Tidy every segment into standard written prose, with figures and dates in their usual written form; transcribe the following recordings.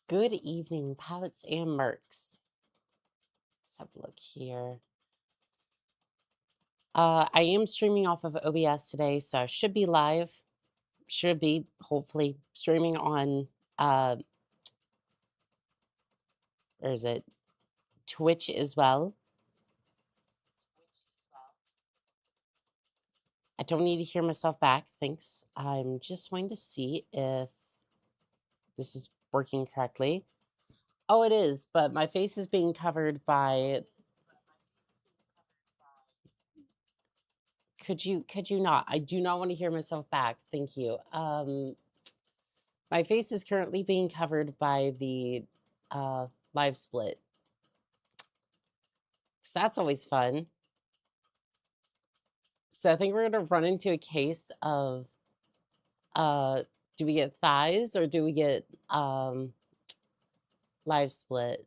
Good evening, pilots and mercs. Let's have a look here. I am streaming off of OBS today, so I should be live. Should be, hopefully, streaming on, where is it? Twitch as well. I don't need to hear myself back, thanks. I'm just going to see if this is working correctly. Oh, it is, but my face is being covered by... Could you not? I do not want to hear myself back. Thank you. My face is currently being covered by the live split. So that's always fun. So I think we're gonna run into a case of do we get thighs or do we get live split?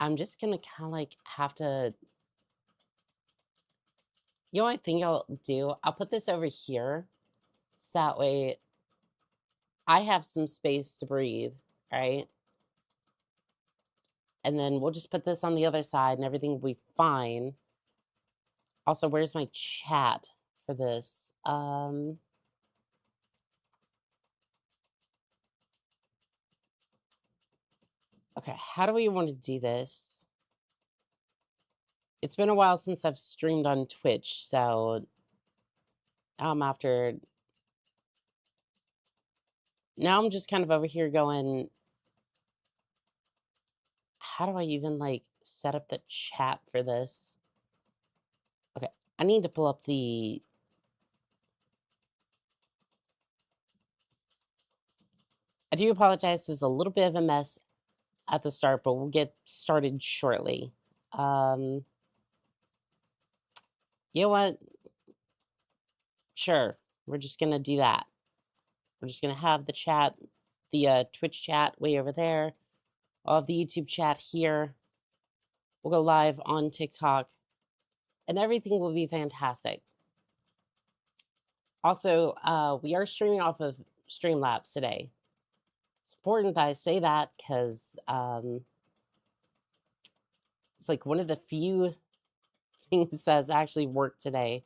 I'm just gonna kind of like have to, you know what I think I'll do? I'll put this over here so that way I have some space to breathe, right? And then we'll just put this on the other side and everything will be fine. Also, where's my chat for this? Okay, how do we want to do this? It's been a while since I've streamed on Twitch, so after... Now I'm just kind of over here going, how do I even like set up the chat for this? Okay, I need to pull up the... I do apologize, this is a little bit of a mess at the start, but we'll get started shortly. You know what? Sure, we're just gonna do that. We're just gonna have the chat, the Twitch chat way over there. I'll have the YouTube chat here. We'll go live on TikTok, and everything will be fantastic. Also, we are streaming off of Streamlabs today. It's important that I say that because it's like one of the few things that's actually worked today.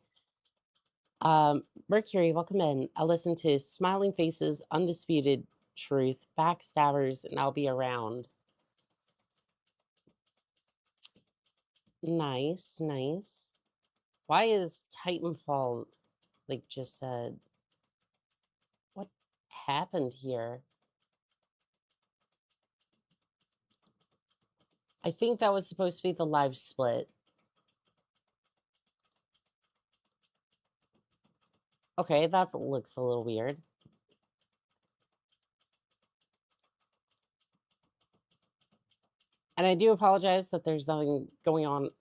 Mercury, welcome in. I listen to Smiling Faces, Undisputed Truth, Backstabbers, and I'll be around. Nice, nice. Why is Titanfall like just a... What happened here? I think that was supposed to be the live split. Okay, that looks a little weird. And I do apologize that there's nothing going on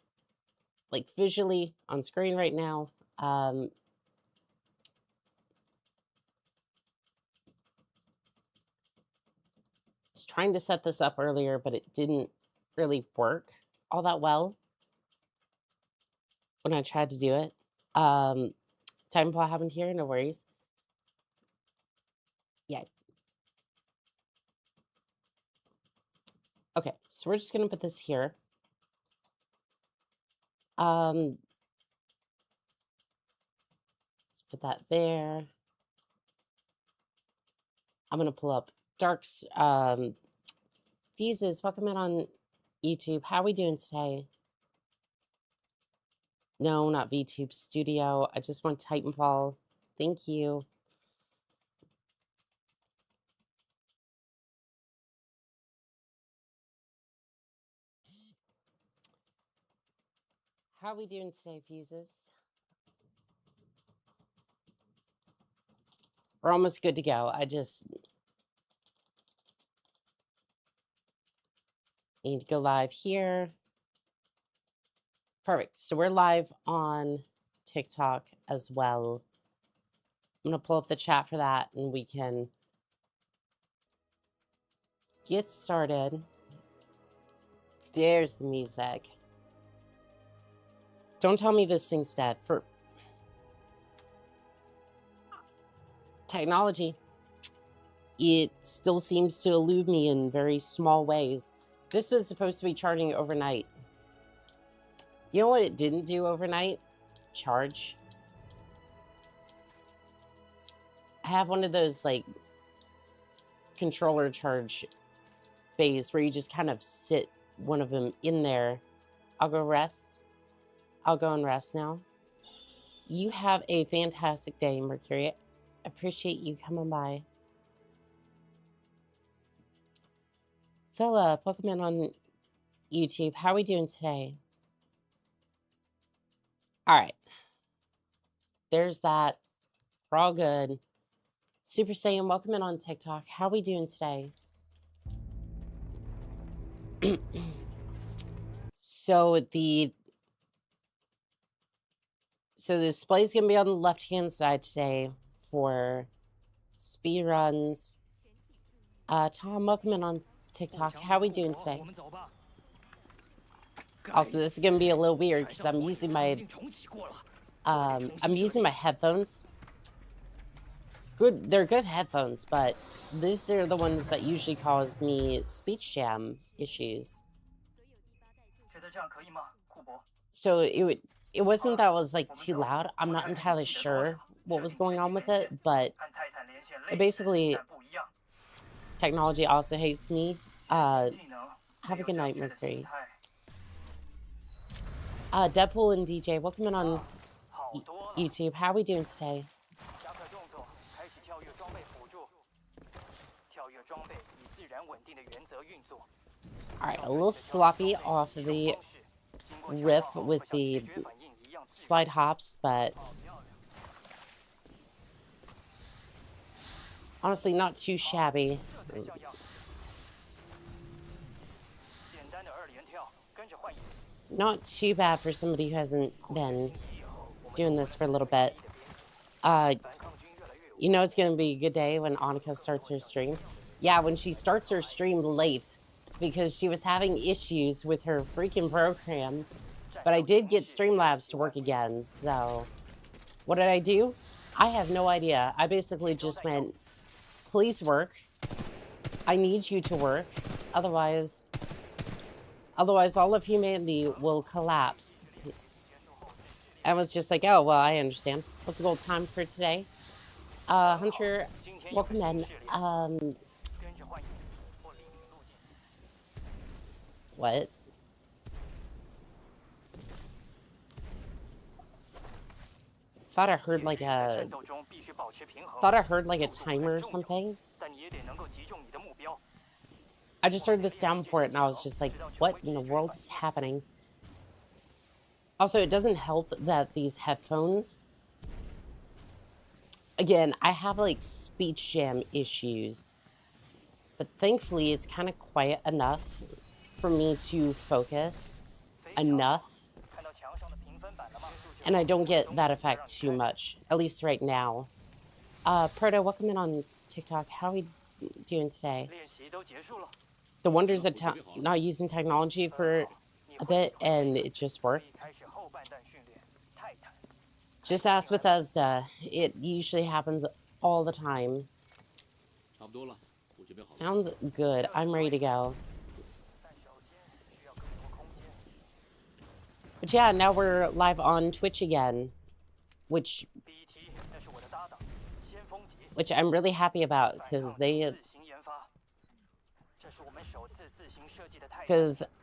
like visually on screen right now. I was trying to set this up earlier, but it didn't really work all that well when I tried to do it. Titanfall happened here, no worries. Yeah. Okay, so we're just gonna put this here. Let's put that there. I'm gonna pull up Dark's Fuses. Welcome in on YouTube. How are we doing today? No, not VTube Studio. I just want Titanfall. Thank you. How are we doing today, Fuses? We're almost good to go. I just need to go live here. Perfect. So we're live on TikTok as well. I'm going to pull up the chat for that and we can get started. There's the music. Don't tell me this thing's dead. For technology. it still seems to elude me in very small ways. This was supposed to be charging overnight. You know what it didn't do overnight? Charge. I have one of those, like, controller charge bays where you just kind of sit one of them in there. I'll go rest. I'll go and rest now. You have a fantastic day, Mercury. Appreciate you coming by. Philip, welcome in on YouTube. How are we doing today? All right. There's that. We're all good. Super Saiyan, welcome in on TikTok. How are we doing today? So the display is going to be on the left-hand side today for speedruns. Tom, welcome in on TikTok. How are we doing today? Also, this is going to be a little weird because I'm using my headphones. They're good headphones, but these are the ones that usually cause me speech jam issues. So it wasn't that it was like too loud. I'm not entirely sure what was going on with it, but it basically, technology also hates me. Have a good night, Mercury. Deadpool and DJ, welcome in on YouTube. How are we doing today? Alright, a little sloppy off the rip with the slide hops, but honestly not too shabby. Not too bad for somebody who hasn't been doing this for a little bit. You know it's going to be a good day when Annika starts her stream. Yeah, when she starts her stream late, because she was having issues with her freaking programs. But I did get Streamlabs to work again, so what did I do? I have no idea. I basically just went, please work. I need you to work. Otherwise all of humanity will collapse. I was just like, oh, well, I understand. What's the goal time for today? Hunter, welcome in. What? Thought I heard like a timer or something. I just heard the sound for it and I was just like, what in the world is happening? Also, it doesn't help that these headphones, again, I have like speech jam issues, but thankfully it's kind of quiet enough for me to focus enough, and I don't get that effect too much, at least right now. Proto, welcome in on TikTok. How are we doing today? The wonders of not using technology for a bit and it just works. Just ask Bethesda. It usually happens all the time. Sounds good. I'm ready to go. But yeah, now we're live on Twitch again, which I'm really happy about because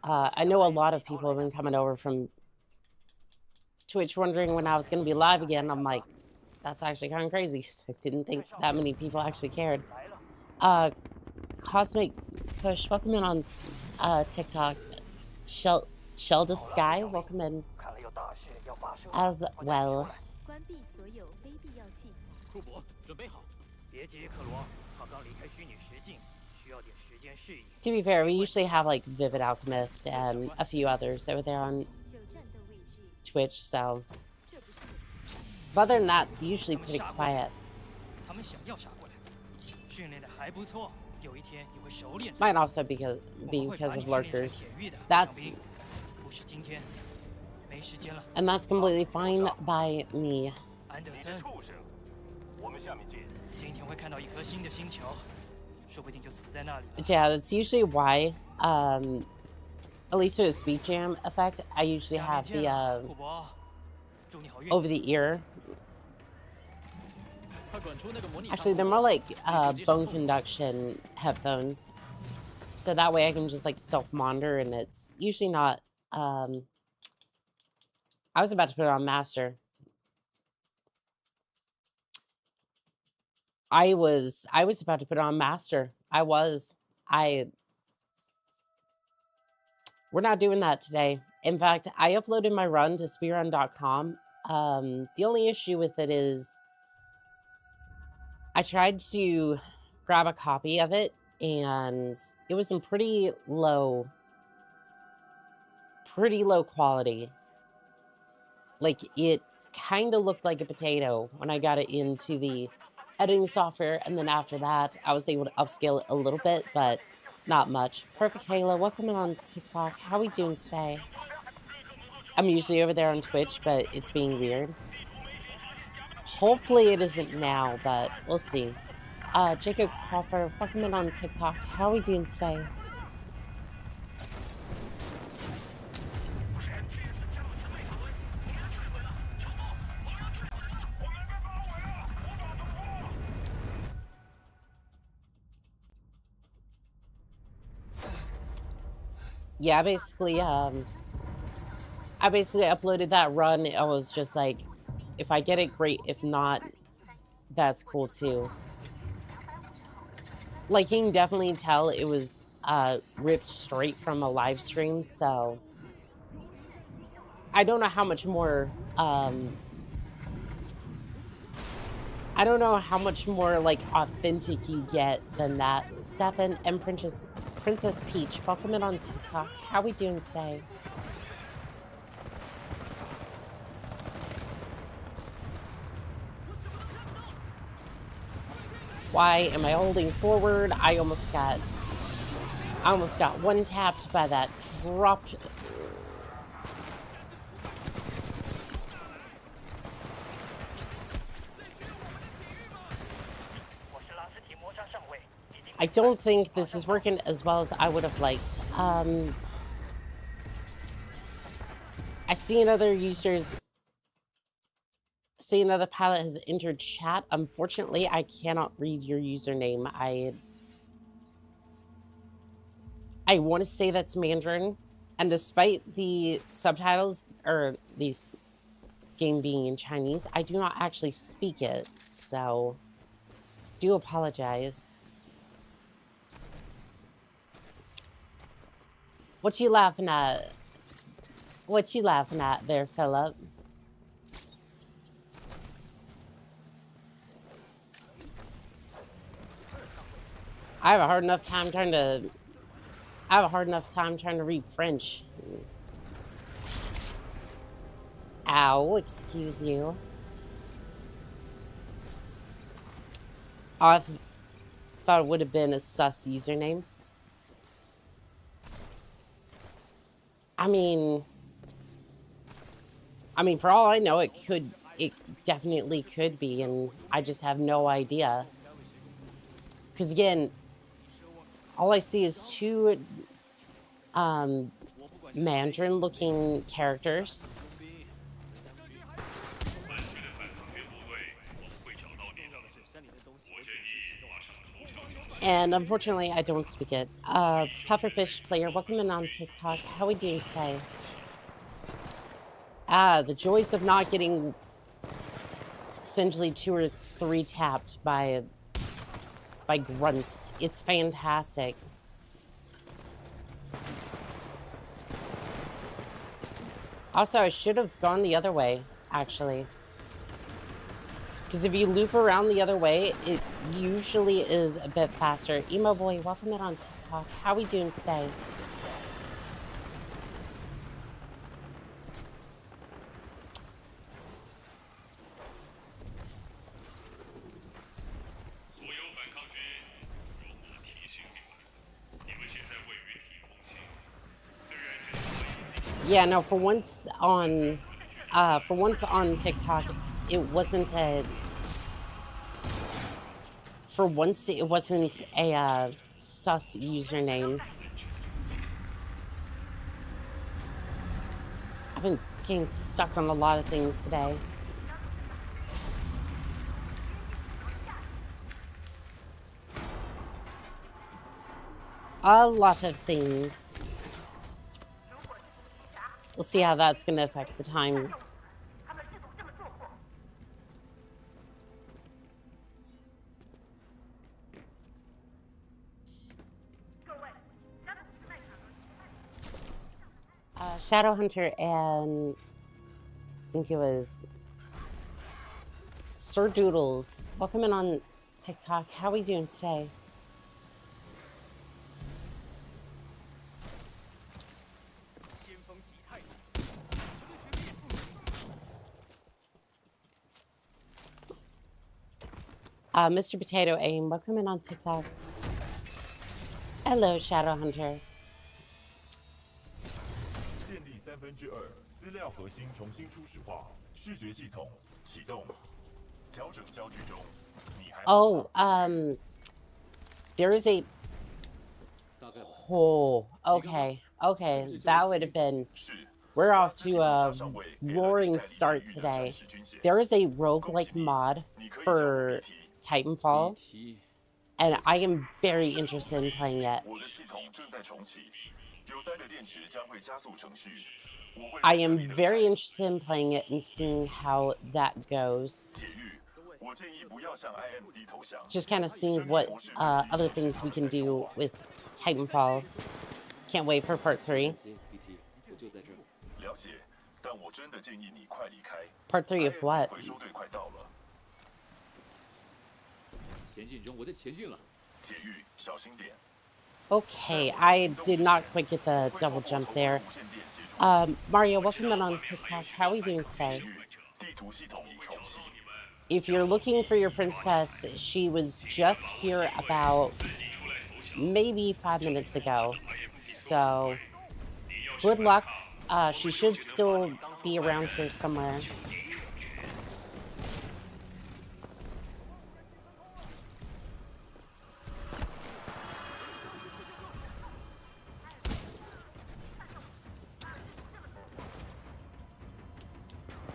I know a lot of people have been coming over from Twitch wondering when I was going to be live again. I'm like, that's actually kind of crazy because I didn't think that many people actually cared. Cosmic Kush, welcome in on TikTok. Shelda Sky, welcome in as well. To be fair, we usually have like Vivid Alchemist and a few others over there on Twitch, so. But other than that, it's usually pretty quiet. Might also be because of lurkers. That's completely fine by me. But yeah, that's usually why, at least for the speed jam effect, I usually have the over the ear. Actually, they're more like bone conduction headphones. So that way I can just like self-monitor, and it's usually not, I was about to put it on master. I was about to put it on master. We're not doing that today. In fact, I uploaded my run to speedrun.com. The only issue with it is I tried to grab a copy of it, and it was in pretty low quality. Like, it kind of looked like a potato when I got it into the editing software, and then after that, I was able to upscale it a little bit, but not much. Perfect Halo, welcome in on TikTok. How we doing today? I'm usually over there on Twitch, but it's being weird. Hopefully it isn't now, but we'll see. Jacob Crawford, welcome in on TikTok. How are we doing today? Yeah, basically, I basically uploaded that run. I was just like, if I get it, great. If not, that's cool too. Like, you can definitely tell it was ripped straight from a live stream, so I don't know how much more I don't know how much more like authentic you get than that. Stefan and Princess Peach, welcome in on TikTok. How we doing today? Why am I holding forward? I almost got one tapped by that drop. I don't think this is working as well as I would have liked. I see another pilot has entered chat. Unfortunately, I cannot read your username. I want to say that's Mandarin, and despite the subtitles or these game being in Chinese, I do not actually speak it, so do apologize. What you laughing at? What you laughing at there, Philip? I have a hard enough time trying to read French. Ow, excuse you. Oh, I thought it would have been a sus username. I mean, for all I know, it definitely could be, and I just have no idea. Because again, all I see is two Mandarin-looking characters. And unfortunately, I don't speak it. Pufferfish player, welcome in on TikTok. How are we doing today? The joys of not getting essentially 2 or 3 tapped by grunts. It's fantastic. Also, I should have gone the other way, actually. Because if you loop around the other way, it usually is a bit faster. Emo Boy, welcome in on TikTok. How are we doing today? Yeah, no, for once on TikTok, it wasn't a for once, it wasn't a sus username. I've been getting stuck on a lot of things today. A lot of things. We'll see how that's going to affect the time. Shadowhunter and I think it was Sir Doodles. Welcome in on TikTok. How are we doing today? Mr. Potato Aim, welcome in on TikTok. Hello, Shadowhunter. 电力2/3，资料核心重新初始化，视觉系统启动，调整焦距中。Oh, there is a. Oh, okay, okay. That would have been. We're off to a roaring start today. There is a roguelike mod for Titanfall, and I am very interested in playing it. I am very interested in playing it and seeing how that goes. Just kind of seeing what other things we can do with Titanfall. Can't wait for part 3. Part 3 of what? Okay, I did not quite get the double jump there. Mario, welcome in on TikTok. How are we doing today? If you're looking for your princess, she was just here about maybe 5 minutes ago. So, good luck. She should still be around here somewhere.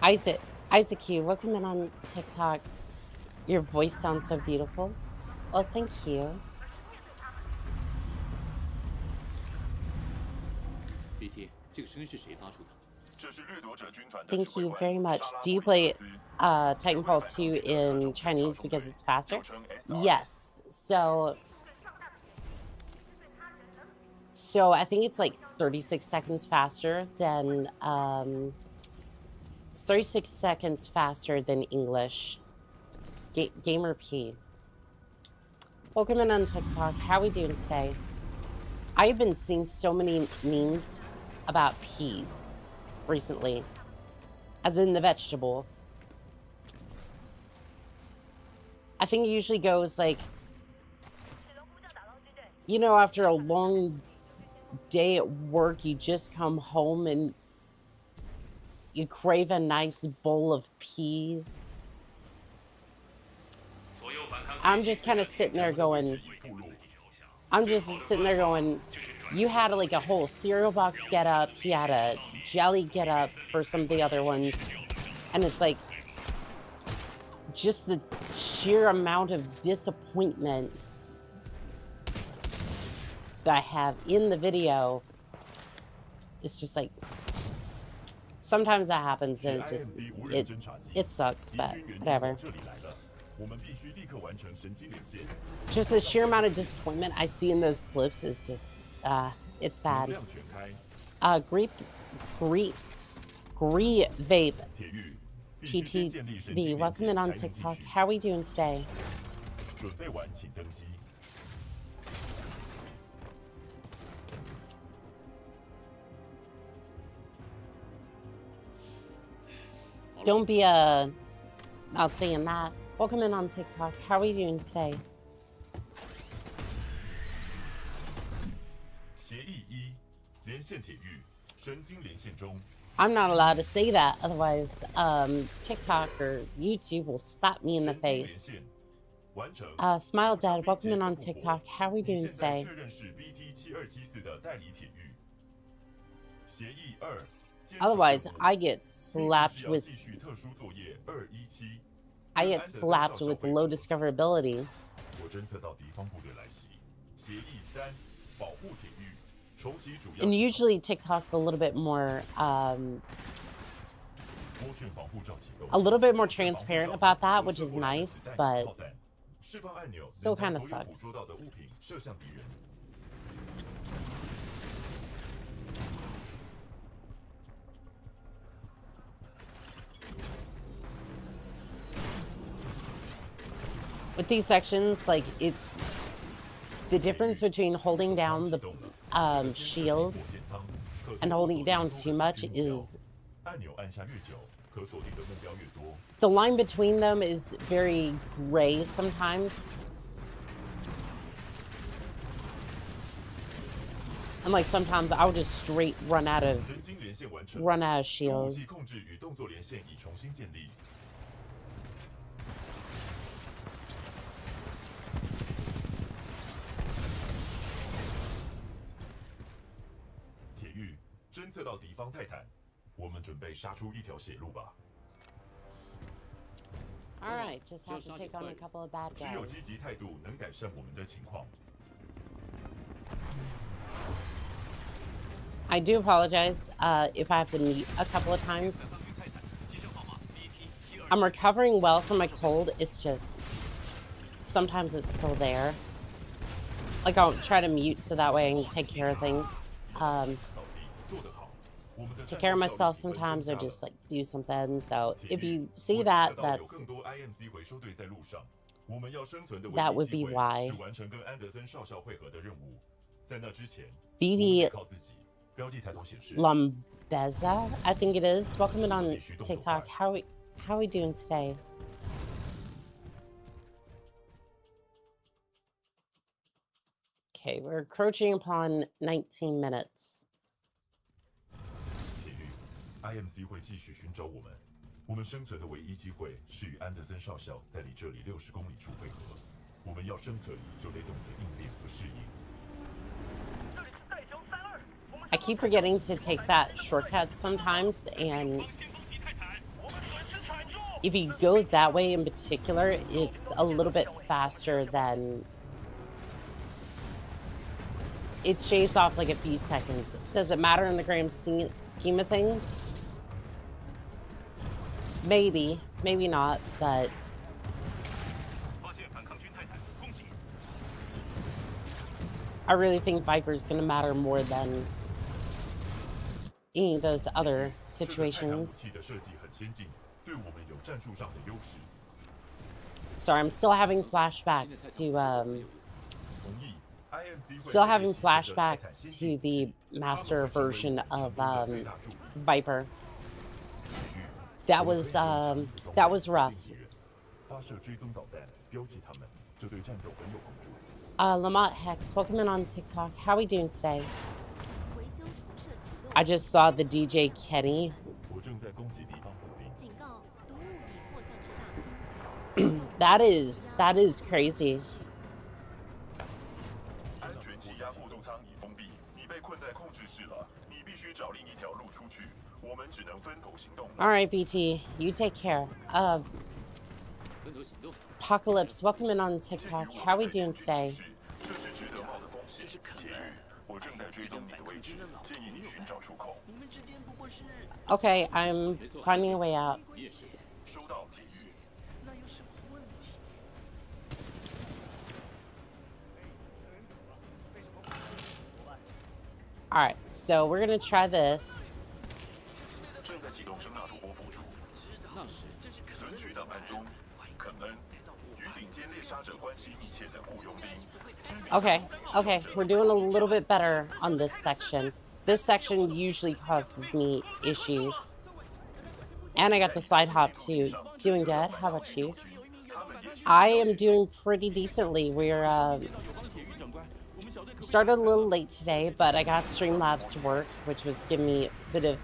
Isaac Q, welcome in on TikTok. Your voice sounds so beautiful. Well, thank you. Thank you very much. Do you play Titanfall 2 in Chinese because it's faster? Yes. So I think it's like 36 seconds faster than it's 36 seconds faster than English. Gamer P. Welcome in on TikTok. How are we doing today? I've been seeing so many memes about peas recently, as in the vegetable. I think it usually goes like, you know, after a long day at work, you just come home and you crave a nice bowl of peas. I'm just kind of sitting there going, you had like a whole cereal box get up, he had a jelly get up for some of the other ones, and it's like, just the sheer amount of disappointment that I have in the video is just like, sometimes that happens and it sucks, but whatever. Just the sheer amount of disappointment I see in those clips is just, it's bad. Greep Vape TTV, welcome in on TikTok. How are we doing today? Don't be not saying that. Welcome in on TikTok. How are we doing today? I'm not allowed to say that, otherwise TikTok or YouTube will slap me in the face. 完成。Smile Dad, welcome in on TikTok. How are we 你 doing 现在 today? 确认是 BT7274的代理铁玉。协议2。 Otherwise, I get 必 slapped 须要 with 继续特殊作业217。 I get slapped with low discoverability. 我侦测到敌方部队来袭。协议3。保护铁玉。重启主要。 And usually TikTok's a little bit more a little bit more transparent about that, which is nice, but still kind of sucks. With these sections, like, it's the difference between holding down the shield and holding it down too much is the line between them is very gray sometimes. And like sometimes I'll just straight run out of shield. Alright, just have to take on a couple of bad guys. I do apologize if I have to mute a couple of times. I'm recovering well from my cold, it's just sometimes it's still there. Like, I'll try to mute so that way I can take care of things. Take care of myself sometimes or just like do something. So if you see that, that would be why. BB Lambeza, I think it is. Welcome in on TikTok. How are we doing today? Okay, we're encroaching upon 19 minutes. IMC 会继续寻找我们。我们生存的唯一机会是与安德森少校在离这里60公里处会合。我们要生存，就得懂得应变和适应。I keep forgetting to take that shortcut sometimes, and if you go that way in particular, it's a little bit faster than... It shaves off like a few seconds. Does it matter in the grand scheme of things? Maybe, maybe not, but I really think Viper's gonna matter more than any of those other situations. Sorry, I'm still having flashbacks to the master version of Viper. That was rough. Lamont Hex, welcome in on TikTok. How are we doing today? I just saw the DJ Kenny. That is crazy. All right, BT, you take care. Apocalypse, welcome in on TikTok. How are we doing today? Okay, I'm finding a way out. All right, so we're gonna try this. Okay, we're doing a little bit better on this section. This section usually causes me issues. And I got the slide hop too. Doing good. How about you? I am doing pretty decently. We're started a little late today, but I got Streamlabs to work, which was giving me a bit of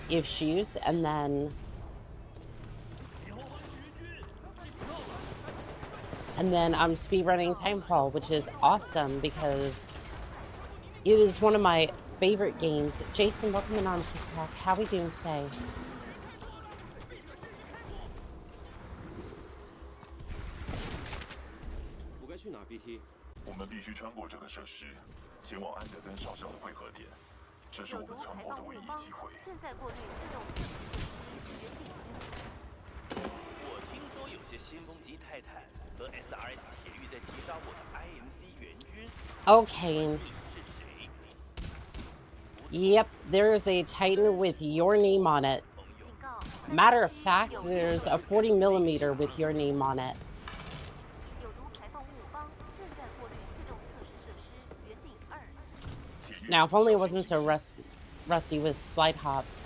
issues, and then And then I'm speedrunning Titanfall, which is awesome because it is one of my favorite games. Jason, welcome in on TikTok. How we doing today? Okay. Yep, there's a Titan with your name on it. Matter of fact, there's a 40mm with your name on it. Now, if only it wasn't so rusty with slide hops.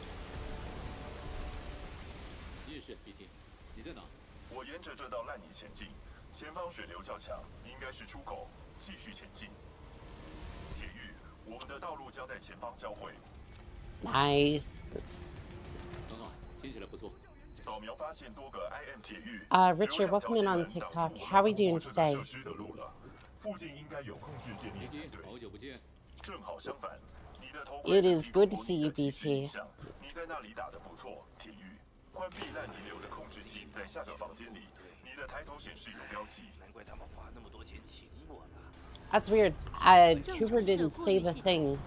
Nice. Richard, welcome in on TikTok. How are we doing today? It is good to see you, BT. That's weird. Cooper didn't say the thing.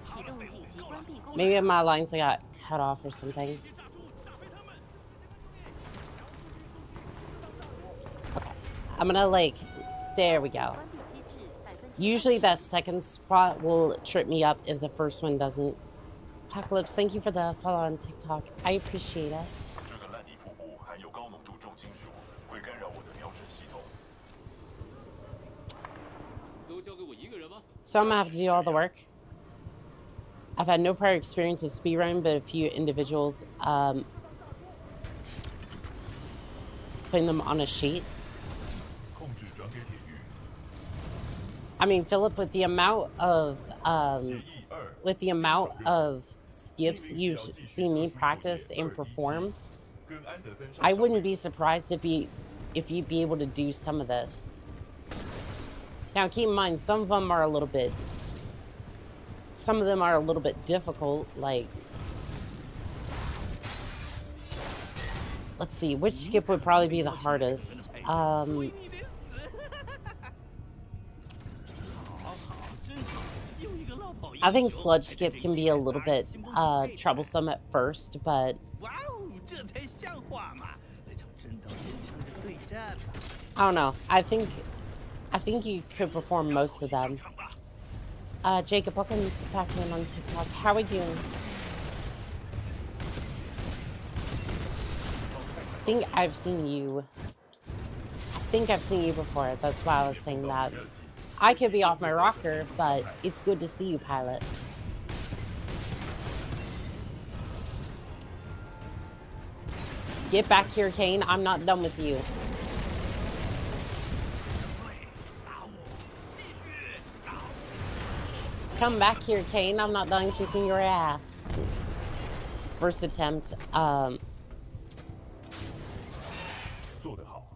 Maybe my lines got cut off or something. Okay. I'm gonna like... There we go. Usually that second spot will trip me up if the first one doesn't. Apocalypse, thank you for the follow on TikTok. I appreciate it. So I'm gonna have to do all the work. I've had no prior experience with speedrun, but a few individuals putting them on a sheet. I mean, Philip, with the amount of skips you've seen me practice and perform, I wouldn't be surprised if you'd be able to do some of this. Now, keep in mind, some of them are a little bit difficult. Like, let's see, which skip would probably be the hardest? I think sludge skip can be a little bit troublesome at first, but I don't know. I think you could perform most of them. Jacob, welcome back in on TikTok. How are we doing? I think I've seen you before. That's why I was saying that. I could be off my rocker, but it's good to see you, Pilot. Get back here, Kane. I'm not done with you. Come back here, Kane. I'm not done kicking your ass. First attempt.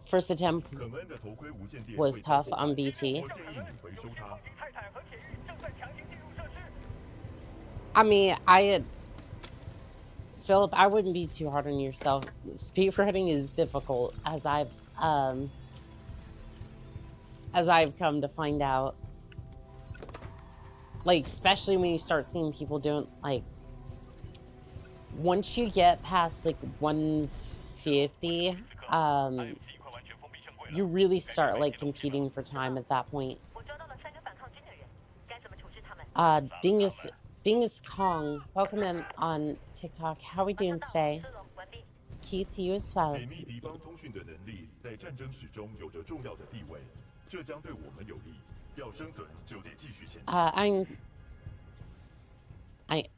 First attempt was tough on BT. I mean, Philip, I wouldn't be too hard on yourself. Speedrunning is difficult, as I've come to find out. Like, especially when you start seeing people doing, like, once you get past, like, 150, you really start, like, competing for time at that point. Dingus Kong, welcome in on TikTok. How are we doing today? Keith, you as well.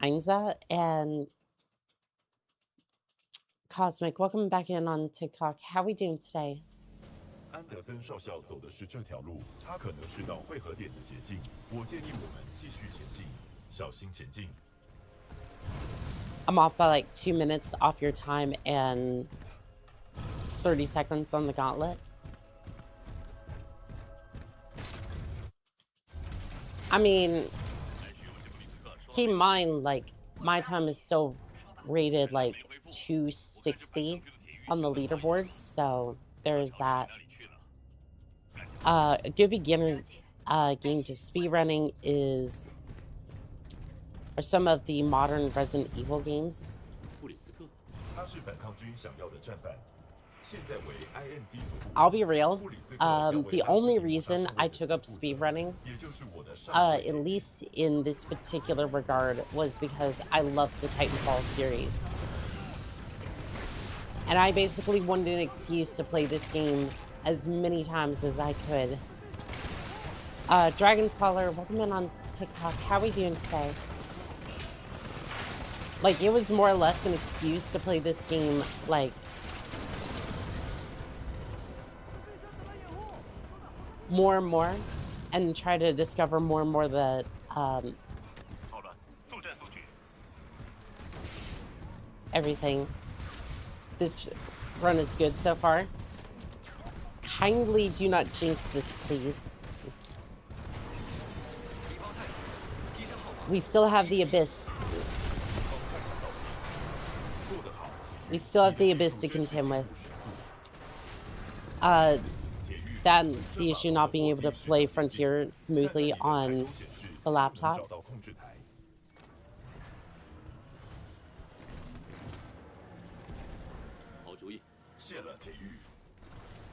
Einza and Cosmic, welcome back in on TikTok. How are we doing today? I'm off by like 2 minutes off your time and 30 seconds on the gauntlet. I mean, keep in mind, like, my time is still rated, like, 260 on the leaderboard, so there's that. A good beginner game to speedrunning are some of the modern Resident Evil games. I'll be real. The only reason I took up speedrunning, at least in this particular regard, was because I loved the Titanfall series. And I basically wanted an excuse to play this game as many times as I could. Dragon's Faller, welcome in on TikTok. How are we doing today? Like, it was more or less an excuse to play this game, like, more and more, and try to discover more and more the, everything. This run is good so far. Kindly do not jinx this, please. We still have the Abyss. We still have the Abyss to contend with. That and the issue not being able to play Frontier smoothly on the laptop.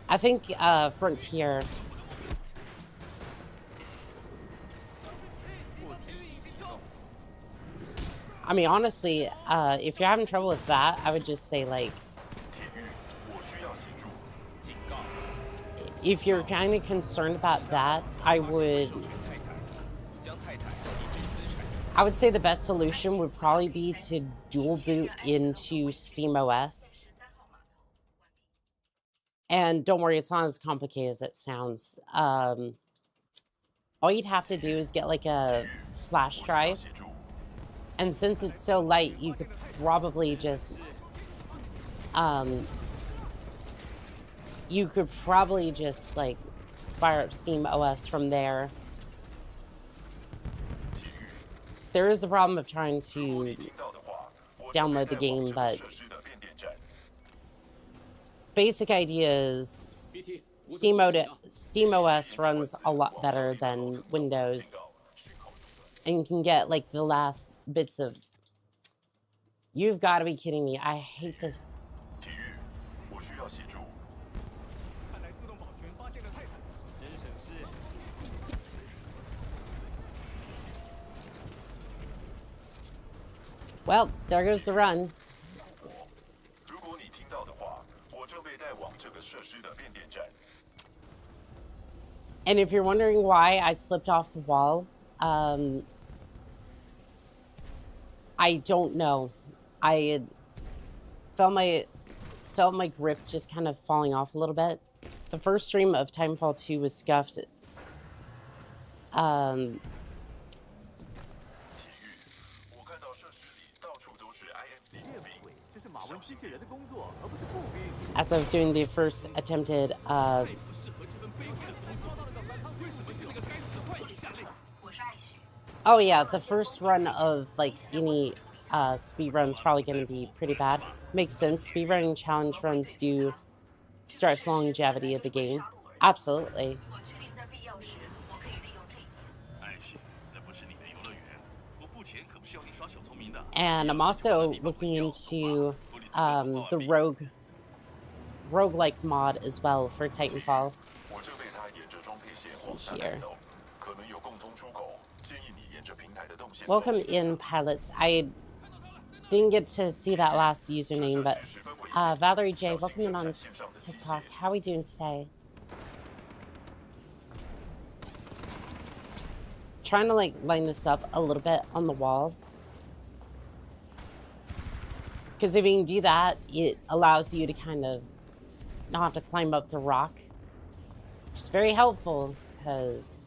I think Frontier... I mean, honestly, if you're having trouble with that, I would just say, like, if you're kind of concerned about that, I would say the best solution would probably be to dual boot into SteamOS. And don't worry, it's not as complicated as it sounds. All you'd have to do is get, like, a flash drive. And since it's so light, you could probably just, like, fire up SteamOS from there. There is the problem of trying to download the game, but basic idea is SteamOS runs a lot better than Windows. And you can get, like, the last bits of... You've got to be kidding me. I hate this. Well, there goes the run. And if you're wondering why I slipped off the wall, I don't know. I felt my grip just kind of falling off a little bit. The first stream of Titanfall 2 was scuffed. As I was doing the first attempted oh yeah, the first run of, like, any speed run's probably going to be pretty bad. Makes sense. Speedrunning challenge runs do stretch the longevity of the game. Absolutely. And I'm also looking into the roguelike mod as well for Titanfall. Let's see here. Welcome in, pilots. I didn't get to see that last username, but Valerie J, welcome in on TikTok. How are we doing today? Trying to, like, line this up a little bit on the wall. Because if you can do that, it allows you to kind of not have to climb up the rock. Which is very helpful, because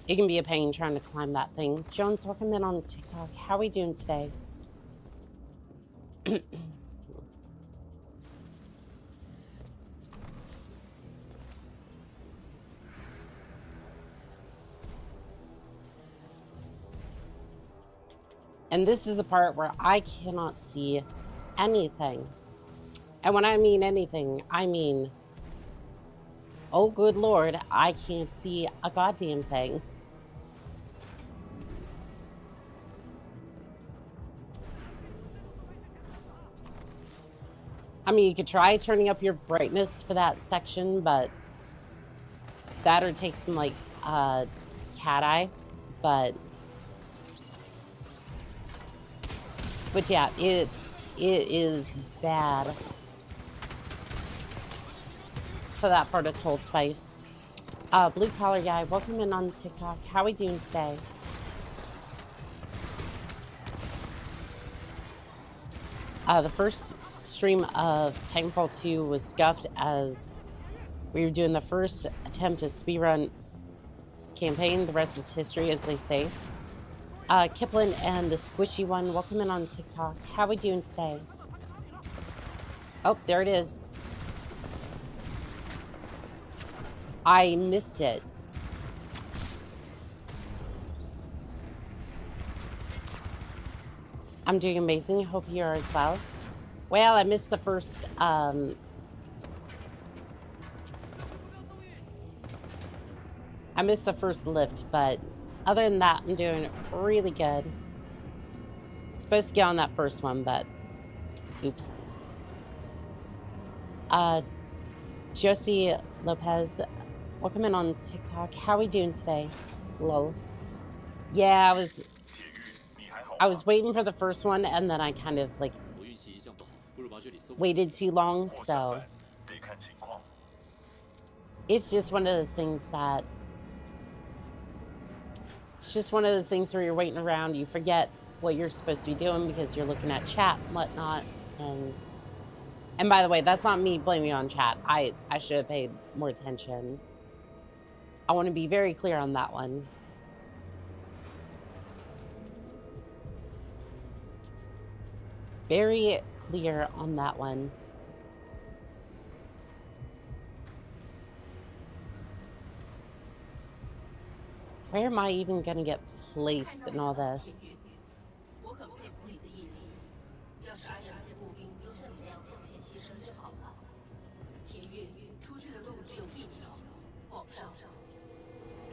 it can be a pain trying to climb that thing. Jones, welcome in on TikTok. How are we doing today? And this is the part where I cannot see anything. And when I mean anything, I mean, oh good lord, I can't see a goddamn thing. I mean, you could try turning up your brightness for that section, but that or take some, like, cat eye, but yeah, it is bad for that part of Told Spice. Blue collar guy, welcome in on TikTok. How are we doing today? The first stream of Titanfall 2 was scuffed as we were doing the first attempt to speedrun campaign. The rest is history, as they say. Kiplin and the squishy one, welcome in on TikTok. How we doing today? Oh, there it is. I missed it. I'm doing amazing. Hope you are as well. Well, I missed the first I missed the first lift, but other than that, I'm doing really good. Supposed to get on that first one, but oops. Josie Lopez, welcome in on TikTok. How we doing today? Lol. Yeah, I was waiting for the first one, and then I kind of like waited too long, so it's just one of those things that where you're waiting around, you forget what you're supposed to be doing because you're looking at chat and whatnot. And by the way, that's not me blaming on chat. I should have paid more attention. I want to be very clear on that one. Very clear on that one. Where am I even going to get placed in all this?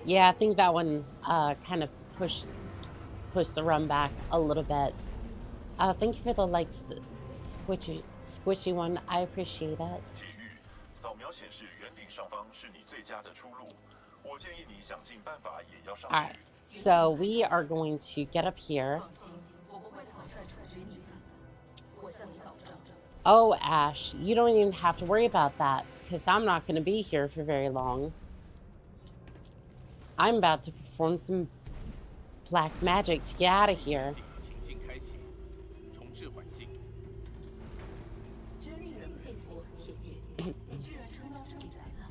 Yeah, I think that one kind of pushed the run back a little bit. Thank you for the likes, squishy one. I appreciate it. Alright, so we are going to get up here. Oh, Ash, you don't even have to worry about that, because I'm not going to be here for very long. I'm about to perform some black magic to get out of here.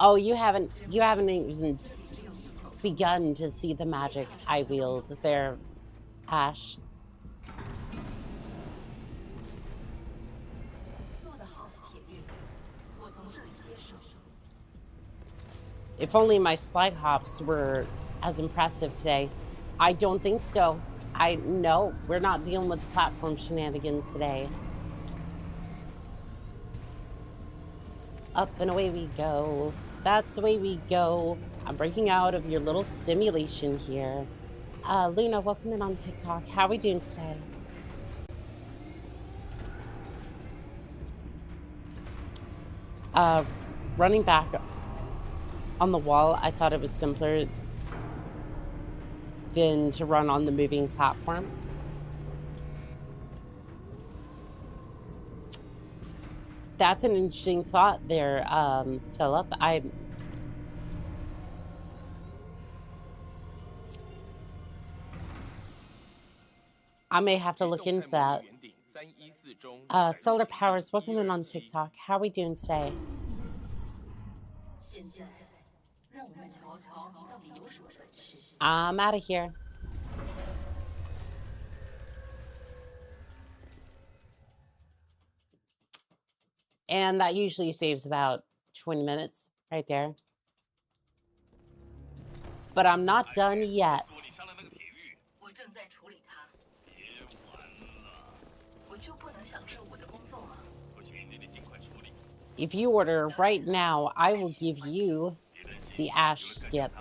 Oh, you haven't even begun to see the magic I wield there, Ash. If only my slide hops were as impressive today. I don't think so. No, we're not dealing with platform shenanigans today. Up and away we go. That's the way we go. I'm breaking out of your little simulation here. Luna, welcome in on TikTok. How are we doing today? Running back on the wall, I thought it was simpler than to run on the moving platform. That's an interesting thought there, Philip. I may have to look into that. Solar Powers, welcome in on TikTok. How are we doing today? I'm out of here. And that usually saves about 20 minutes right there. But I'm not done yet. if you order right now, I will give you the Ash skip.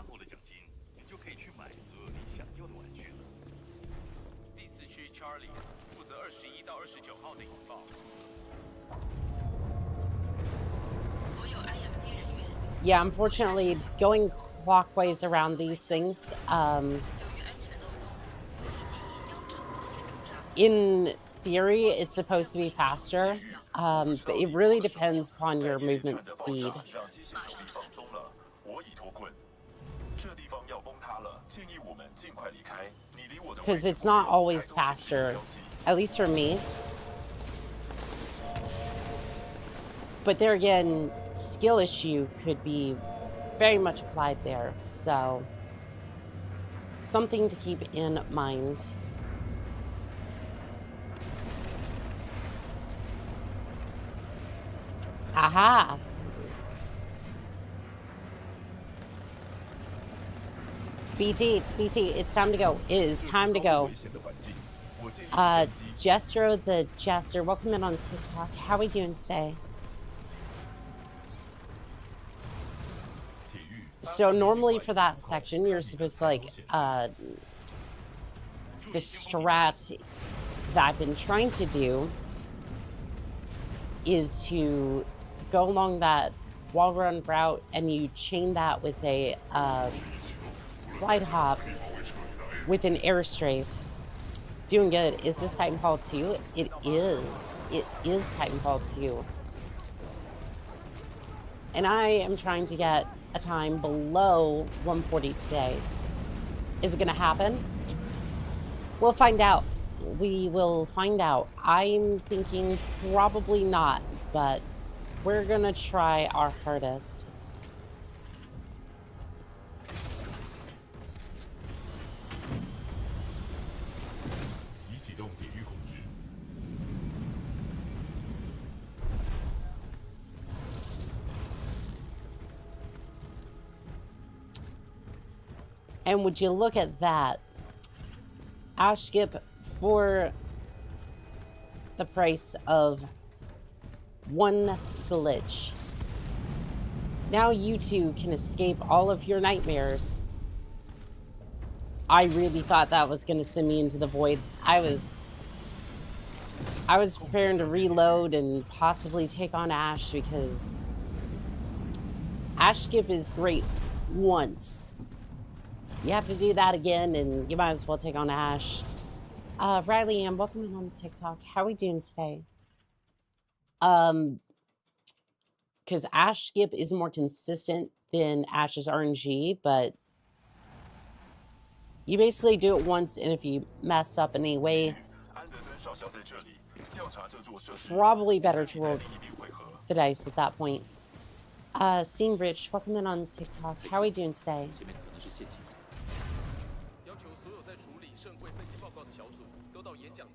Yeah, unfortunately, going clockwise around these things, in theory, it's supposed to be faster, but it really depends upon your movement speed. Because it's not always faster, at least for me. But there again, skill issue could be very much applied there. So, something to keep in mind. Aha! BT, it's time to go. It is time to go. Jestro the Jester, welcome in on TikTok. How are we doing today? So normally for that section, you're supposed to like, the strat that I've been trying to do is to go along that wall run route and you chain that with a slide hop with an air strafe. Doing good. Is this Titanfall 2? It is. It is Titanfall 2. And I am trying to get a time below 140 today. Is it going to happen? We'll find out. We will find out. I'm thinking probably not, but we're going to try our hardest. And would you look at that? Ash skip for the price of 1 glitch. Now you two can escape all of your nightmares. I really thought that was going to send me into the void. I was preparing to reload and possibly take on Ash because Ash skip is great once. You have to do that again, and you might as well take on Ash. Riley Ann, welcome in on TikTok. How are we doing today? Because Ash skip is more consistent than Ash's RNG, but you basically do it once, and if you mess up in any way, it's probably better to roll the dice at that point. Scene Rich, welcome in on TikTok. How are we doing today?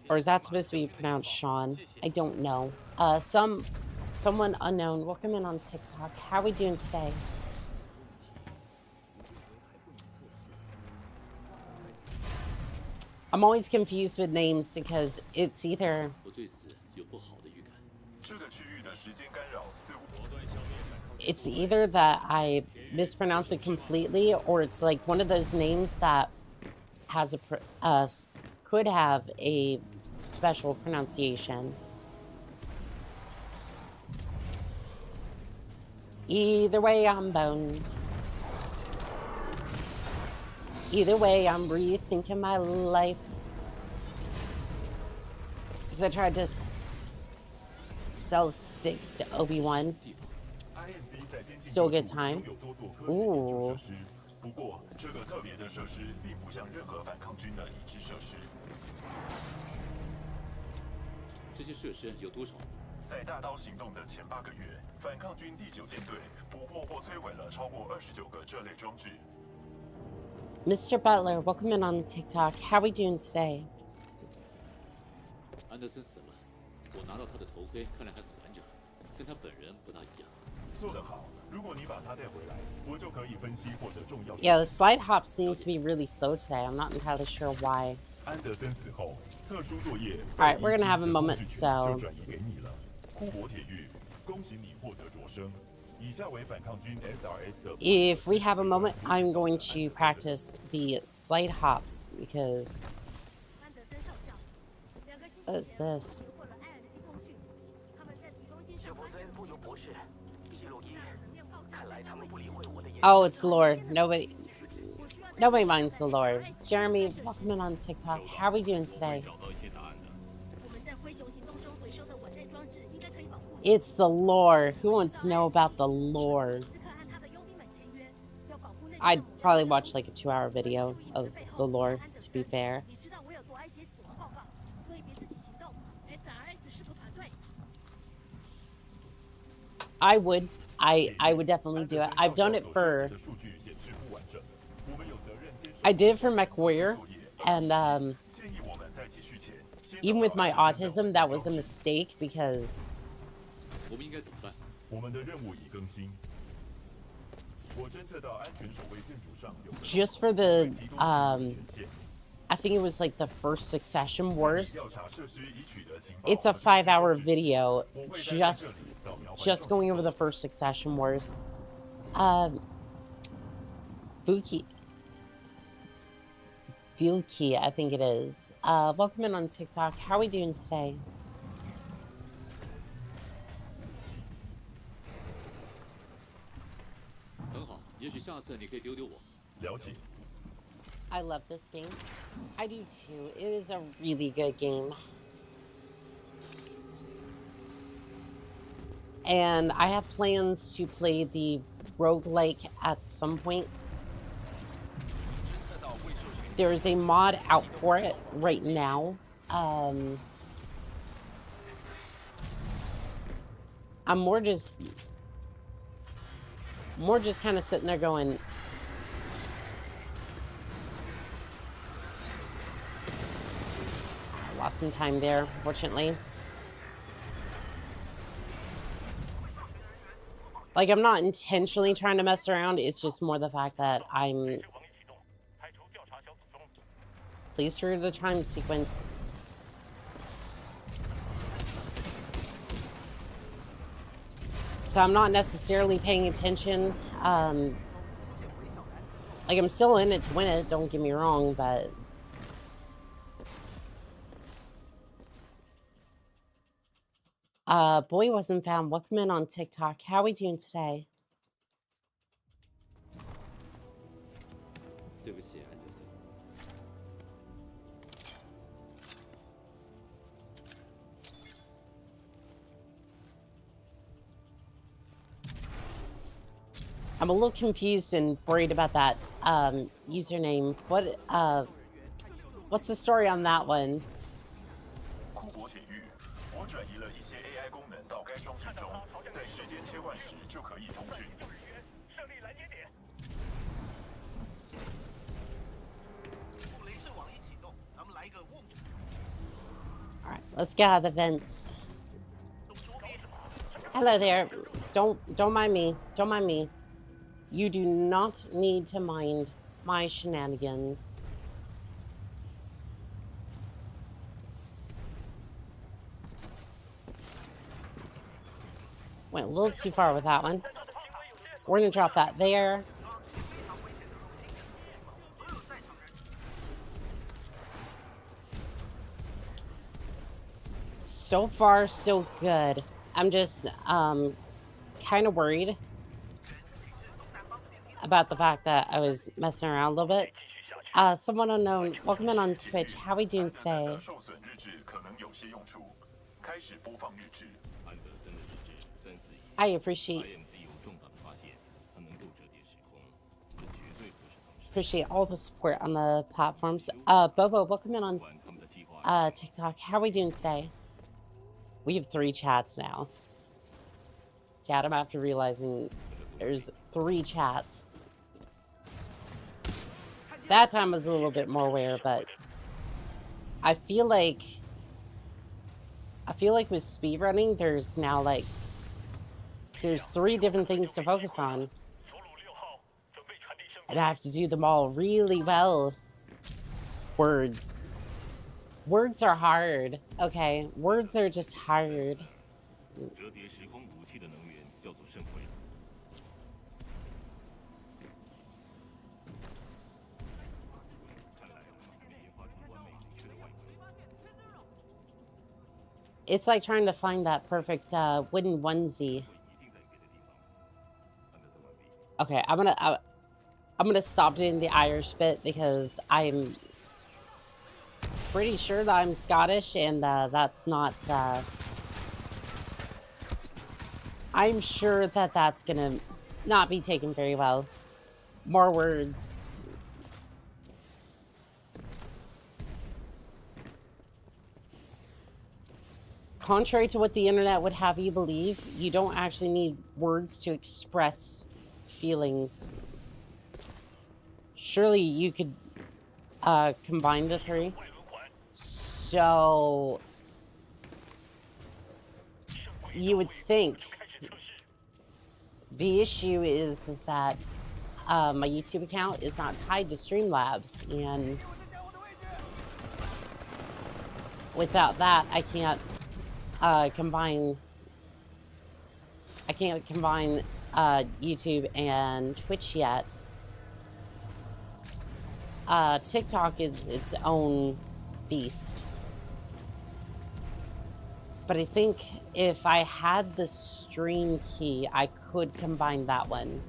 Or is that supposed to be pronounced Sean? I don't know. Someone unknown, welcome in on TikTok. How are we doing today? I'm always confused with names because it's either... It's either that I mispronounce it completely, or it's like one of those names that has a could have a special pronunciation. Either way, I'm boned. Either way, I'm rethinking my life. Because I tried to sell sticks to Obi-Wan. Still a good time. Ooh. Mr. Butler, welcome in on TikTok. How are we doing today? Yeah, the slide hops seem to be really slow today. I'm not entirely sure why. Alright, we're gonna have a moment, so... If we have a moment, I'm going to practice the slide hops because what is this? Oh, it's the lore. Nobody minds the lore. Jeremy, welcome in on TikTok. How are we doing today? It's the lore. Who wants to know about the lore? I'd probably watch like a 2-hour video of the lore, to be fair. I would. I would definitely do it. I've done it for... I did it for MechWarrior, and even with my autism, that was a mistake because... Just for the, I think it was like the first Succession Wars. It's a 5-hour video just going over the first Succession Wars. Vuki, I think it is. Welcome in on TikTok. How are we doing today? I love this game. I do too. It is a really good game. And I have plans to play the roguelike at some point. There is a mod out for it right now. I'm more just kind of sitting there going, I lost some time there, unfortunately. Like, I'm not intentionally trying to mess around. It's just more the fact that I'm... Please through the time sequence. So I'm not necessarily paying attention. Like, I'm still in it to win it, don't get me wrong, but... Boy wasn't found. Welcome in on TikTok. How are we doing today? I'm a little confused and worried about that username. What's the story on that one? All right, let's get out of the vents. Hello there. Don't mind me. Don't mind me. You do not need to mind my shenanigans. Went a little too far with that one. We're gonna drop that there. So far, so good. I'm just kind of worried about the fact that I was messing around a little bit. Someone unknown, welcome in on Twitch. How are we doing today? I appreciate all the support on the platforms. Bobo, welcome in on TikTok. How are we doing today? We have 3 chats now. Chat, I'm after realizing there's 3 chats. That time was a little bit more aware, but I feel like with speedrunning, there's now like there's 3 different things to focus on. And I have to do them all really well. Words. Words are hard. Okay, words are just hard. It's like trying to find that perfect wooden onesie. Okay, I'm gonna stop doing the Irish bit because I'm pretty sure that I'm Scottish, and that's not. I'm sure that that's gonna not be taken very well. More words. Contrary to what the internet would have you believe, you don't actually need words to express feelings. Surely you could combine the three. So you would think the issue is that my YouTube account is not tied to Streamlabs, and without that, I can't combine YouTube and Twitch yet. TikTok is its own beast. But I think if I had the stream key, I could combine that one.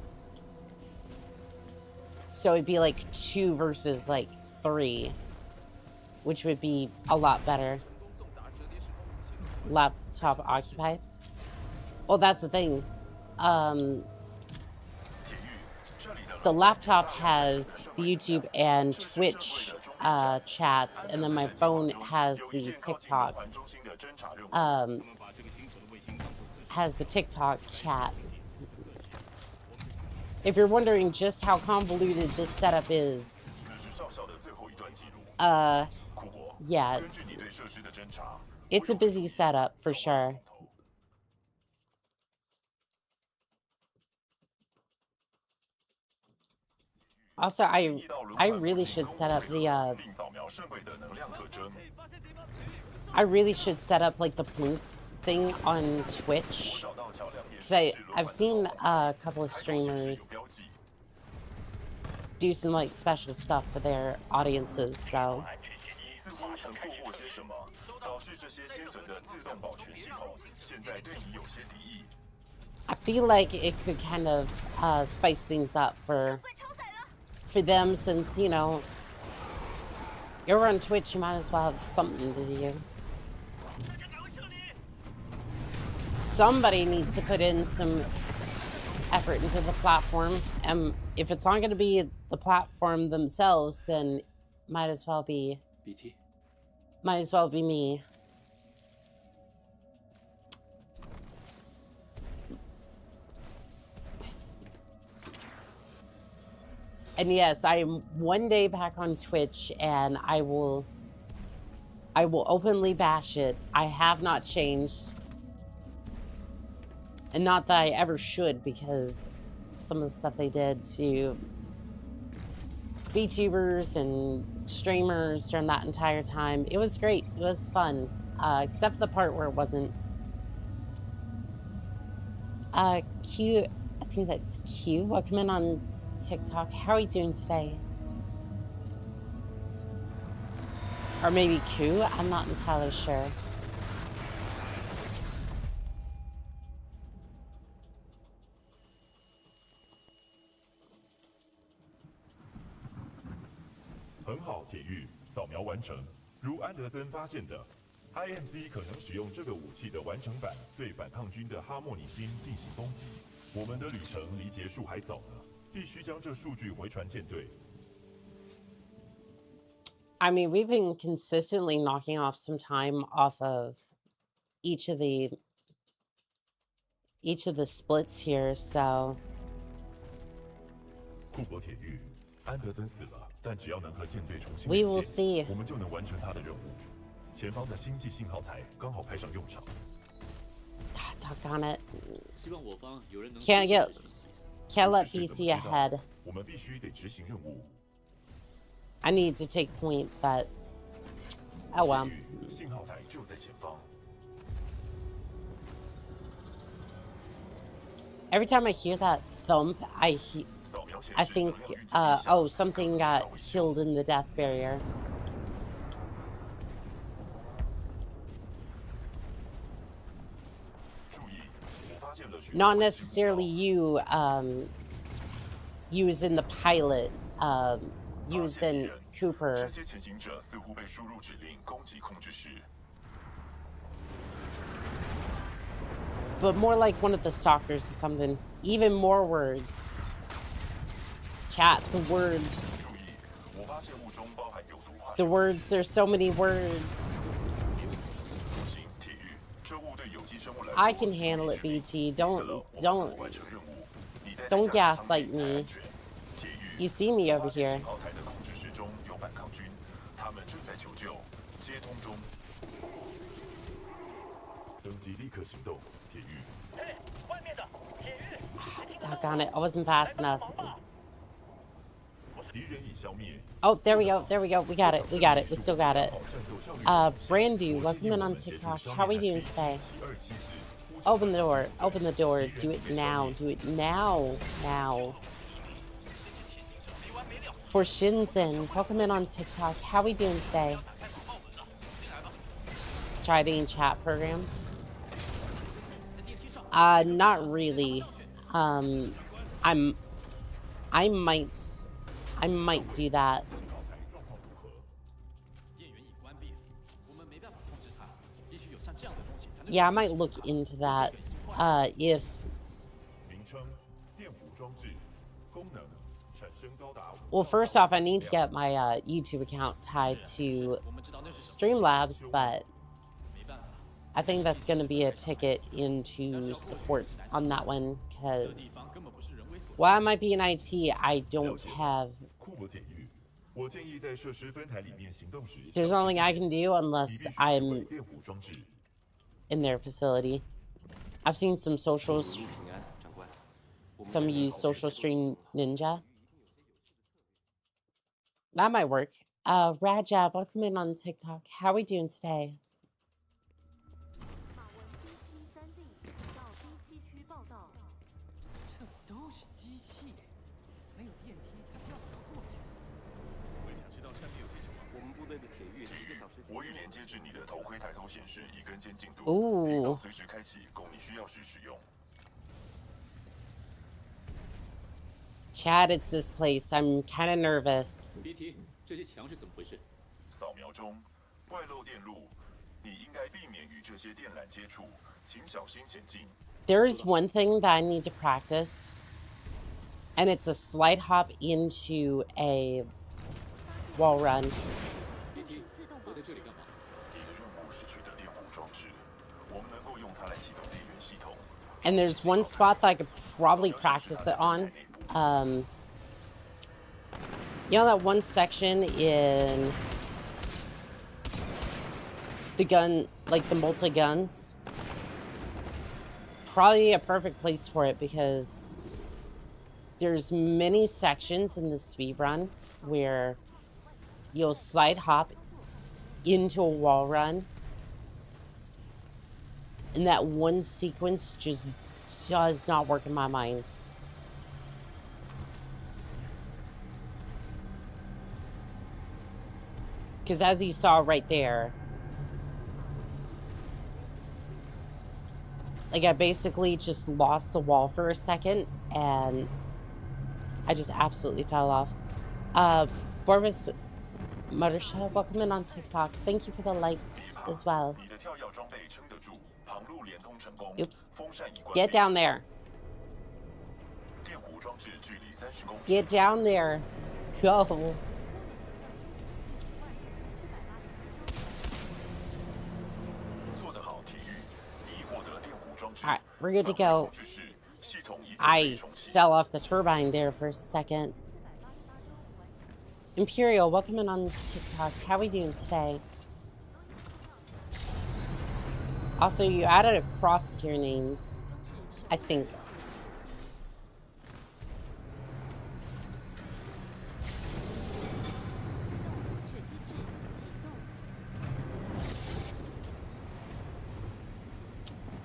So it'd be like 2 versus like 3, which would be a lot better. Laptop occupied. Well, that's the thing. The laptop has the YouTube and Twitch chats, and then my phone has the TikTok chat. If you're wondering just how convoluted this setup is, yeah, it's a busy setup for sure. Also, I really should set up the I really should set up like the points thing on Twitch, because I've seen a couple of streamers do some like special stuff for their audiences, so I feel like it could kind of spice things up for them, since, you know, you're on Twitch, you might as well have something to do. Somebody needs to put in some effort into the platform, and if it's not going to be the platform themselves, then might as well be me. And yes, I am one day back on Twitch, and I will openly bash it. I have not changed. And not that I ever should, because some of the stuff they did to VTubers and streamers during that entire time, it was great. It was fun. Except for the part where it wasn't. Q, I think that's Q. Welcome in on TikTok. How are you doing today? Or maybe Q? I'm not entirely sure.很好，铁玉，扫描完成。如安德森发现的 ，IMC 可能使用这个武器的完成版对反抗军的哈莫尼星进行攻击。我们的旅程离结束还早呢。 必须将这数据回传舰队。 I mean, we've been consistently knocking off some time off of each of the splits here, so. 库珀铁玉，安德森死了，但只要能和舰队重新 We will see. 我们就能完成他的任务。前方的星际信号台刚好派上用场。Doggone it! Can't let BC ahead. 我们必须得执行任务。 I need to take point, but oh well. 信号台就在前方。Every time I hear that thump, I think, oh, something got killed in the death barrier. Not necessarily you, you as in the pilot, you as in Cooper. But more like one of the stalkers or something. Even more words. Chat, the words. The words, there's so many words. I can handle it, BT. Don't gaslight me. You see me over here. Doggone it, I wasn't fast enough. Oh, there we go, there we go. We got it, we got it, we still got it. Brandu, welcome in on TikTok. How are we doing today? Open the door, open the door. Do it now, do it now, now. For Shinzen, welcome in on TikTok. How are we doing today? Tried any chat programs? Not really. I might do that. Yeah, I might look into that. If well, first off, I need to get my YouTube account tied to Streamlabs, but I think that's going to be a ticket into support on that one, because while I might be in IT, I don't have... There's nothing I can do unless I'm in their facility. I've seen some socials. Some use Social Stream Ninja. That might work. Rajab, welcome in on TikTok. How are we doing today? Ooh. Chad, it's this place. I'm kind of nervous. There's one thing that I need to practice, and it's a slide hop into a wall run. And there's one spot that I could probably practice it on. You know that one section in the gun, like the multi-guns? Probably a perfect place for it, because there's many sections in the speedrun where you'll slide hop into a wall run, and that one sequence just does not work in my mind. Because as you saw right there, like, I basically just lost the wall for a second, and I just absolutely fell off. Borbus Muttersha, welcome in on TikTok. Thank you for the likes as well. Oops. Get down there. Get down there. Go. Alright, we're good to go. I fell off the turbine there for a second. Imperial, welcome in on TikTok. How are we doing today? Also, you added a cross to your name, I think.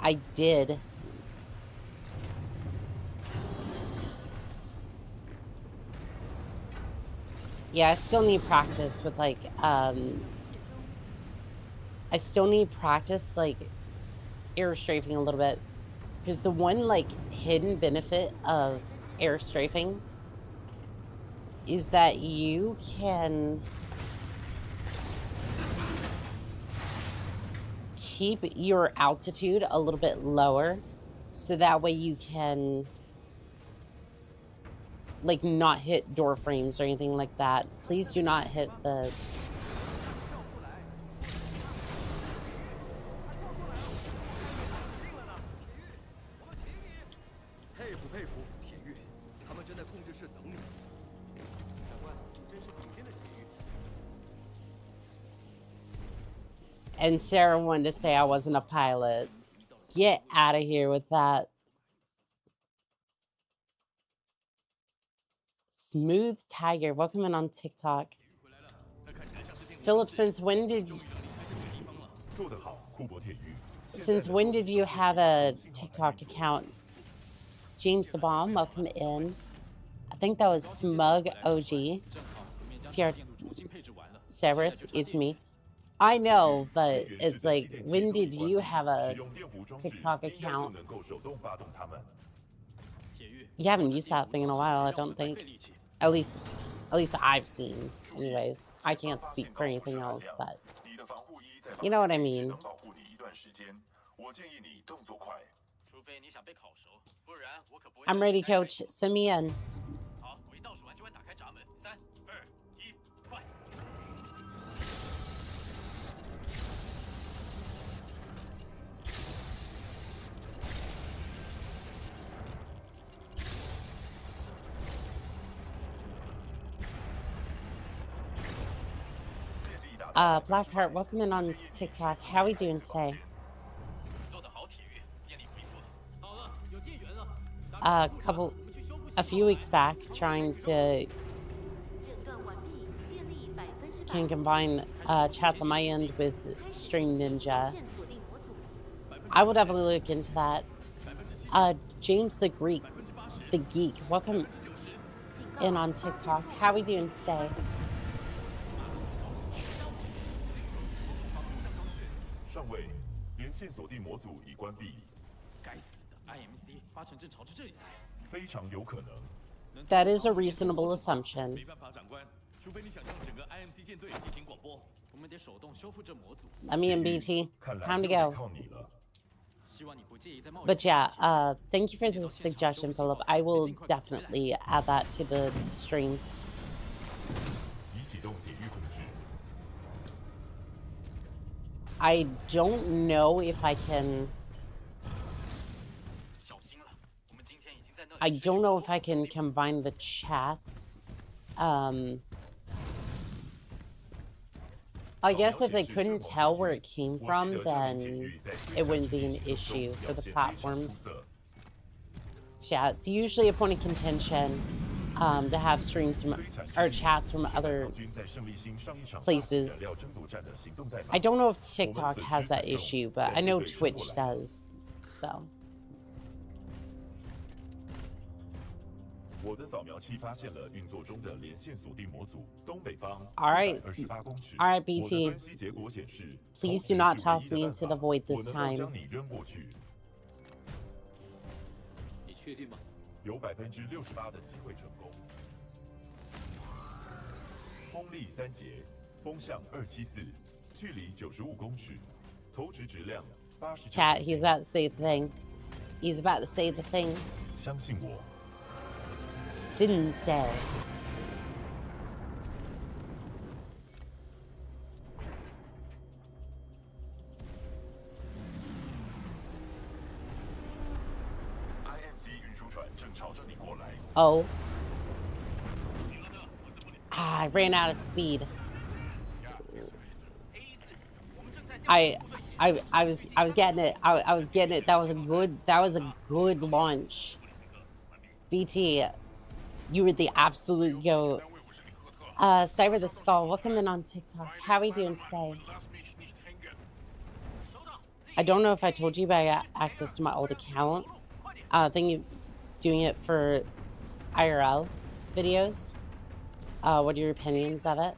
I did. Yeah, I still need practice with like I still need practice like air strafing a little bit, because the one like hidden benefit of air strafing is that you can keep your altitude a little bit lower, so that way you can like not hit door frames or anything like that. Please do not hit the... And Sarah wanted to say I wasn't a pilot. Get out of here with that. Smooth Tiger, welcome in on TikTok. Philip, since when did you have a TikTok account? James the Bomb, welcome in. I think that was Smug OG. TR Severus, it's me. I know, but it's like, when did you have a TikTok account? You haven't used that thing in a while, I don't think. At least I've seen. Anyways, I can't speak for anything else, but you know what I mean. I'm ready, coach. Send me in. Blackheart, welcome in on TikTok. How are we doing today? A few weeks back, trying to combine chats on my end with Stream Ninja. I will definitely look into that. James the Geek, welcome in on TikTok. How are we doing today? That is a reasonable assumption. Let me in, BT. It's time to go. But yeah, thank you for the suggestion, Philip. I will definitely add that to the streams. I don't know if I can... I don't know if I can combine the chats. I guess if they couldn't tell where it came from, then it wouldn't be an issue for the platforms. Yeah, it's usually a point of contention to have streams from, or chats from other places. I don't know if TikTok has that issue, but I know Twitch does, so. Alright, BT. Please do not toss me into the void this time. Chat, he's about to say the thing. He's about to say the thing. Sin's Day. Oh. I ran out of speed. I was getting it. I was getting it. That was a good launch. BT, you were the absolute goat. Cyber the Skull, welcome in on TikTok. How are we doing today? I don't know if I told you, but I got access to my old account. Thank you doing it for IRL videos. What are your opinions of it?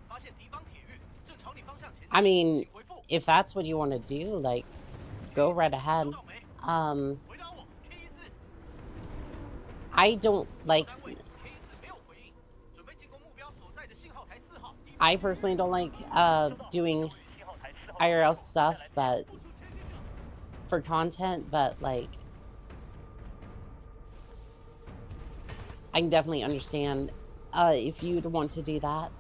I mean, if that's what you want to do, like, go right ahead. I don't like. I personally don't like doing IRL stuff, but for content, but like, I can definitely understand if you'd want to do that.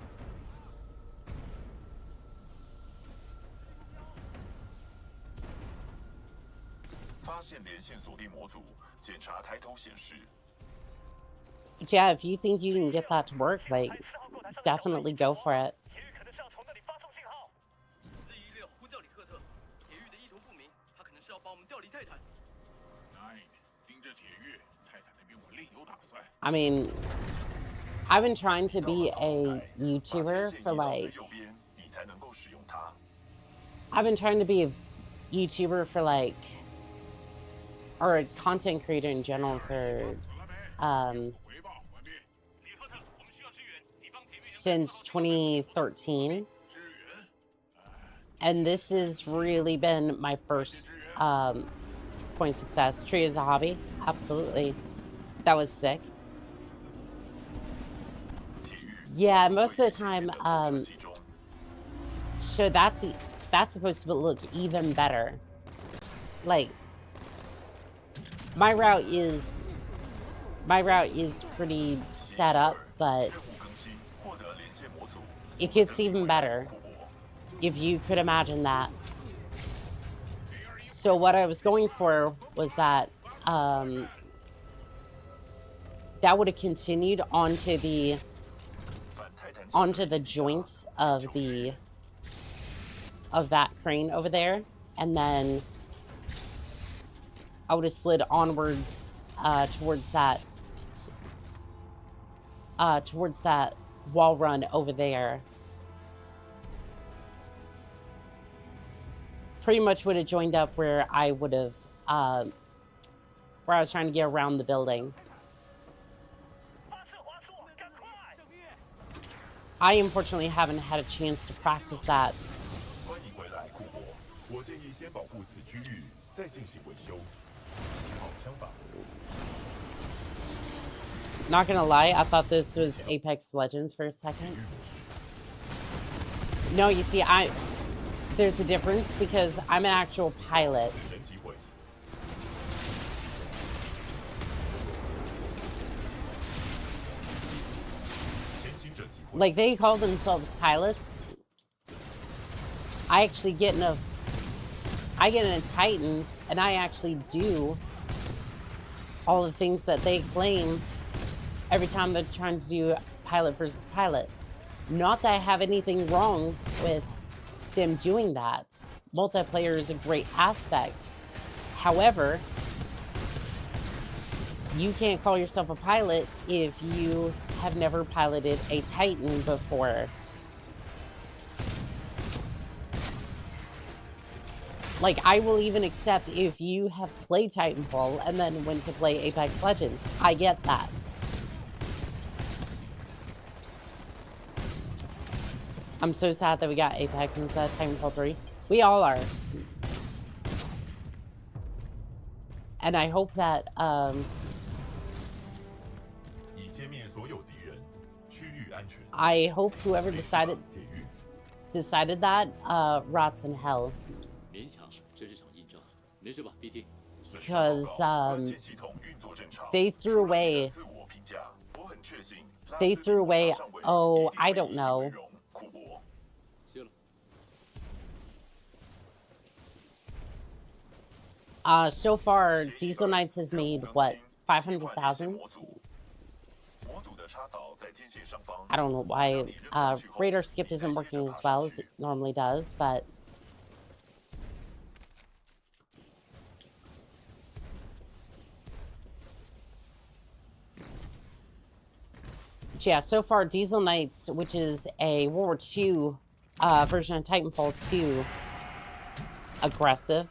发现连线锁定模组，检查抬头显示。 Yeah, if you think you can get that to work, like, definitely go for it. 416呼叫里赫特，铁玉的意图不明，他可能是要把我们调离泰坦。盯着铁玉，泰坦那边我另有打算。 I mean, I've been trying to be a YouTuber for like. I've been trying to be a YouTuber for like, or a content creator in general for, since 2013. And this has really been my first point of success. Tree is a hobby. Absolutely. That was sick. Yeah, most of the time, so that's supposed to look even better. Like, my route is pretty set up, but it gets even better, if you could imagine that. So what I was going for was that that would have continued onto the joints of that crane over there, and then I would have slid onwards towards that wall run over there. Pretty much would have joined up where I would have where I was trying to get around the building. I unfortunately haven't had a chance to practice that. Not gonna lie, I thought this was Apex Legends for a second. No, you see, there's the difference because I'm an actual pilot. Like, they call themselves pilots. I actually get in a Titan, and I actually do all the things that they claim every time they're trying to do pilot versus pilot. Not that I have anything wrong with them doing that. Multiplayer is a great aspect. However, you can't call yourself a pilot if you have never piloted a Titan before. Like, I will even accept if you have played Titanfall and then went to play Apex Legends. I get that. I'm so sad that we got Apex instead of Titanfall 3. We all are. And I hope that, I hope whoever decided that rots in hell. Because they threw away, oh, I don't know. So far, Diesel Knights has made, what, 500,000? I don't know why radar skip isn't working as well as it normally does, but yeah, so far Diesel Knights, which is a World War II version of Titanfall 2, aggressive.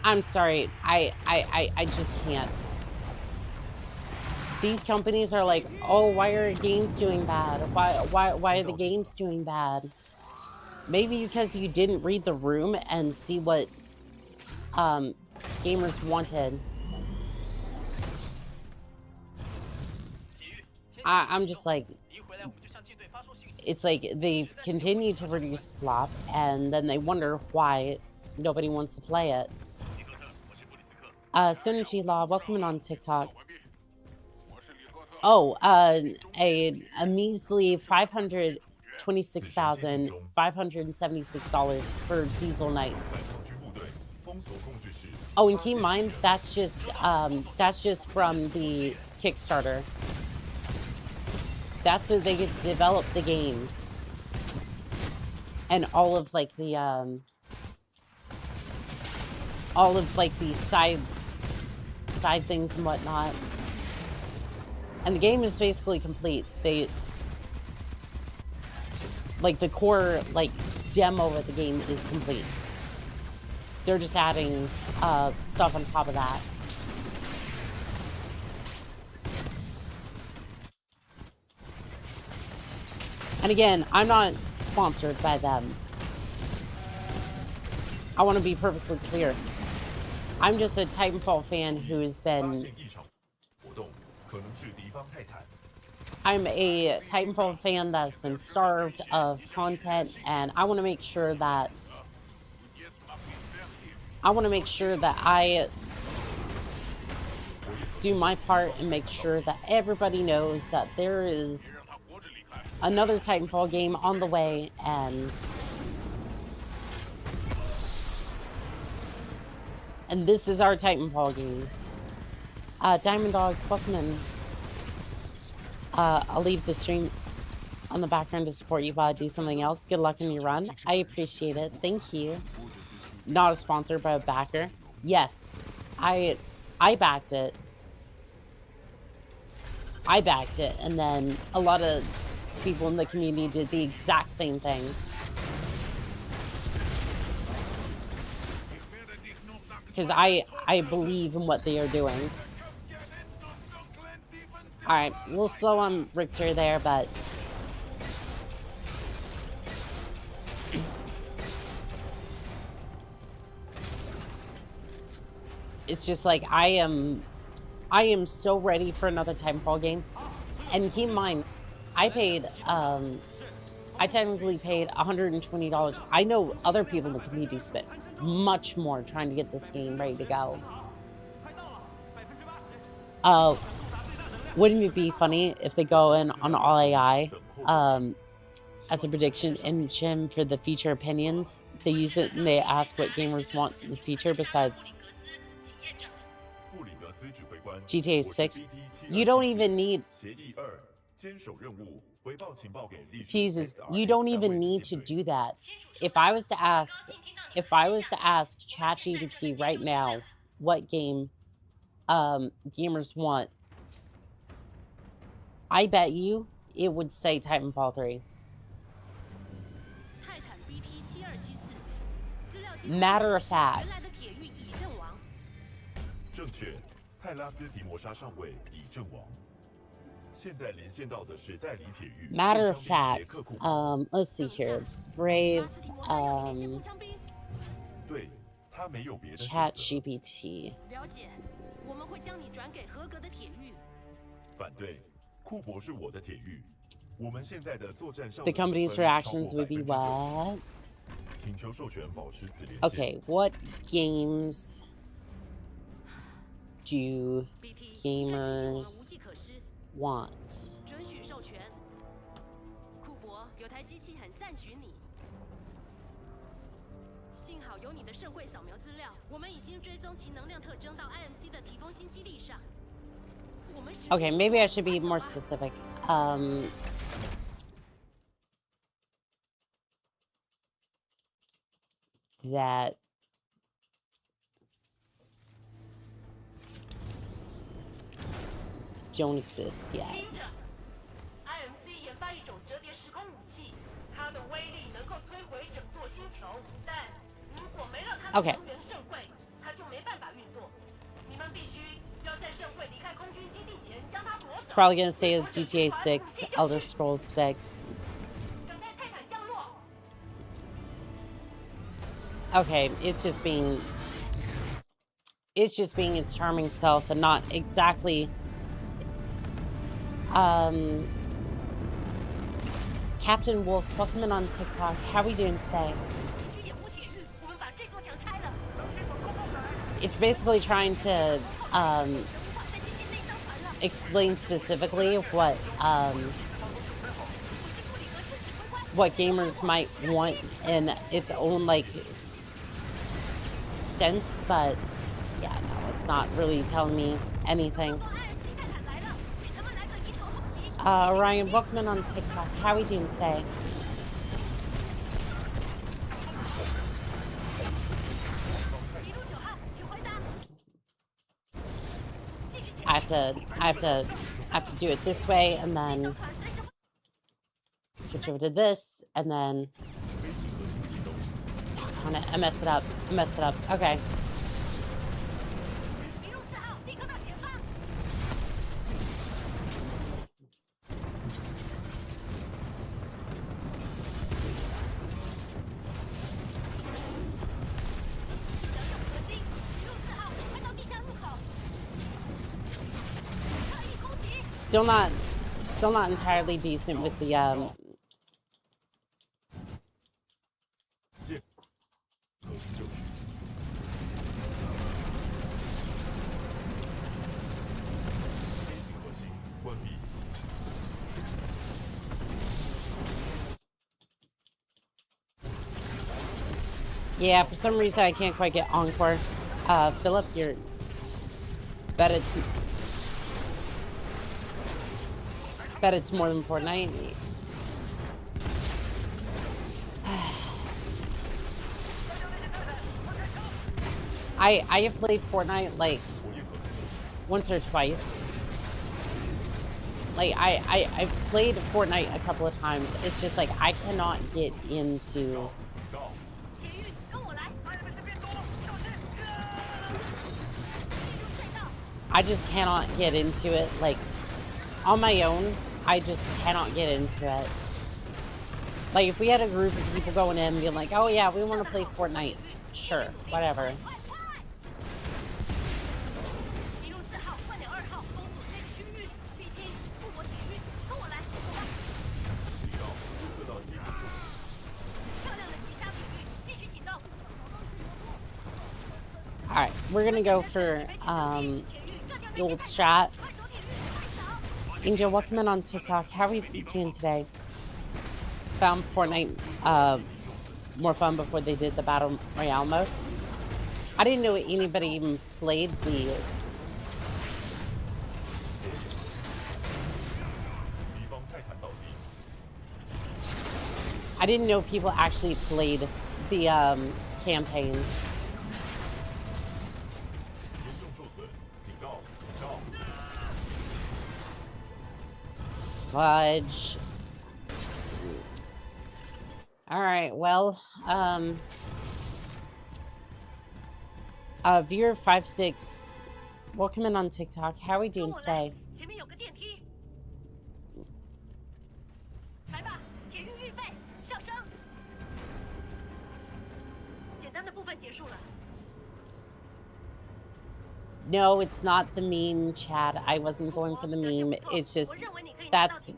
I'm sorry. I just can't. These companies are like, oh, why are games doing bad? Why are the games doing bad? Maybe because you didn't read the room and see what gamers wanted. I'm just like, it's like they continue to produce slop and then they wonder why nobody wants to play it. Synergy Law, welcome in on TikTok. Oh, a measly $526,576 for Diesel Knights. Oh, and keep in mind that's just from the Kickstarter. That's so they could develop the game and all of like the side things and whatnot. And the game is basically complete. They like the core like demo of the game is complete. They're just adding stuff on top of that. And again, I'm not sponsored by them. I want to be perfectly clear. I'm just a Titanfall fan who's been... I'm a Titanfall fan that's been starved of content, and I want to make sure that... I do my part and make sure that everybody knows that there is another Titanfall game on the way, and this is our Titanfall game. Diamond Dogs, welcome in. I'll leave the stream on the background to support you while I do something else. Good luck in your run. I appreciate it. Thank you. Not a sponsor, but a backer. Yes, I backed it. I backed it, and then a lot of people in the community did the exact same thing. Because I believe in what they are doing. Alright, a little slow on Richter there, but... it's just like, I am so ready for another Titanfall game. And keep in mind, I technically paid $120. I know other people in the community spent much more trying to get this game ready to go. Wouldn't it be funny if they go in on all AI as a prediction engine for the feature opinions? They use it and they ask what gamers want in the feature besides GTA 6. You don't even need... Fuses, you don't even need to do that. If I was to ask ChatGPT right now what game gamers want, I bet you it would say Titanfall 3. Matter of fact. Matter of fact, let's see here. Brave, ChatGPT. The company's reactions would be what? Okay, what games do gamers want? Okay, maybe I should be more specific. That don't exist yet. Okay. It's probably gonna say GTA 6, Elder Scrolls 6. Okay, it's just being its charming self and not exactly Captain Wolf, welcome in on TikTok. How we doing today? It's basically trying to explain specifically what gamers might want in its own like sense, but yeah, no, it's not really telling me anything. Ryan, welcome in on TikTok. How we doing today? I have to do it this way and then switch over to this and then I messed it up. Okay. Still not entirely decent with the yeah, for some reason I can't quite get Encore. Philip, you're bet it's more than Fortnite. I have played Fortnite like once or twice. Like I've played Fortnite a couple of times. It's just like I cannot get into I just cannot get into it like on my own. I just cannot get into it. Like if we had a group of people going in and being like, oh yeah, we want to play Fortnite. Sure, whatever. Alright, we're gonna go for the old strat. Angel, welcome in on TikTok. How are we doing today? Found Fortnite more fun before they did the Battle Royale mode. I didn't know anybody even played the... I didn't know people actually played the campaign. Fudge. All right, well, viewer 56, welcome in on TikTok. How are we doing today? No, it's not the meme, Chad. I wasn't going for the meme. It's just that's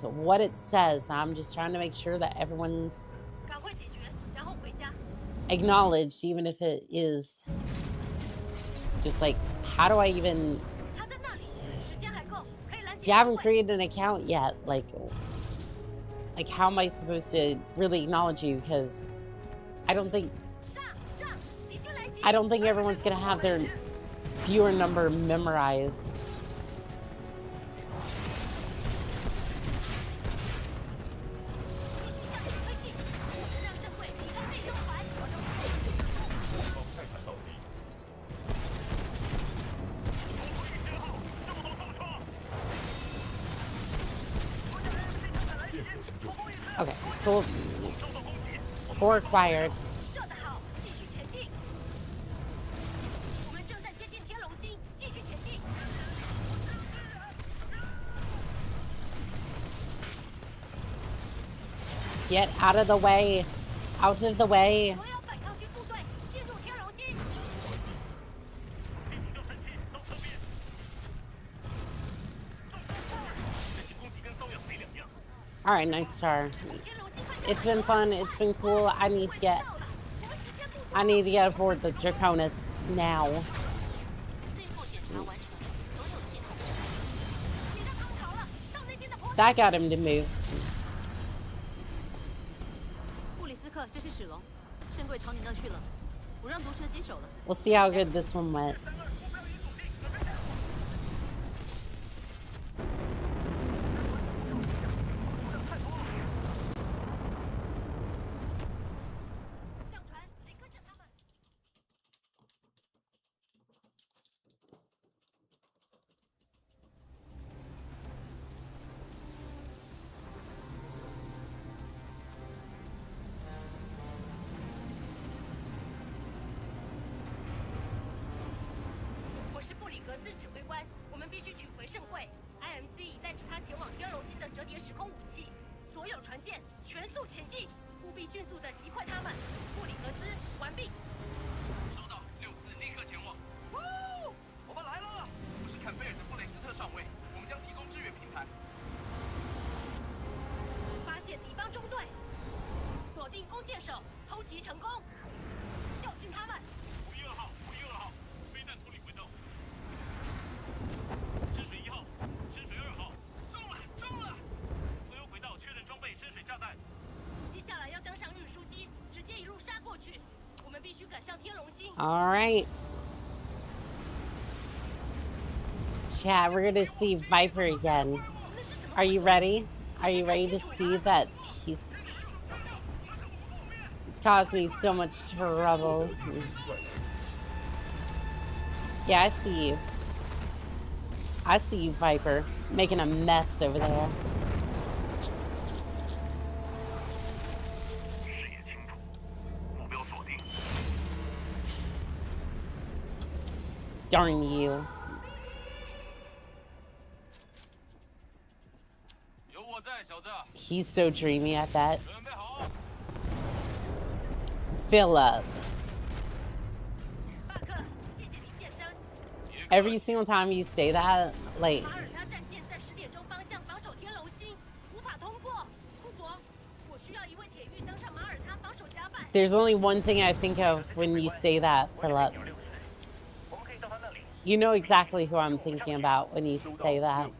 what it says. I'm just trying to make sure that everyone's acknowledged, even if it is just like, how do I even... If you haven't created an account yet, like how am I supposed to really acknowledge you? Because I don't think everyone's gonna have their viewer number memorized. Okay, cool. 4 acquired. Get out of the way. Out of the way. 所有反抗军部队进入天龙星。敌警告神器到侧边。这些攻击跟瘙痒没两样。 All right, Night Star. 天龙星快到 It's been fun. It's been cool. I need to get 到了，我们直接部署。 I need to get aboard the Draconis now. 最后检查完成，所有系统。你让他们逃了，到那边的坡。 That got him to move. 布里斯克，这是史龙，圣柜朝你那去了，我让毒车接手了。 We'll see how good this one went. 上船，得跟着他们。 我是布里格斯指挥官，我们必须取回圣柜。IMC 已带着它前往天龙星的折叠时空武器，所有船舰全速前进，务必迅速地击溃他们。布里格斯，完毕。收到，64立刻前往。我们来了！我是坎贝尔的布雷斯特上尉，我们将提供支援平台。发现敌方中队，锁定弓箭手，偷袭成功，教训他们。 512号，512号，飞弹脱离轨道。深水1号，深水2号，中了，中了！所有轨道确认装备深水炸弹。接下来要登上运输机，直接一路杀过去。我们必须赶上天龙星。 All right. Chat, we're gonna see Viper again. Are you ready? Are you ready to see that piece? It's caused me so much trouble. Yeah, I see you. I see you, Viper, making a mess over there. 视野清楚，目标锁定。 Darn you. 有我在，小子， He's so dreamy at that. 准备好。 Philip. 巴克，谢谢您现身。 Every single time you say that, like, 马耳他战舰在10点钟方向防守天龙星，无法通过。库珀，我需要一位铁狱登上马耳他防守甲板。 there's only one thing I think of when you say that, Philip. 我们可以到他那里。 You know exactly who I'm thinking about when you 收到 say that. 64，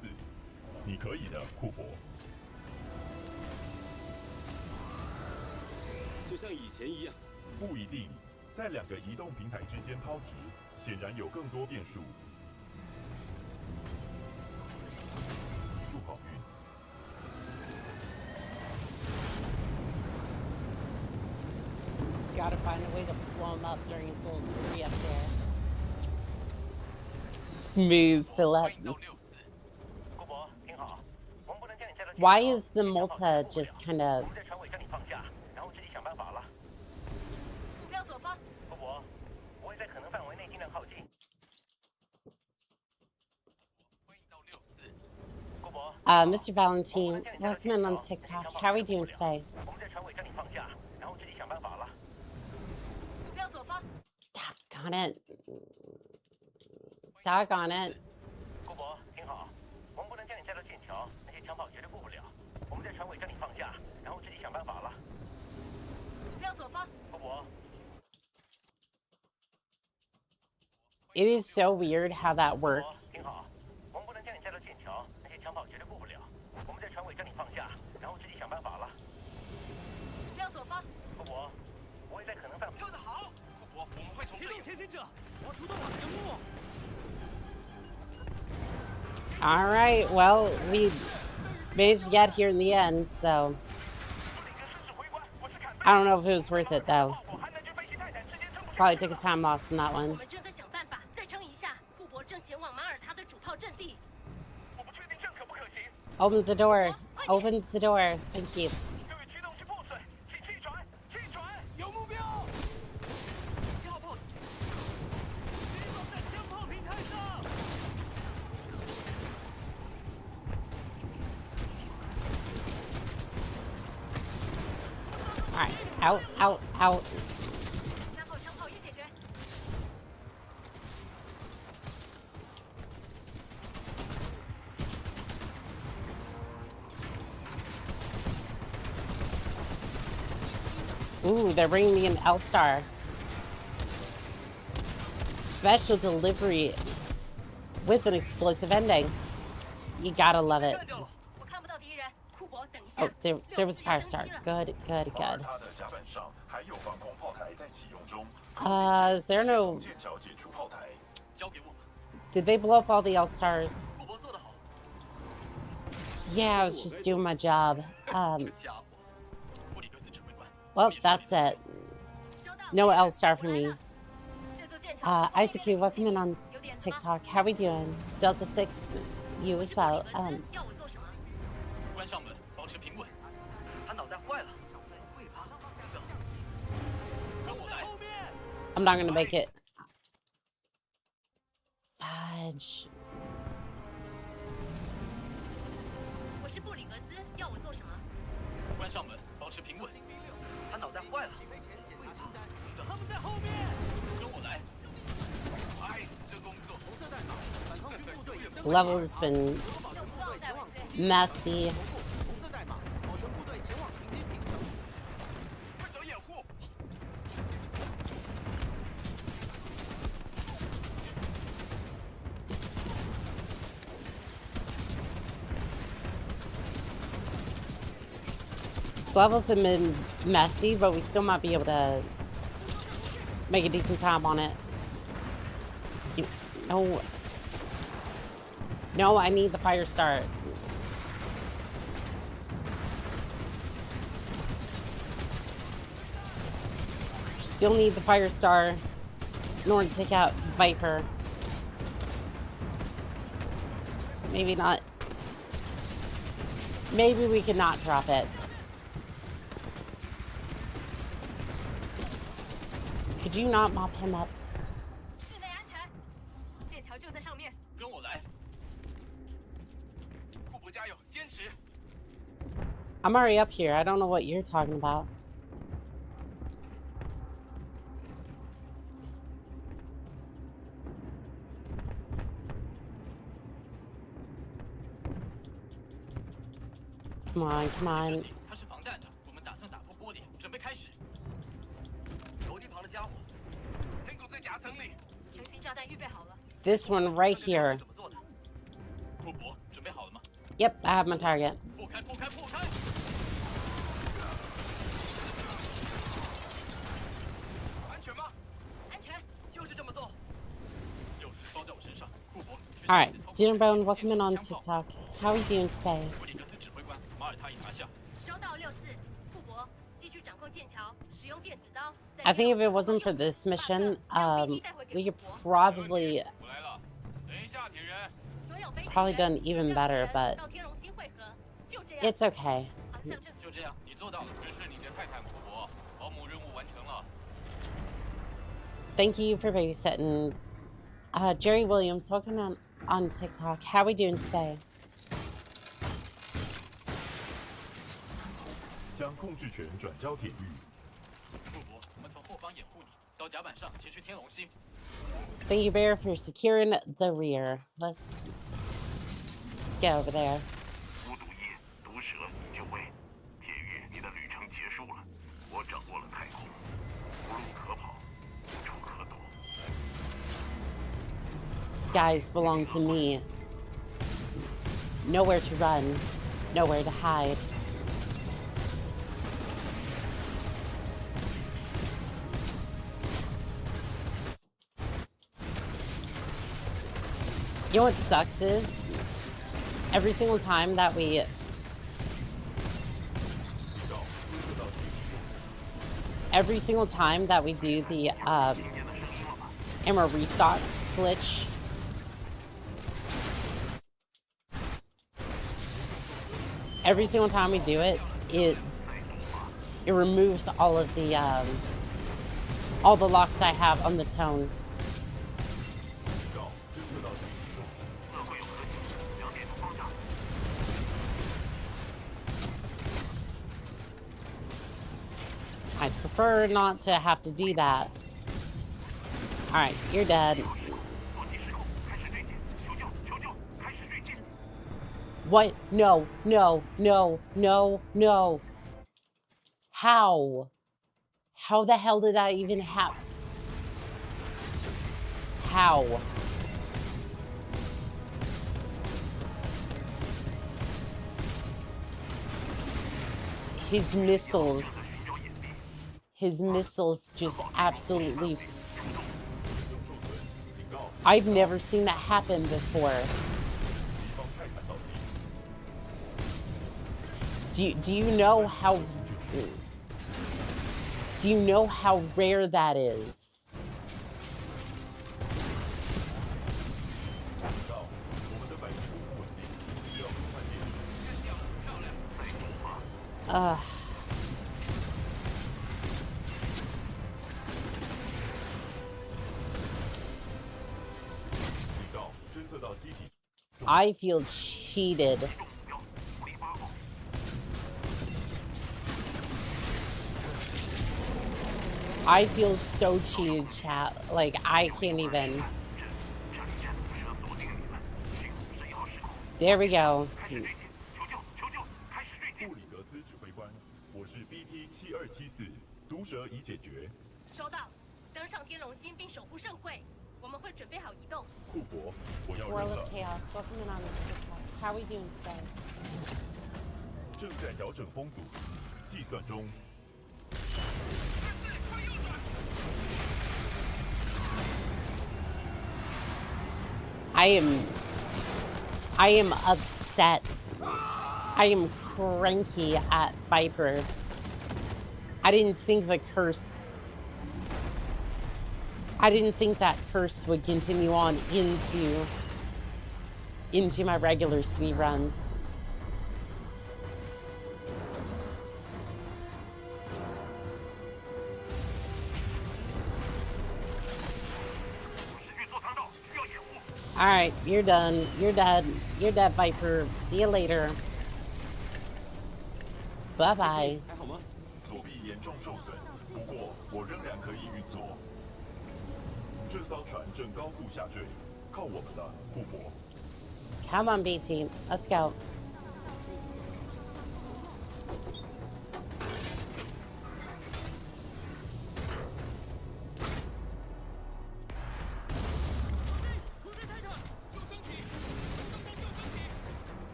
你可以的，库珀。就像以前一样。不一定，在2个移动平台之间抛掷，显然有更多变数。祝好运。 Gotta find a way to blow him up during his little spree up there. Smooth, Philip. 到64。库珀，听好，我们不能将你带到。 Why is the Malta just kind of... 我们在船尾将你放下，然后自己想办法了。目标左方，库珀，我会在可能范围内尽量靠近。欢迎到64。库珀， Mr. Valentine, welcome in on TikTok. How are we doing today? 我们在船尾将你放下，然后自己想办法了。目标左方， Doggone it. Doggone it. 库珀，听好，我们不能将你带到剑桥，那些枪炮绝对过不了。我们在船尾将你放下，然后自己想办法了。目标左方，库珀， It is so weird how that works. 听好，我们不能将你带到剑桥，那些枪炮绝对过不了。我们在船尾将你放下，然后自己想办法了。目标左方，库珀，我会在可能范围。跳得好，库珀，我们会从这里。前行者，我出动了，任务。 All right, well, we managed to get here in the end, so... I don't know if it was worth it, though. Probably took a time loss in that 我 one. 们正在想办法再撑一下。库珀正前往马耳他的主炮阵地。 我不确定这可不可行。 Opens the door. Opens the door. Thank you. 由于驱动器破损，请弃船，弃船。有目标。1号炮，击中在枪炮平台上。 我 out, out, out. 加号枪炮已解决。 Ooh, they're bringing me an L-Star. Special delivery with an explosive ending. You gotta love it. 我看不到敌人，库珀，等一下。 Oh, there was a fire star. Good, good, 马耳 good. 他的甲板上还有防空炮台在启用中。 Is there no... 剑桥解除炮台。 交给我。 Did they blow up all the L-Stars? 库珀做得好。 Yeah, I was just doing my job. 这家伙，布里格斯指挥官。 Well, that's it. 收到。 No L-Star for me. 这座剑桥。 Isaac, welcome in on TikTok. How we doing? Delta 6, you as well. 要我做什么？ 关上门，保持平稳。他脑袋坏了。会爬上方向的。跟我来。 I'm not gonna make it. Fudge. 我是布里格斯，要我做什么？ 关上门，保持平稳。他脑袋坏了。他们在后面。 跟我来。哎，这工作。红色代码，反抗军部队。 This level has been messy. 红色代码，保全部队前往迎接平等。快走掩护。 This levels have been messy, but we still might be able to make a decent time on it. No. No, I need the fire start. Still need the fire star in order to take out Viper. So maybe not. Maybe we could not drop it. Could you not mop him up? 室内安全，剑桥就在上面。 跟我来。库珀加油，坚持。 I'm already up here. I don't know what you're talking about. Come on, come on. 它是防弹的，我们打算打破玻璃，准备开始。楼梯旁的家伙，黑狗在夹层里。成型炸弹预备好了。 This one right here. 怎么做的？库珀，准备好了吗？ Yep, I have my target. 破开，破开，破开！安全吗？安全。就是这么做。钥匙包在我身上，库珀。 All right, Dinnerbone, welcome in on TikTok. How are you doing today? 布里格斯指挥官，马耳他已拿下。收到64，库珀，继续掌控剑桥，使用电子刀。 I think if it wasn't for this mission, we could probably 我来了。等一下，铁人。 probably done even better, but 到天龙星汇合，就这样。 it's okay. 航向正就这样，你做到了。这是你的泰坦库珀，保姆任务完成了。 Thank you for babysitting. Jerry Williams, welcome on TikTok. How are we doing today? 将控制权转交铁狱。库珀，我们从后方掩护你，到甲板上前去天龙星。 Thank you, Bear, for securing the rear. Let's get over there. 无毒液、毒蛇已就位。铁狱，你的旅程结束了。我掌握了太空，无路可跑，无处可躲。 Skies belong to me. Nowhere to run, nowhere to hide. You know what sucks is every single time that we do the ammo restock glitch, every single time we do it, it removes all of the locks I have on the tone. prefer not to have to do that. Alright, you're dead. What? No, no, no, no, no. How? How the hell did that even happen? How? His missiles just absolutely... I've never seen that happen before. Do you know how... Do you know how rare that is? Ugh. I feel cheated. I feel so cheated, chat. Like, I can't even. There we go. 布里格斯指挥官，我是 BT7274，毒蛇已解决。收到，登上天龙星并守护盛会，我们会准备好移动。库珀，我要 Swirl 扔 of 了， Chaos. Welcome in on TikTok. How are we doing today? 正在调整风阻，计算中。 I am upset. I am cranky at Viper. I didn't think the curse... I didn't think that curse would continue on into my regular speed runs. Alright, you're done. You're dead. You're dead, Viper. See you later. Bye-bye. 还好吗？左臂严重受损，不过我仍然可以运作。这艘船正高速下坠，靠我们了，库珀。 Come on, BT. Let's go.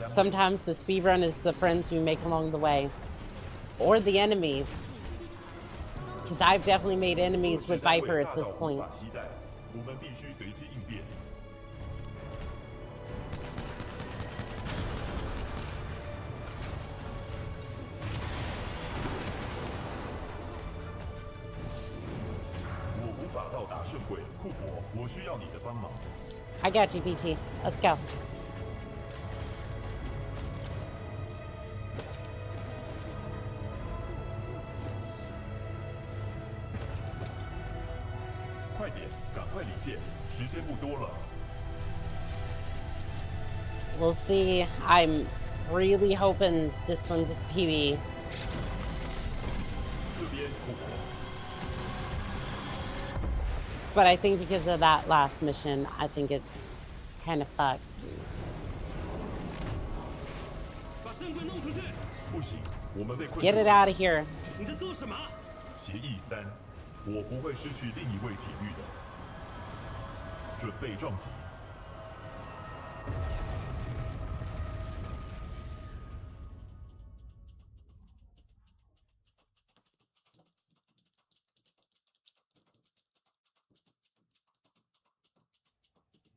Sometimes the speedrun is the friends we make along the way. Or the enemies. Because I've definitely made enemies with Viper at this point. I got you, BT. Let's go. We'll see. I'm really hoping this one's a PB. But I think because of that last mission, I think it's kind of fucked. Get it out of here. 协议3，我不会失去另一位体育的。准备撞击。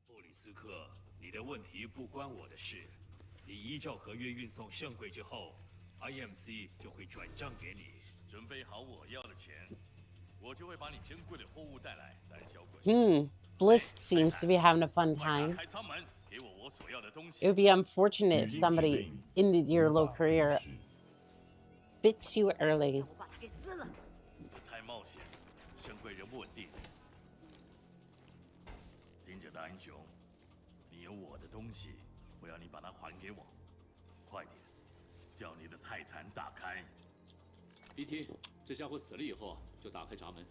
布里斯克，你的问题不关我的事。你依照合约运送圣柜之后 ，IMC 就会转账给你。准备好我要的钱，我就会把你珍贵的货物带来，胆小鬼。Bliss seems to be having a fun time. It would be unfortunate if somebody ended your low career a bit too early. 这太冒险，圣柜人不稳定。听着，大英雄，你有我的东西，我要你把它还给我，快点，叫你的泰坦打开。BT，这家伙死了以后就打开闸门。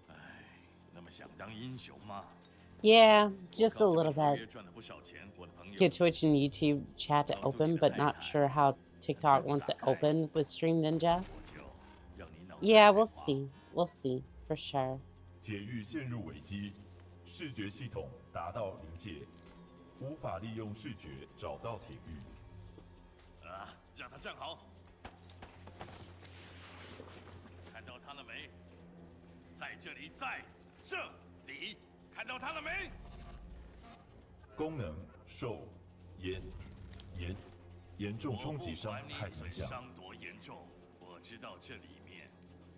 哎，那么想当英雄吗？ Yeah, just a little bit. 赚了不少钱，我的朋友。 Get Twitch and YouTube chat to open, but not sure how TikTok wants it open with Stream Ninja. Yeah, we'll see. We'll see for sure. 铁狱陷入危机，视觉系统达到临界，无法利用视觉找到铁狱。啊，让他站好。看到他了没？在这里，在这里，看到他了没？功能受严重冲击伤害影响。伤多严重？我知道这里面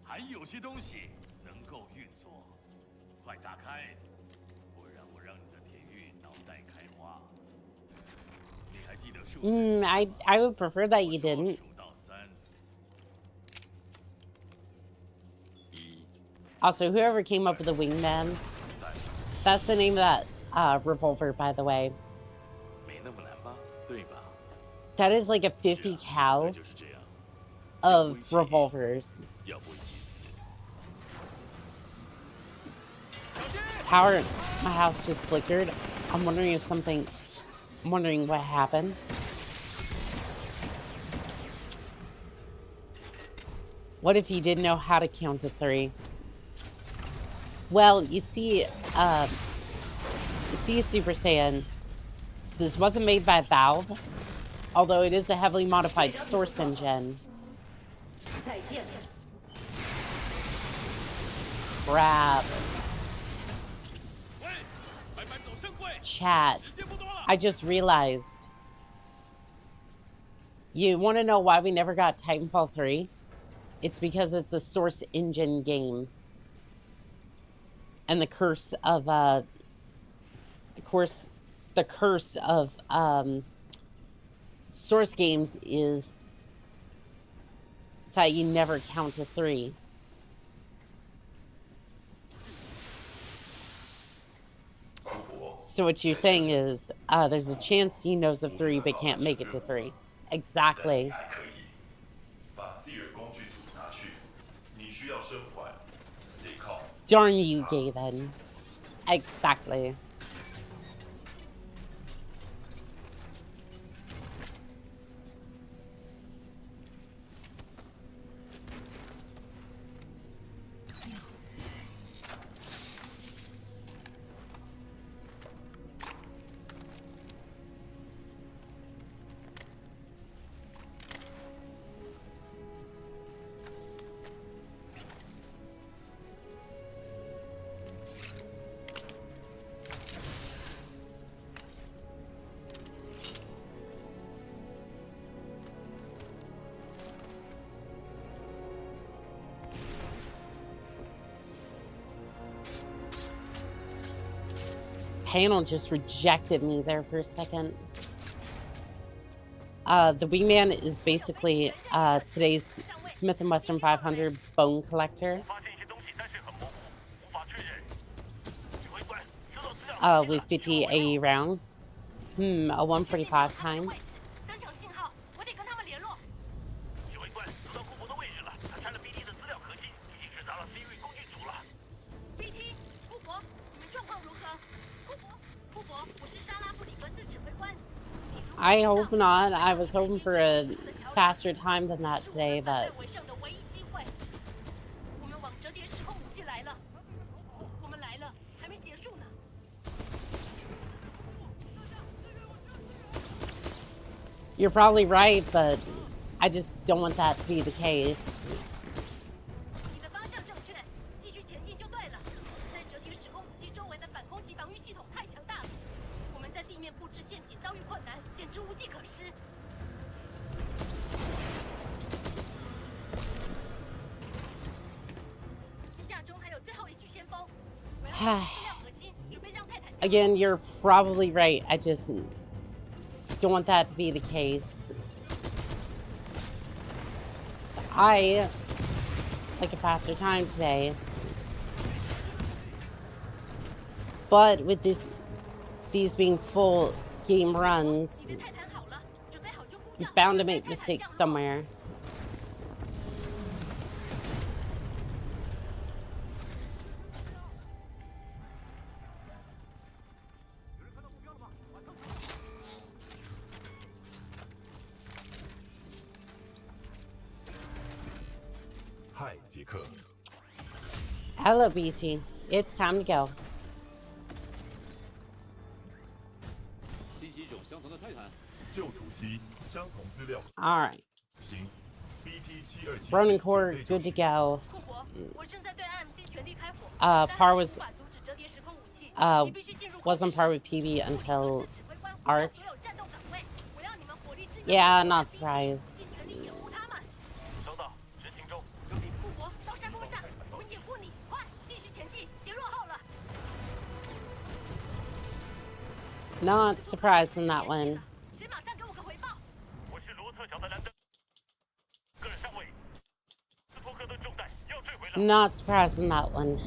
还有些东西能够运作，快打开，不然我让你的铁狱脑袋开花。你还记得数字？ I would prefer that you didn't. 数到3。Also, whoever came up with the wingman, that's the name of that revolver, by the way. 没那么难吧？对吧？ That is like a 50 cal 就是这样， of revolvers. 要不一起死。 Power at my house just flickered. I'm wondering what happened. What if he didn't know how to count to 3? Well, you see, Super Saiyan, this wasn't made by Valve, although it is a heavily modified source engine. Crap. Chat. I just realized. You want to know why we never got Titanfall 3? It's because it's a source engine game. And the curse of source games is that you never count to 3. So what you're saying is there's a chance he knows of 3 but can't make it to 3. Exactly. Darn you, Gavin. Exactly. Panel just rejected me there for a second. The wingman is basically today's Smith & Wesson 500 bone collector. With 50 AE rounds. A 145 time. I hope not. I was hoping for a faster time than that today, but... You're probably right, but I just don't want that to be the case. Again, you're probably right. I just don't want that to be the case. So I like a faster time today. But with these being full game runs, you're bound to make mistakes somewhere. 杰克。 Hello, BC. It's time to go. 信息种相同的泰坦。旧土期相同资料。 All right. 行 BT 727。 Ronin Core, good to go. 库珀，我正在对 IMC 全力开火。 Par was 无法阻止折叠时空武器。 uh 你必须进入 wasn't par with PB until 指挥官 Arc. 所有战斗岗位。我要你们火力支援。 Yeah, not surprised. 尽全力掩护他们。收到，执行中。库珀，到山峰上，我们掩护你，快，继续前进，别落后了。 Not surprised in that one. 谁马上给我个回报？ 我是罗特长的蓝灯。个人上尉，斯托克顿重弹要坠回了。 Not surprised in that one.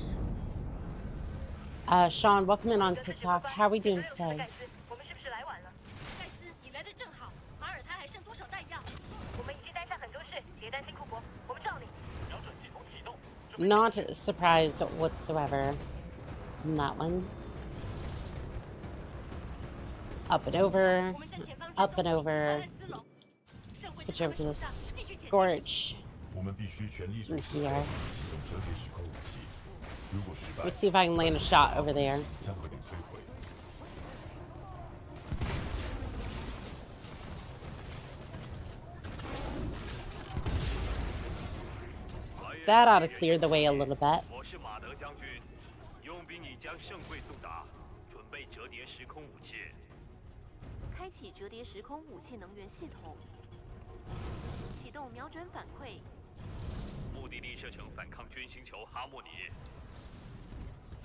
Sean, welcome in on TikTok. How are we doing today? 我们是不是来晚了？盖斯，你来的正好。马耳他还剩多少弹药？我们已经担下很多事，别担心库珀，我们罩你。瞄准系统启动。 Not surprised whatsoever in that one. Up and over. 我们在前方 Up and over. 战斗，圣会 Switch over to the 继续前进。 Scorch. 我们必须全力 Through 阻止 here. 启动折叠时空武器。如果失败 Let's，see if I can land a shot over there. 将会被摧毁。 That ought to clear the way a little bit. 我是马德将军，佣兵已将圣柜送达，准备折叠时空武器。开启折叠时空武器能源系统，启动瞄准反馈。目的地设成反抗军星球哈莫尼。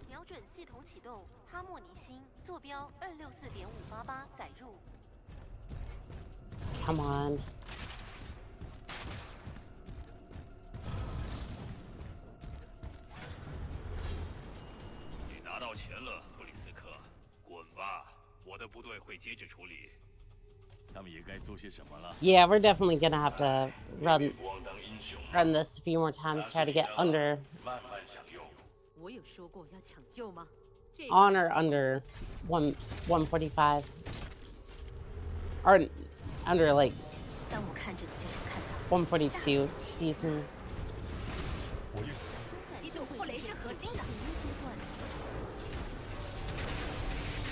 瞄准系统启动，哈莫尼星，坐标264.588，载入。 Come on. 你拿到钱了，布里斯克，滚吧！我的部队会接着处理。他们也该做些什么了。 Yeah, we're definitely gonna have to run 光当英雄， run this a few more times. Try to get under 慢慢享用。我有说过要抢救吗？这 on or under 145 or under like 当我看着你就想看到。 142. Excuse me. 机动破雷是核心的。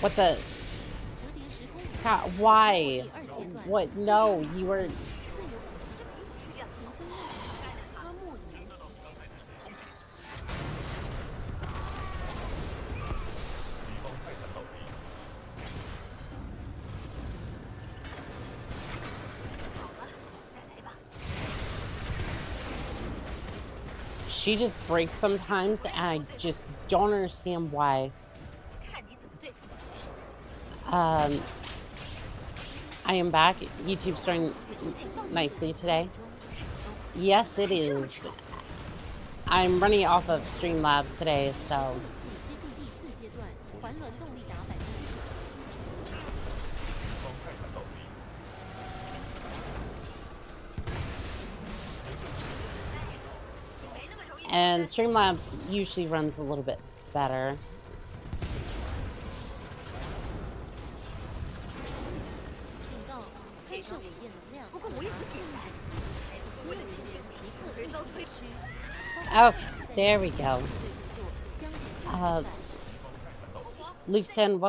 What the? 折叠时空武器 God, why? 第二阶段。 What? No, you were. 自由武器行星任务，哈莫尼。 敌方泰坦倒地。 She just breaks sometimes, and I just don't understand why. 看你怎么对付。 I am back. YouTube's starting nicely today. Yes, it is. I'm running off of Streamlabs today, so 接近第4阶段，环轮动力达90%。 敌方泰坦倒地。 and Streamlabs usually runs a little bit better. 警告，喷射伟业能量。不过我也不简单。所有人员即刻人遭摧区。 Okay, there we go. 将 Luxon,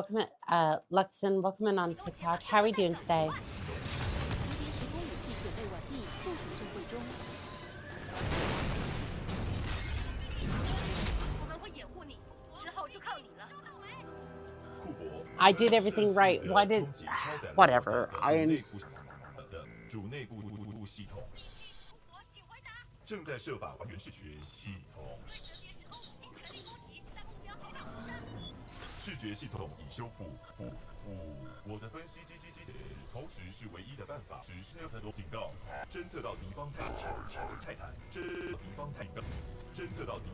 Luxon, welcome in on TikTok. How are we doing today? 折叠时空武器准备完毕，部署正会中。我们会掩护你，之后就靠你了。 库珀 I did everything right. Why did? 终极超载 Whatever. I am. 的主内部系统正在设法还原视觉系统。视觉系统已修复。我的分析机，同时是唯一的办法。只是很多警告，侦测到敌方泰坦，侦测到敌。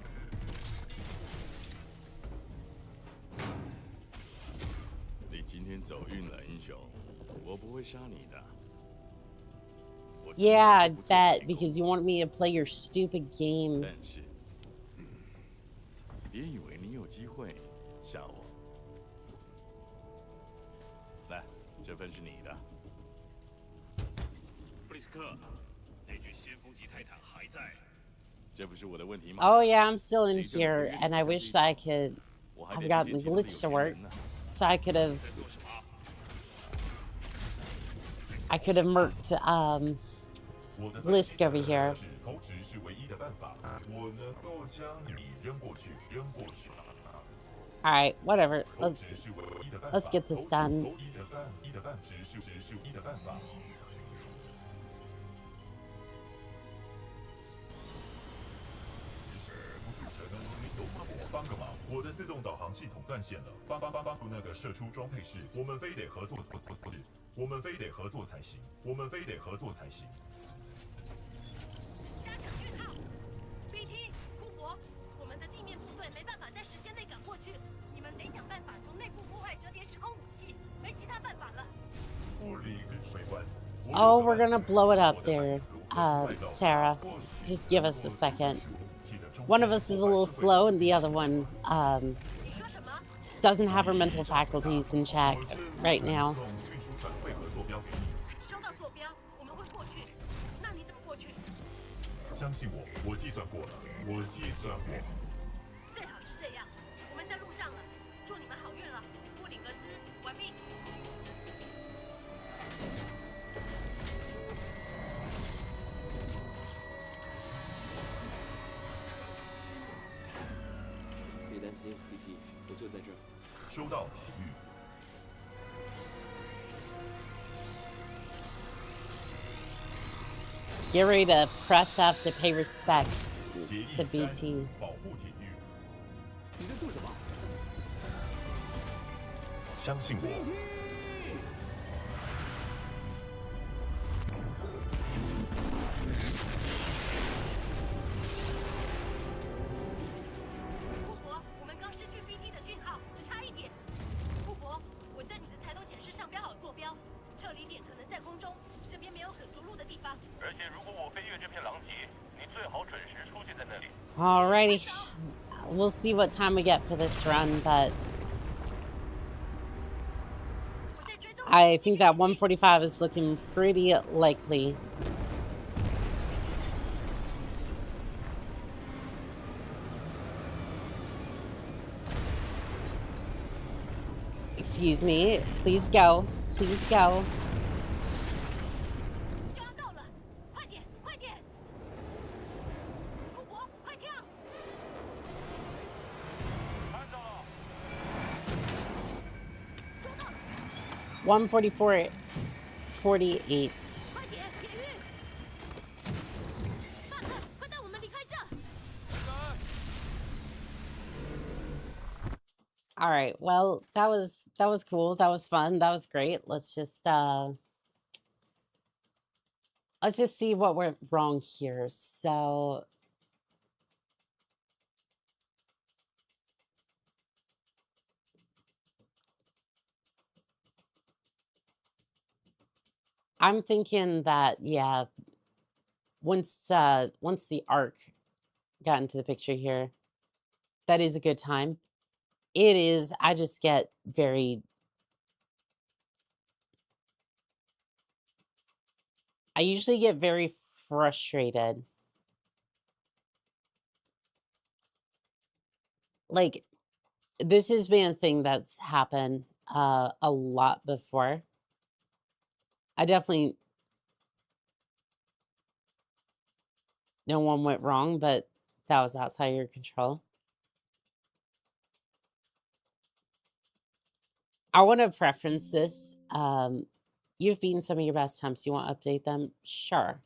你今天走运了，英雄，我不会杀你的。我 Yeah, I bet because you want me to play your stupid game. 但是，别以为你有机会杀我。来，这份是你的。布里斯克，那具先锋级泰坦还在。Oh yeah, I'm still in here, and I wish that I could have gotten the glitch to work, so I could have merked Blisk over here. All right, whatever. Let's get this done. BT，库珀，我们的地面部队没办法在时间内赶过去，你们得想办法从内部破坏折叠时空武器，没其他办法了。Oh, we're gonna blow it up there, Sarah. Just give us a second. One of us is a little slow, and the other one doesn't have her mental faculties in check right now. 收到坐标，我们会过去。那你怎么过去？相信我，我计算过了，我计算过。最好是这样。我们在路上了，祝你们好运了。布里格斯，完毕。别担心 ，PT， 我就在这儿。收到，体育。 Get ready to press F to pay respects to BT. 保护体育。你在做什么？相信我。库珀，我们刚失去 BT 的讯号，只差一点。库珀，我在你的抬头显示上标好坐标，撤离点可能在空中，这边没有可着陆的地方。而且如果我飞越这片狼藉，你最好准时出现在那里。 Alrighty, we'll see what time we get for this run, but I think that 145 is looking pretty likely. Excuse me, please go, please go. 就要到了，快点，快点！库珀，快跳！ 看到了， 144, 48. 快点，铁玉！马克，快带我们离开这！ All right. Well, that was cool. That was fun. That was great. Let's just see what went wrong here. So I'm thinking that yeah, once the arc got into the picture here, that is a good time. It is. I just get very. I usually get very frustrated. Like, this has been a thing that's happened a lot before. I definitely. No one went wrong, but that was outside your control. I want to preference this. You've beaten some of your best times. You want to update them? Sure.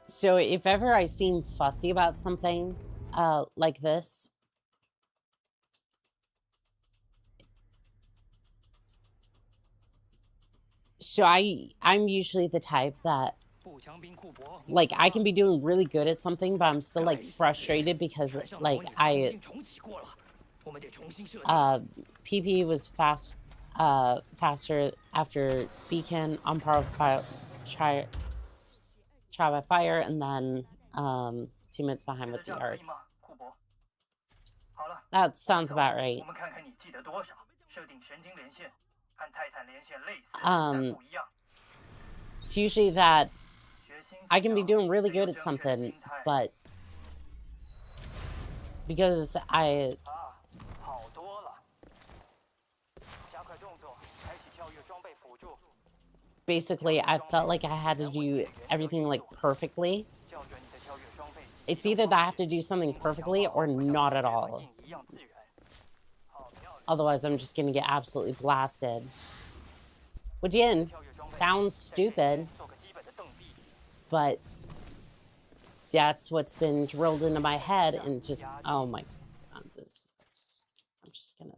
So if ever I seem fussy about something like this, so I'm usually the type that, like, I can be doing really good at something, but I'm still like frustrated because like PP was faster after Beacon on par with try by fire, and then 2 minutes behind with the arc. That sounds about right. It's usually that I can be doing really good at something, but because basically I felt like I had to do everything like perfectly. It's either that I have to do something perfectly or not at all. Otherwise, I'm just gonna get absolutely blasted. Which again, sounds stupid, but that's what's been drilled into my head, and just, oh my God, I'm just gonna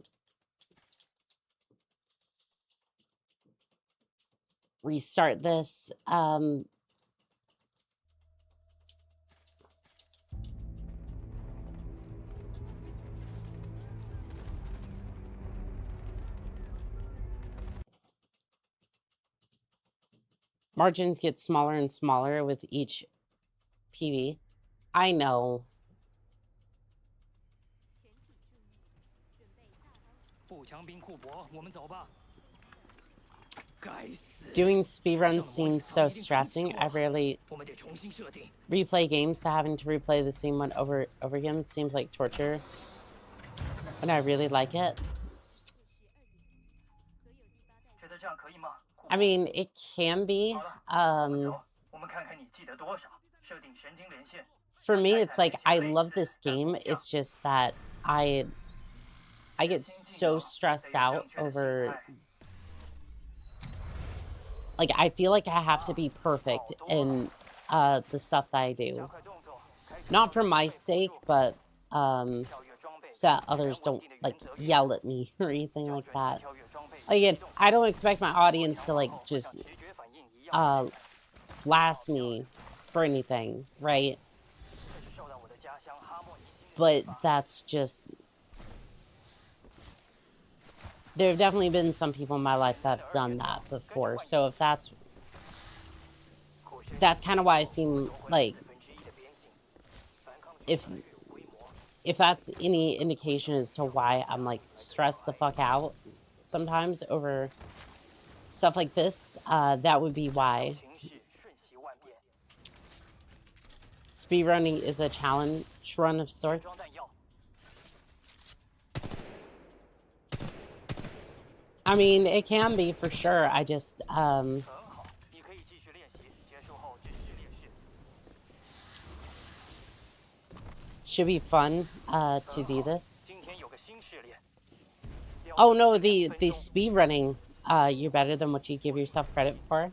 restart this. Margins get smaller and smaller with each PV. I know. Doing speedruns seems so stressing. I rarely replay games, so having to replay the same one over again seems like torture. And I really like it. I mean, it can be. For me, it's like, I love this game. It's just that I get so stressed out over... Like, I feel like I have to be perfect in the stuff that I do. Not for my sake, but so that others don't, like, yell at me or anything like that. Again, I don't expect my audience to, like, just blast me for anything, right? But that's just... There have definitely been some people in my life that have done that before. So if that's kind of why I seem like... If that's any indication as to why I'm, like, stressed the fuck out sometimes over stuff like this, that would be why. Speedrunning is a challenge run of sorts. I mean, it can be for sure. I just, should be fun to do this. Oh no, the speed running, you're better than what you give yourself credit for.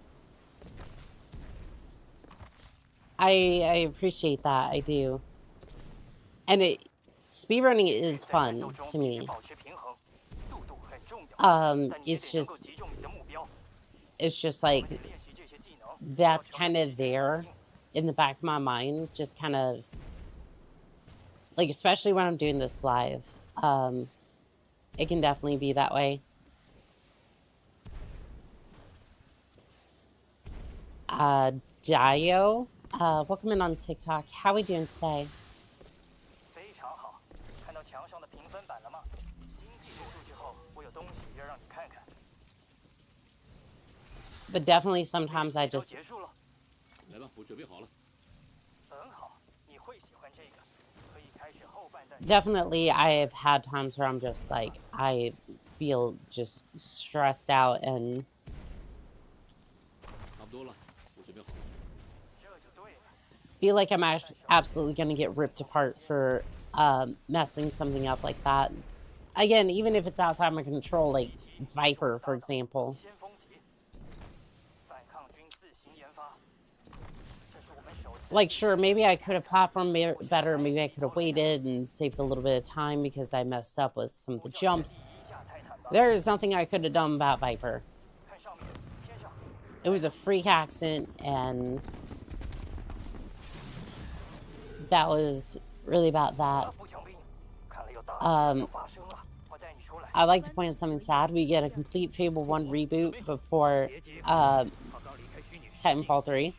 I appreciate that, I do. And speedrunning is fun to me. It's just like, that's kind of there in the back of my mind, just kind of, like, especially when I'm doing this live. It can definitely be that way. Dio, welcome in on TikTok. How are we doing today? But definitely sometimes I just... Definitely I have had times where I'm just like, I feel just stressed out and... feel like I'm absolutely going to get ripped apart for messing something up like that. Again, even if it's outside my control, like Viper, for example. Like, sure, maybe I could have platformed better, maybe I could have waited and saved a little bit of time because I messed up with some of the jumps. There is nothing I could have done about Viper. It was a freak accident, and that was really about that. I'd like to point out something sad. We get a complete Fable 1 reboot before Titanfall 3.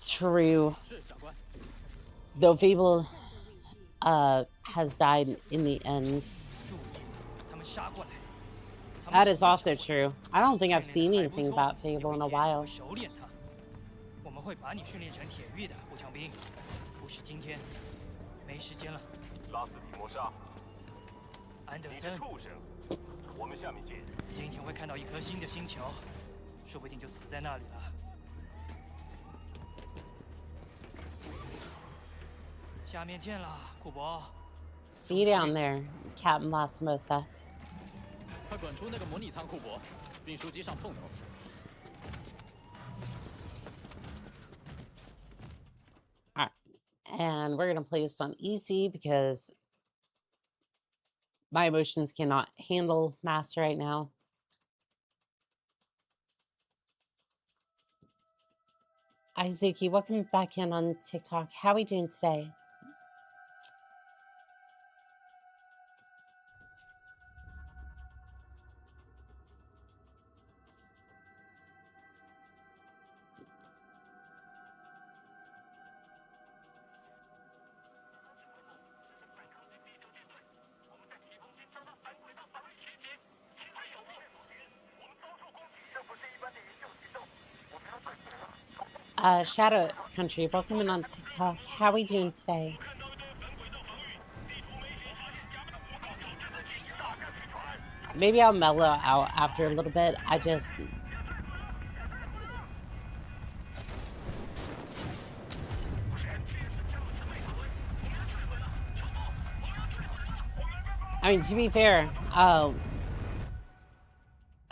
True. Though Fable has died in the end. That is also true. I don't think I've seen anything about Fable in a while. 熟练它，我们会把你训练成铁狱的步枪兵，不是今天，没时间了。拉斯提摩沙，安德森，畜生！我们下面见。今天会看到一颗新的星球，说不定就死在那里了。下面见了，库珀。See you down there, Captain Lasmosa. 快滚出那个模拟仓库珀，运输机上碰头。 And we're going to play this on easy because my emotions cannot handle master right now. Izuki, welcome back in on TikTok. How are we doing today? Shadow Country, welcome in on TikTok. How are we doing today? Maybe I'll mellow out after a little bit. I mean, to be fair, I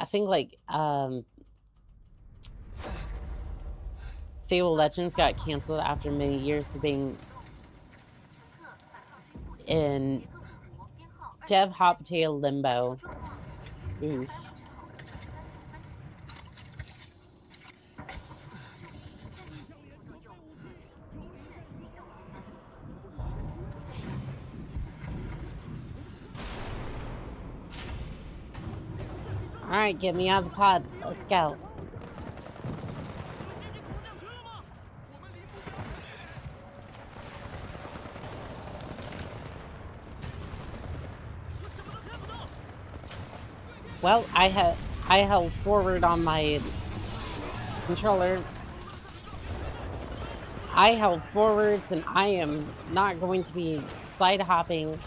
think like Fable Legends got canceled after many years of being in dev hoptail limbo. Oof. All right, get me out of the pod. Let's go. Well, I held forward on my controller. I held forwards, and I am not going to be slide hopping.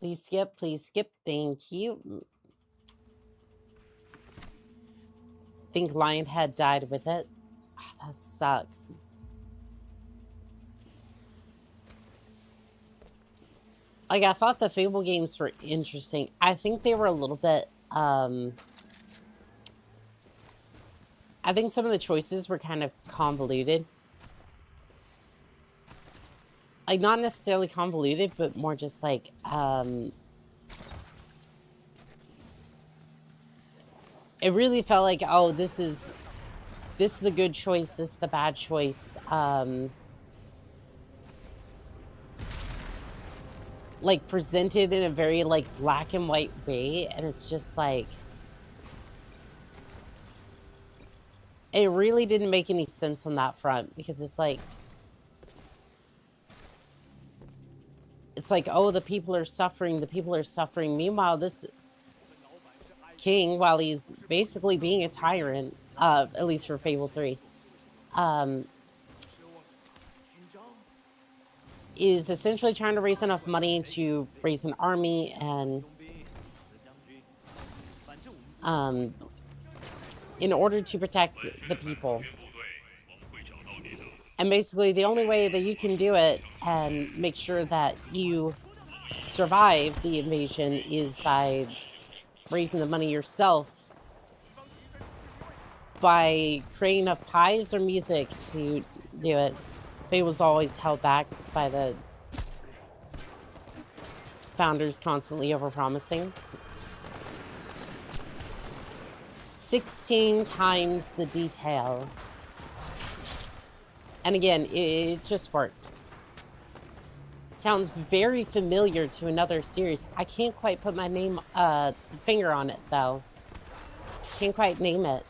Please skip, thank you. Think Lionhead died with it. Oh, that sucks. Like, I thought the Fable games were interesting. I think they were a little bit, I think some of the choices were kind of convoluted. Like, not necessarily convoluted, but more just like, it really felt like, oh, this is the good choice, this is the bad choice. Like, presented in a very, like, black and white way, and it's just like, it really didn't make any sense on that front, because it's like, oh, the people are suffering. Meanwhile, this king, while he's basically being a tyrant, at least for Fable 3, is essentially trying to raise enough money to raise an army and in order to protect the people. And basically the only way that you can do it and make sure that you survive the invasion is by raising the money yourself, by creating enough pies or music to do it. Faye was always held back by the founders constantly overpromising. 16 times the detail. And again, it just works. Sounds very familiar to another series. I can't quite put my name, finger on it, though. Can't quite name it.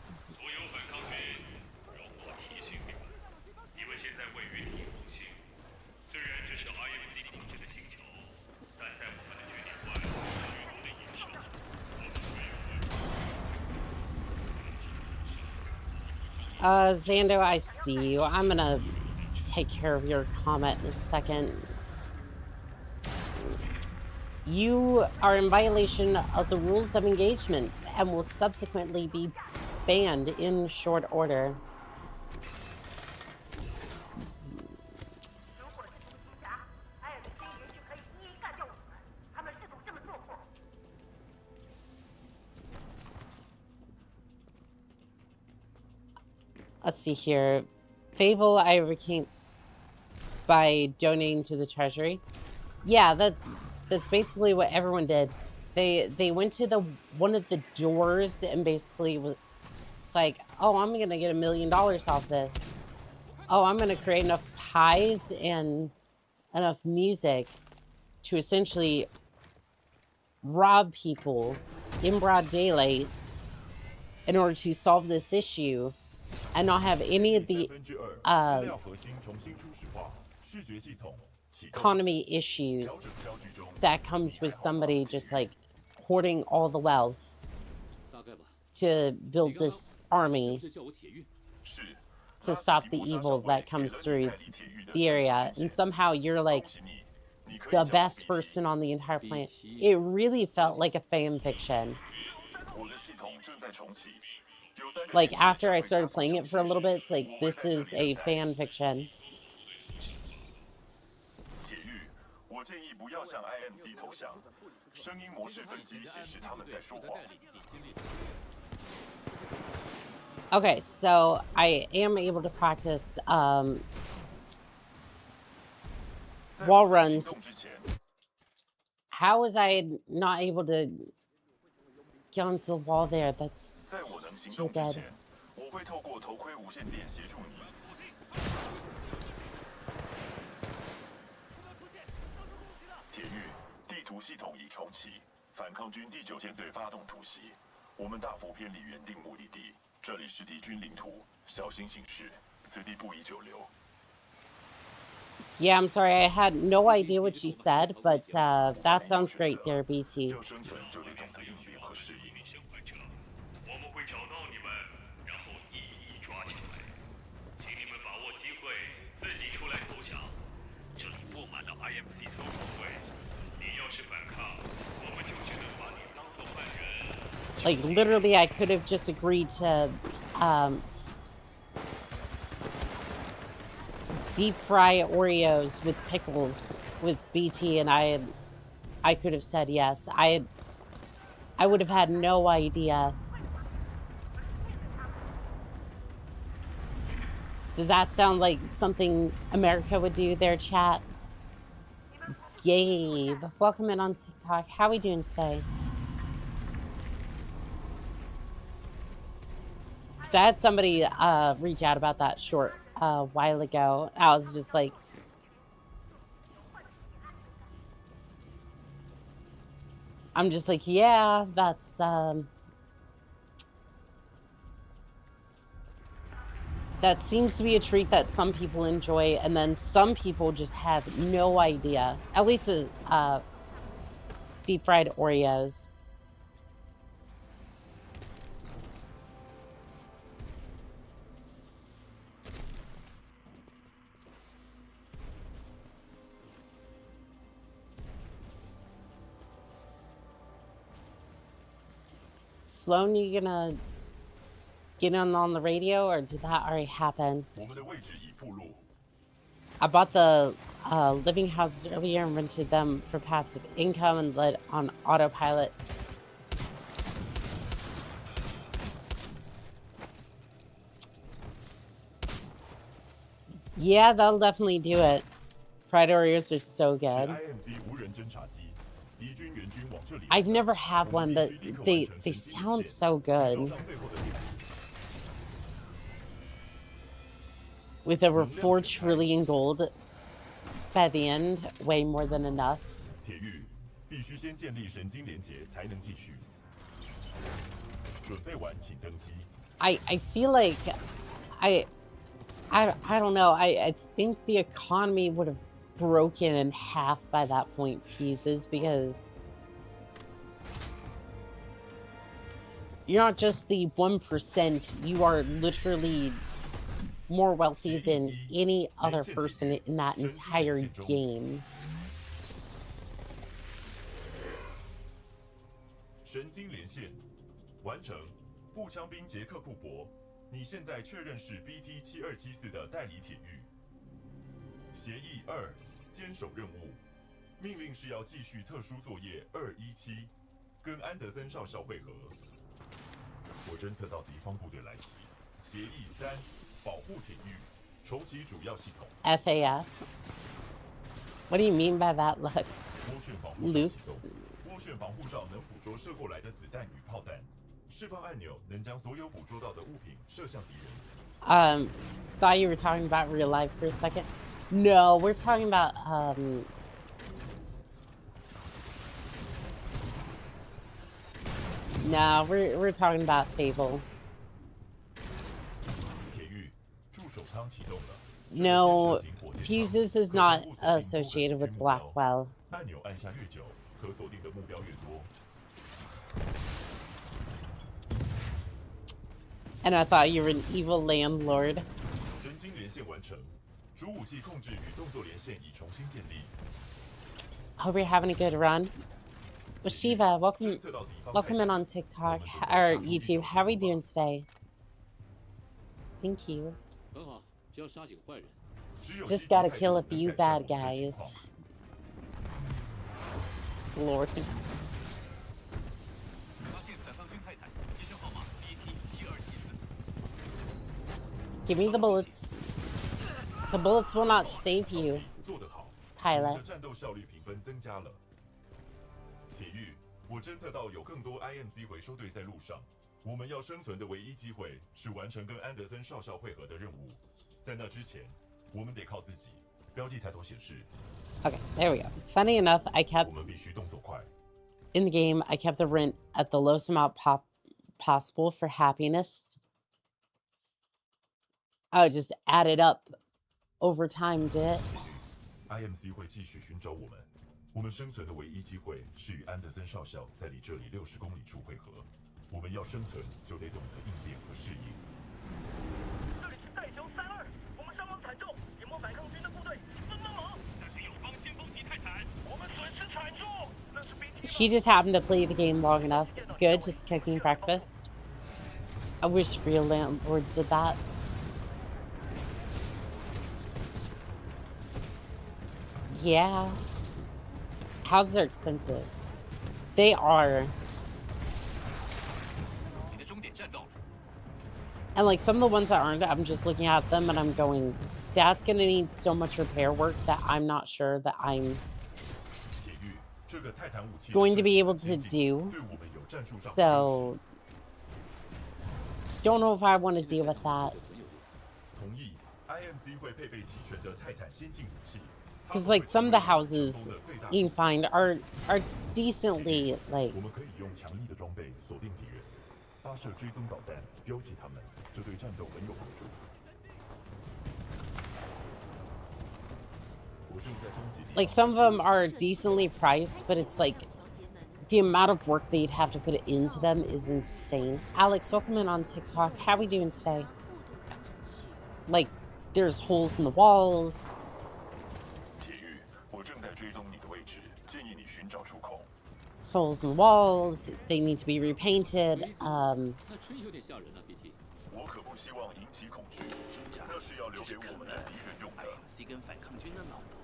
Xando, I see you. I'm gonna take care of your comment in a second. You are in violation of the rules of engagement and will subsequently be banned in short order. Let's see here. Fable I overcame by donating to the treasury. Yeah, that's basically what everyone did. They went to the one of the doors and basically was like, oh, I'm gonna get $1 million off this. Oh, I'm gonna create enough pies and enough music to essentially rob people in broad daylight in order to solve this issue and not have any of the economy issues that comes with somebody just like hoarding all the wealth to build this army to stop the evil that comes through the area. And somehow you're like the best person on the entire planet. It really felt like a fan fiction. Like after I started playing it for a little bit, it's like this is a fan fiction. Okay, so I am able to practice wall runs. How was I not able to get onto the wall there? That's stupid. Yeah, I'm sorry, I had no idea what you said, but that sounds great there, BT. Like, literally, I could have just agreed to deep fry Oreos with pickles with BT, and I could have said yes. I would have had no idea. Does that sound like something America would do there, chat? Gabe, welcome in on TikTok. How are we doing today? Because I had somebody reach out about that short a while ago. I was just like, I'm just like, yeah, that's that seems to be a treat that some people enjoy, and then some people just have no idea. At least deep fried Oreos. Sloan, you gonna get on the radio, or did that already happen? I bought the living houses earlier and rented them for passive income and let on autopilot. Yeah, that'll definitely do it. Fried Oreos are so good. I've never had one, but they sound so good. With over 4 trillion gold by the end, way more than enough. I feel like I don't know. I think the economy would have broken in half by that point, Fuses, because you're not just the 1%, you are literally more wealthy than any other person in that entire game. 神经连线完成，步枪兵杰克库珀，你现在确认是 BT7274的代理铁狱。协议2，坚守任务，命令是要继续特殊作业217，跟安德森少校会合。我侦测到敌方部队来袭。协议3，保护铁狱，重启主要系统。FAF. What do you mean by that, Lux? 涡旋防护罩 Luke's. 启动，涡旋防护罩能捕捉射过来的子弹与炮弹，释放按钮能将所有捕捉到的物品射向敌人。Thought you were talking about real life for a second. No, we're talking about No, we're talking about Fable. 铁狱助手舱启动了。 No, Fuses is not associated with Blackwell. 按钮按下越久，可锁定的目标越多。 And I thought you were an evil landlord. 神经连线完成，主武器控制与动作连线已重新建立。 Hope you're having a good run. Well, Shiva, welcome in on TikTok or YouTube. How are we doing today? Thank you. 很好，只要杀几个坏人。 Just gotta kill a few bad guys. Lord. 发现反抗军泰坦，接生号码 BT7274。 Give me the bullets. The bullets will not save you, 做得好， pilot. 战斗效率评分增加了。铁狱，我侦测到有更多 IMC 回收队在路上。我们要生存的唯一机会是完成跟安德森少校会合的任务。在那之前，我们得靠自己。标记抬头显示， Okay, there we go. Funny enough, I 我 kept 们必须动作快。 in the game. I kept the rent at the lowest amount possible for happiness. I just added up over time, did it? IMC 会继续寻找我们。我们生存的唯一机会是与安德森少校在离这里60公里处会合。我们要生存，就得懂得应变和适应。这里是带球32，我们伤亡惨重，点摸反抗军的部队，帮忙！那是友方先锋级泰坦，我们损失惨重。那是 BT。 He just happened to play the game long enough. Good, just cooking breakfast. I wish real landlords did that. Yeah. Houses are expensive. They are. 你的终点站到了。 And like some of the ones that aren't, I'm just looking at them and I'm going, that's gonna need so much repair work that I'm not sure that I'm 铁狱，这个泰坦武器 going to be able to do. 对我们有战术上的优势。 So don't know if I want to deal with that. 同意 ，IMC 会配备齐全的泰坦先进武器。 Because like some of the houses you can find are decently like 我们可以用强力的装备锁定敌人，发射追踪导弹，标记他们，这对战斗很有帮助。我正在攻击敌方。 like some of them are decently priced, but it's like the amount of work they'd have to put into them is insane. Alex, welcome in on TikTok. How are we doing today? Like there's holes in the walls. 铁狱，我正在追踪你的位置，建议你寻找出口。 There's holes in the walls. They need to be repainted. 那真有点吓人啊 ，BT。我可不希望引起恐惧，那是要留给我们的敌人用的。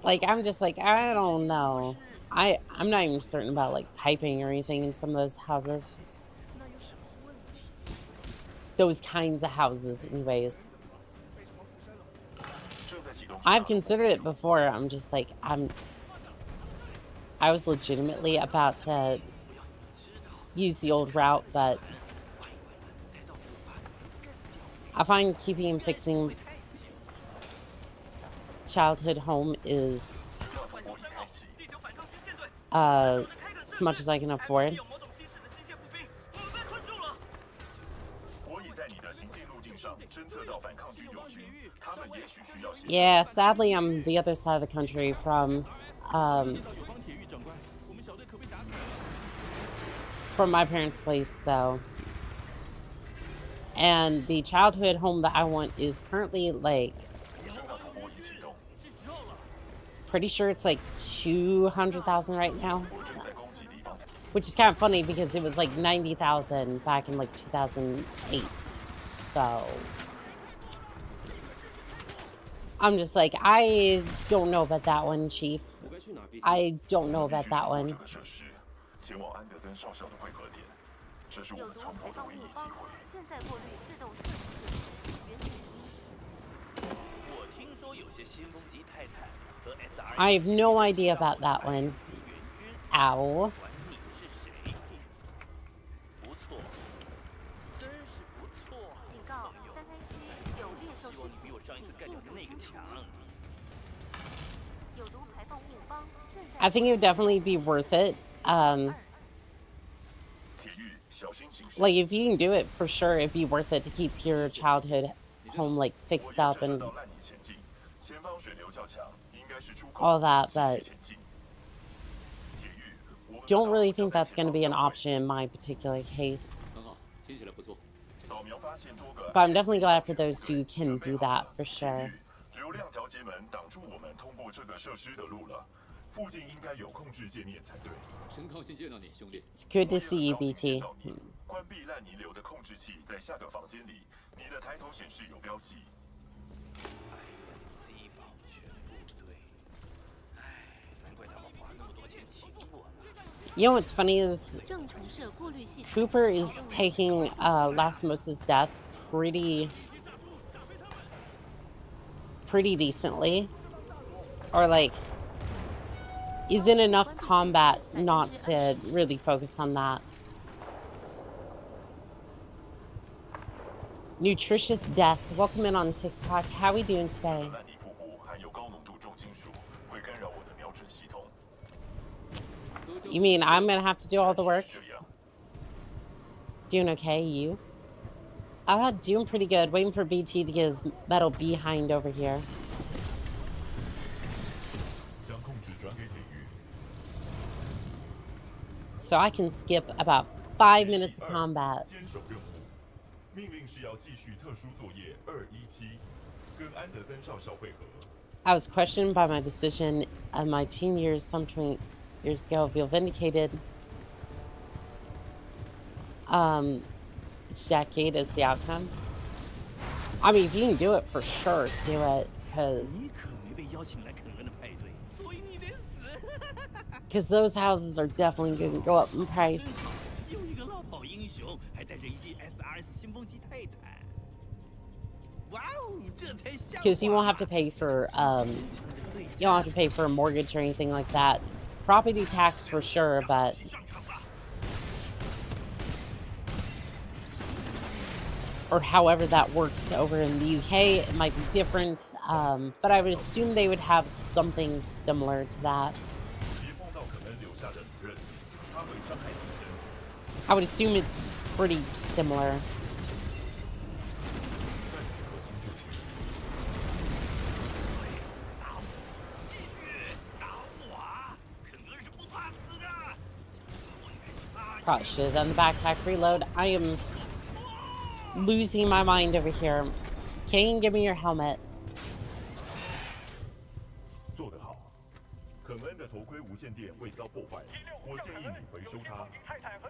Like I'm just like I don't know. I'm not even certain about like piping or anything in some of those houses. Those kinds of houses, anyways. I've considered it before. I'm just like I was legitimately about to use the old route, but I find keeping and fixing childhood home is as much as I can afford. 有某种新式的机械步兵，我们被困住了。我已在你的行进路径上侦测到反抗军友军，他们也许需要协助。 Yeah, sadly, I'm the other side of the country from my parents' place, so And the childhood home that I want is currently like, pretty sure it's like 200,000 right now. Which is kind of funny because it was like 90,000 back in like 2008. So I'm just like, I don't know about that one, Chief. I don't know about that one. 有毒排放物方正在过滤自动摄影室原子仪。我听说有些先锋级泰坦和 SR。I have no idea about that one. Ow. 管你是谁。不错，真是不错。警告，3A区有猎兽。希望你比我上一次干掉的那个强。有毒排放物方正在。I think it would definitely be worth it. Like, if you can do it, for sure, it'd be worth it to keep your childhood home, like, fixed up and all that, but don't really think that's going to be an option in my particular case. But I'm definitely glad for those who can do that, for sure. It's good to see you, BT. You know what's funny is Cooper is taking Lasmos's death pretty decently, or like is in enough combat not to really focus on that. Nutritious Death, welcome in on TikTok. How are we doing today? You mean I'm gonna have to do all the work? Doing okay, you? Doing pretty good. Waiting for BT to get his metal behind over here. So I can skip about 5 minutes of combat. I was questioned by my decision in my teen years some 20 years ago. Feel vindicated. Each decade is the outcome. I mean, if you can do it, for sure, do it, because those houses are definitely going to go up in price. Because you won't have to pay for you don't have to pay for a mortgage or anything like that. Property tax for sure, but or however that works over in the UK, it might be different. But I would assume they would have something similar to that. I would assume it's pretty similar. Probably should have done the backpack reload. I am losing my mind over here. Kane, give me your helmet.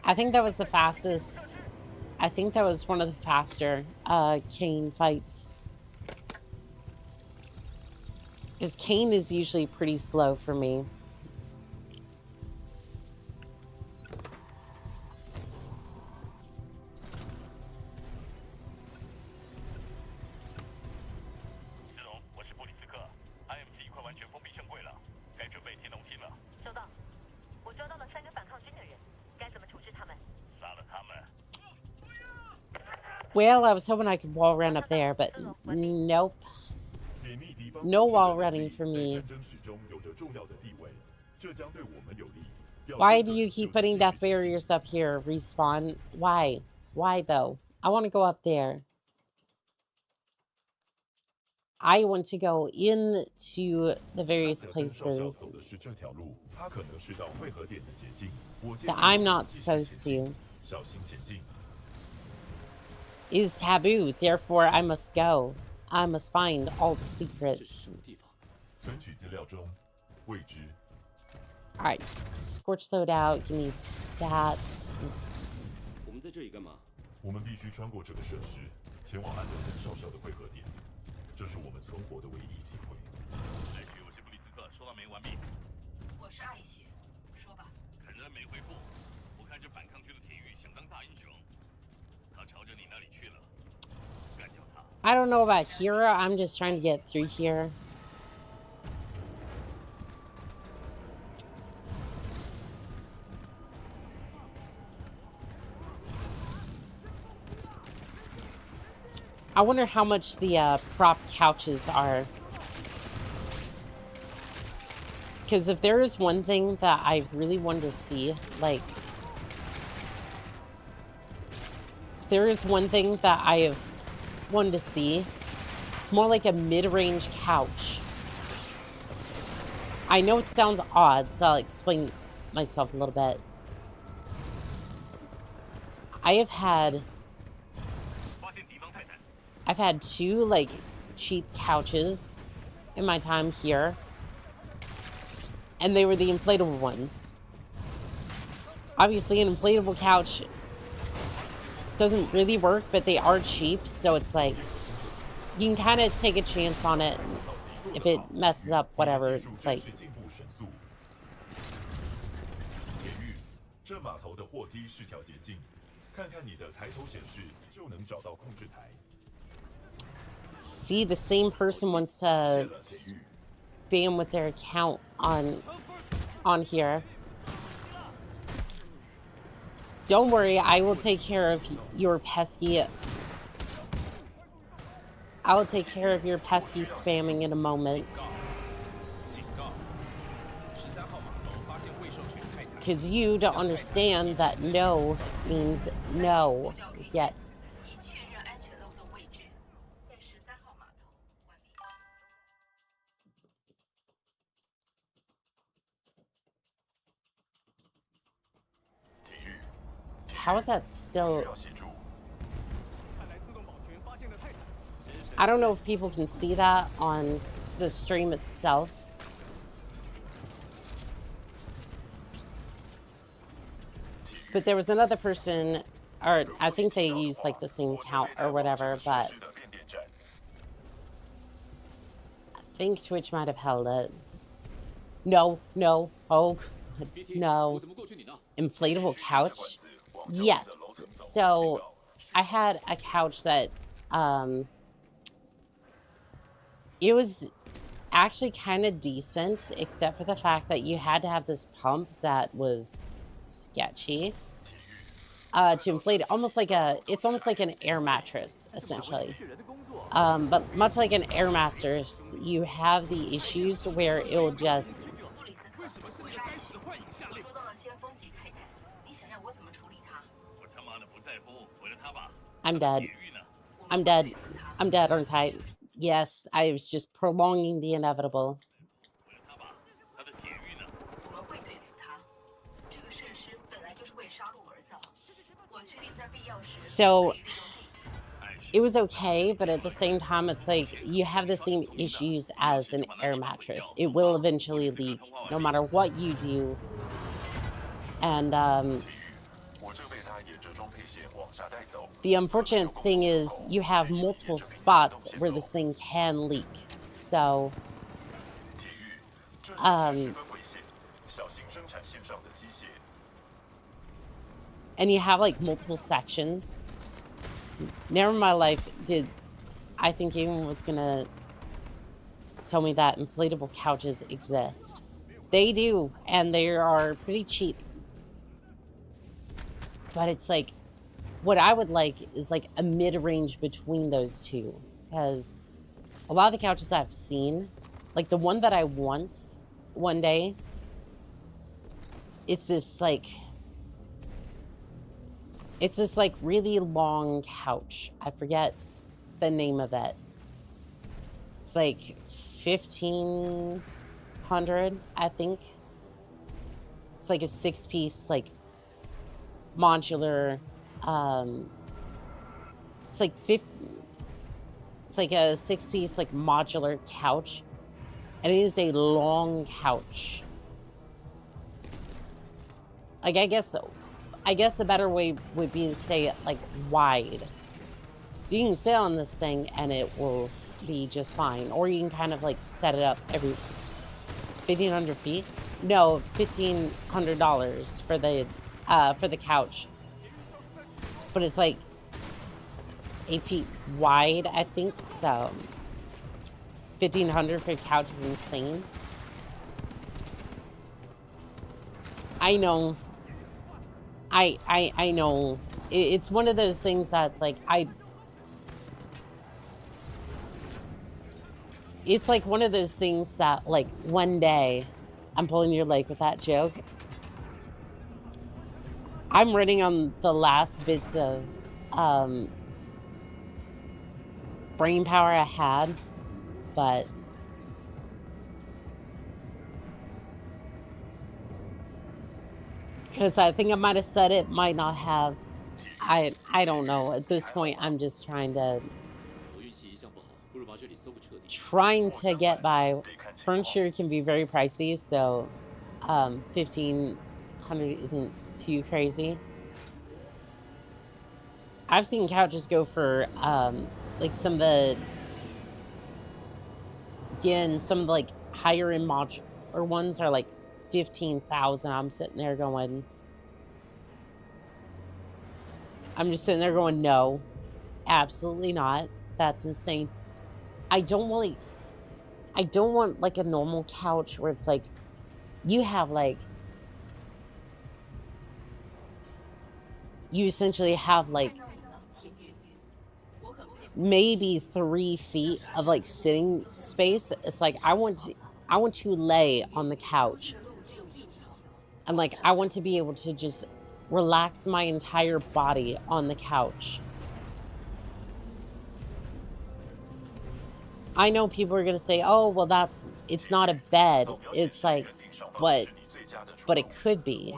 I think that was the fastest. I think that was one of the faster Kane fights. Because Kane is usually pretty slow for me. Well, I was hoping I could wall run up there, but nope. No wall running for me. Why do you keep putting death barriers up here, Respawn? Why? Why, though? I want to go up there. I want to go into the various places that I'm not supposed to. is taboo. Therefore, I must go. I must find all the 这是 secrets. 什么地方？ 存取资料中，未知。 All right, scorch loadout. Give me that. 我们在这里干嘛？我们必须穿过这个设施，前往安德森少校的汇合点。这是我们存活的唯一机会。这局我是布里斯克，收到没？完毕。我是艾雪，说吧。肯恩没回复，我看这反抗军的铁玉想当大英雄，他朝着你那里去了，干掉他。 I don't know about here. I'm just trying to get through here. I wonder how much the prop couches are. Because if there is one thing that I really wanted to see, like... If there is one thing that I have wanted to see, it's more like a mid-range couch. I know it sounds odd, so I'll explain myself a little bit. I've had two, like, cheap couches in my time here. And they were the inflatable ones. Obviously, an inflatable couch doesn't really work, but they are cheap, so it's like, you can kind of take a chance on it. If it messes up, whatever, it's like... 这码头的货梯是条捷径，看看你的抬头显示就能找到控制台。 See, the same person wants to spam with their account on here. Don't worry, I will take care of your pesky... I will take care of your pesky spamming in a moment. Because you don't understand that no means no yet. 已确认安全漏洞位置，在13号码头。完毕。 How is that still... I don't know if people can see that on the stream itself. But there was another person, or I think they used like the same count or whatever, but I think Twitch might have held it. No, no, oh, no. Inflatable couch? Yes. So I had a couch that, it was actually kind of decent, except for the fact that you had to have this pump that was sketchy to inflate it. It's almost like an air mattress, essentially. But much like an air mattress, you have the issues where it will just... I'm dead. I'm dead. I'm dead, aren't I? Yes, I was just prolonging the inevitable. So, it was okay, but at the same time, it's like, you have the same issues as an air mattress. It will eventually leak, no matter what you do. And, the unfortunate thing is, you have multiple spots where this thing can leak. So, and you have like multiple sections. Never in my life did I think anyone was gonna tell me that inflatable couches exist. They do, and they are pretty cheap. But it's like, what I would like is like a mid-range between those two. Because a lot of the couches I've seen, like the one that I want one day, it's this like really long couch. I forget the name of it. It's like 1,500, I think. It's like a 6-piece, like modular It's like it's like a 6-piece like modular couch, and it is a long couch. Like I guess a better way would be to say like wide. So you can sit on this thing and it will be just fine, or you can kind of like set it up every 1,500 feet. No, $1,500 for the couch, but it's like 8 feet wide, I think. So 1,500 for a couch is insane. I know. I know. It's one of those things that's like it's like one of those things that like one day, I'm pulling your leg with that joke. I'm running on the last bits of brain power I had, but because I think I might have said it, might not have. I don't know. At this point, I'm just trying to get by. Furniture can be very pricey, so 1,500 isn't too crazy. I've seen couches go for like some of the some of the like higher end modular ones are like 15,000. I'm sitting there going, I'm just sitting there going, no, absolutely not. That's insane. I don't want like a normal couch where it's like you have like, you essentially have like maybe 3 feet of like sitting space. It's like I want to lay on the couch, and like I want to be able to just relax my entire body on the couch. I know people are gonna say, oh well, it's not a bed. It's like, but it could be.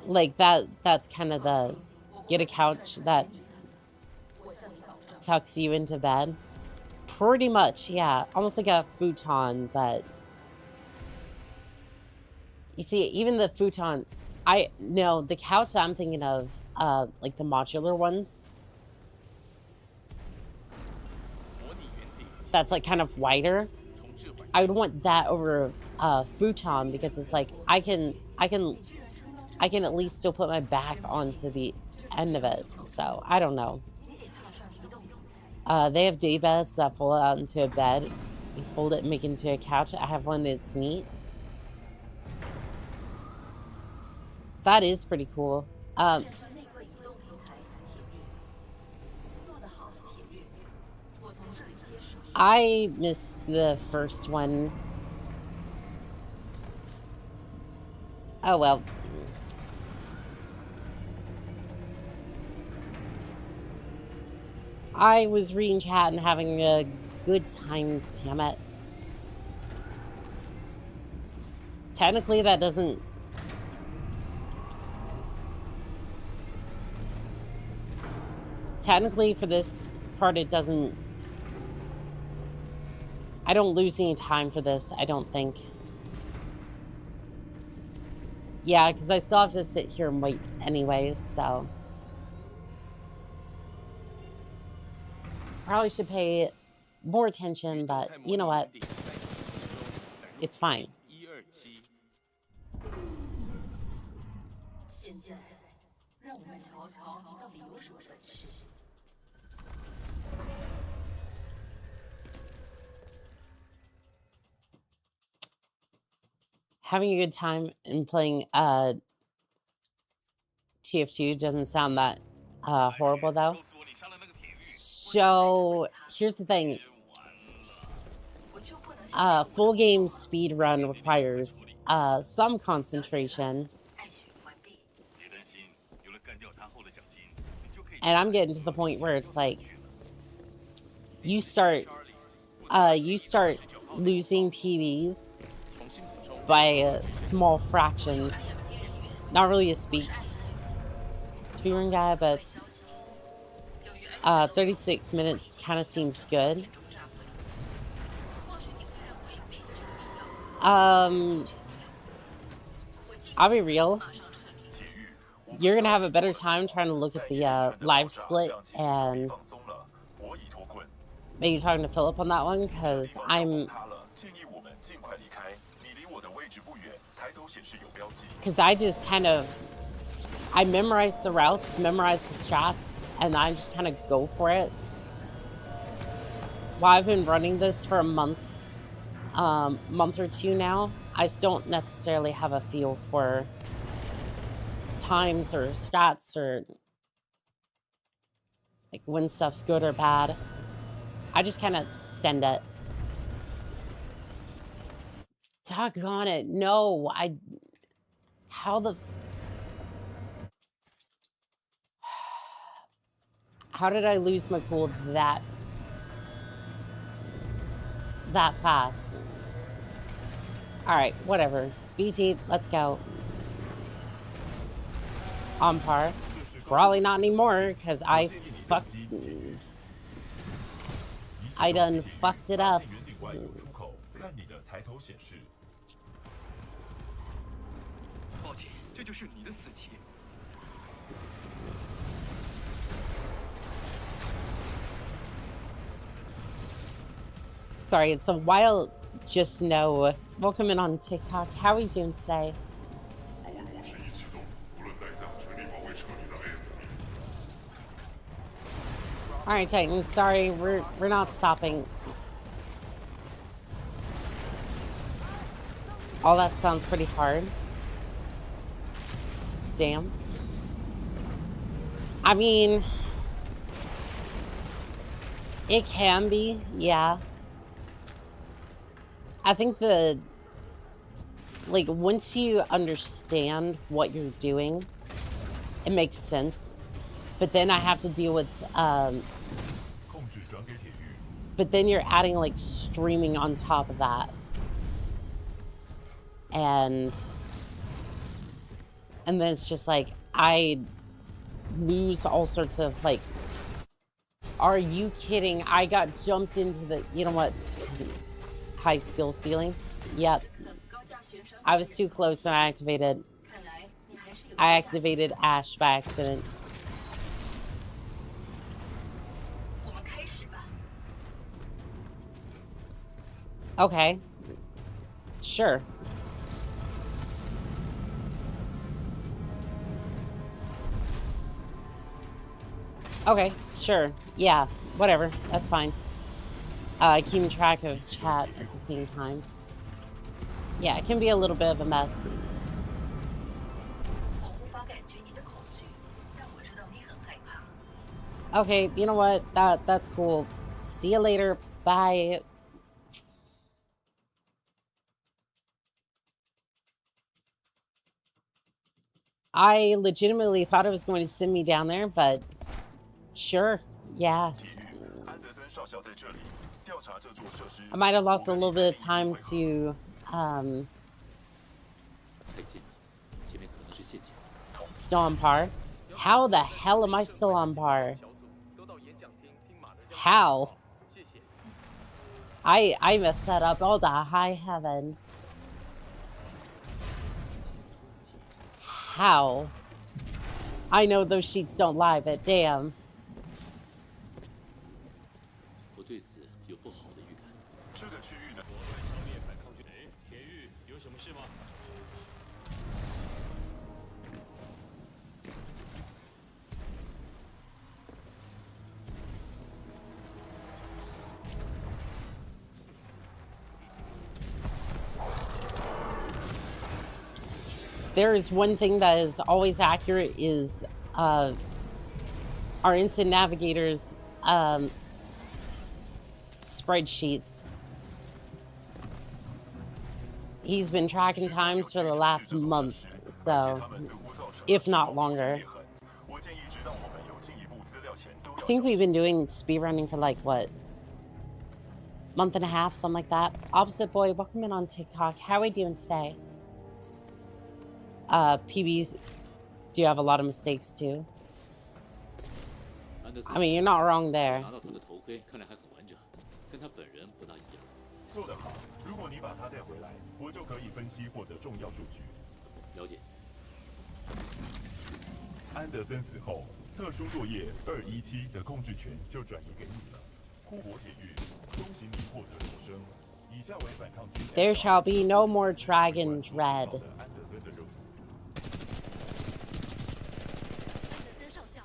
Like that's kind of the get a couch that tucks you into bed. Pretty much, yeah. Almost like a futon, but you see, even the futon, the couch that I'm thinking of, like the modular ones, that's like kind of wider. I would want that over a futon because it's like I can at least still put my back onto the end of it. So I don't know. They have day beds that fold out into a bed. You fold it and make it into a couch. I have one that's neat. That is pretty cool. I missed the first one. Oh well. I was reading chat and having a good time, damn it. Technically, that doesn't... Technically, for this part, it doesn't... I don't lose any time for this, I don't think. Yeah, because I still have to sit here and wait anyways, so... Probably should pay more attention, but you know what? It's fine. Having a good time and playing TF2 doesn't sound that horrible though. So here's the thing. Full game speed run requires some concentration. And I'm getting to the point where it's like you start losing PBs by small fractions. Not really a speedrun guy, but 36 minutes kind of seems good. I'll be real. You're gonna have a better time trying to look at the live split and maybe talking to Philip on that one, because I just kind of, I memorize the routes, memorize the strats, and I just kind of go for it. While I've been running this for a month or two now, I still don't necessarily have a feel for times or strats or like when stuff's good or bad. I just kind of send it. Doggone it. No, how did I lose my cool that fast? All right, whatever. BT, let's go. On par. Probably not anymore, because I done fucked it up. Sorry, it's a while. Just know. Welcome in on TikTok. How are you doing today? All right, Titan. Sorry, we're not stopping. All that sounds pretty hard. Damn. I mean, it can be, yeah. I think like, once you understand what you're doing, it makes sense. But then I have to deal with, but then you're adding, like, streaming on top of that. And then it's just like, I lose all sorts of, like, are you kidding? I got jumped into the, you know what, high skill ceiling? Yep. I was too close and I activated Ash by accident. Okay. Sure. Okay, sure. Yeah, whatever. That's fine. Keeping track of chat at the same time. Yeah, it can be a little bit of a mess. Okay, you know what? That's cool. See you later. Bye. I legitimately thought it was going to send me down there, but sure, yeah. I might have lost a little bit of time to, still on par. How the hell am I still on par? How? I messed that up. Oh, the high heaven. How? I know those sheets don't lie, but damn. There is one thing that is always accurate is our instant navigators spreadsheets. He's been tracking times for the last month, so if not longer. I think we've been doing speedrunning for like what? month and a half, something like that. Opposite Boy, welcome in on TikTok. How are we doing today? PBs, do you have a lot of mistakes too? I mean, you're not wrong there. 做得好，如果你把它带回来，我就可以分析获得重要数据。了解。安德森死后，特殊作业217的控制权就转移给你了。库珀铁狱，恭喜你获得重生。以下为反抗军。There shall be no more dragon dread. 安德森的任务。安德森少校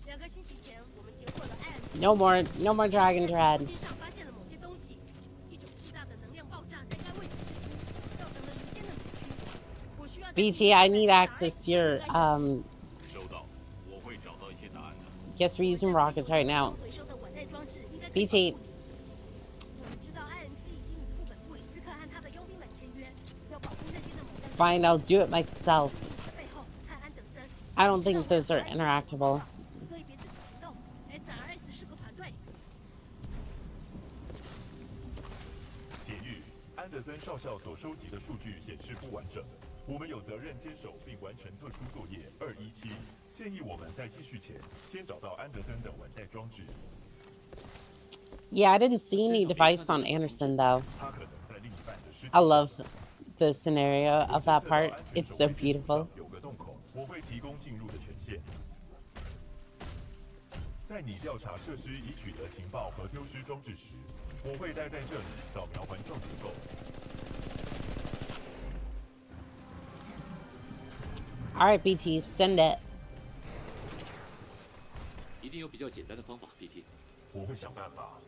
，2个星期前我们截获了 IMC No more dragon dread. 天上发现了某些东西，一种巨大的能量爆炸在该位置释出，造成了时间的扭曲。我需要在 BT, I need access to your 收到，我会找到一些答案的。 guess we're using rockets right now. 回收的稳态装置应该可以 BT, 我们知道 IMC 已经与副本布里斯克和他的佣兵们签约，要保护那边的某样 fine, I'll do it myself. 背后和安德森。 I don't think those are interactable. 所以别自己行动。SRS 是个团队。铁狱，安德森少校所收集的数据显示不完整，我们有责任坚守并完成特殊作业217。建议我们在继续前，先找到安德森的稳态装置。 Yeah, I didn't see any device on Anderson though. 他可能在另一半的尸体 I love the scenario of that part. It's so beautiful. 有个洞口，我会提供进入的权限。在你调查设施已取得情报和丢失装置时，我会待在这里扫描环状结构。 All right, BT, send it. 一定有比较简单的方法 ，PT。我会想办法。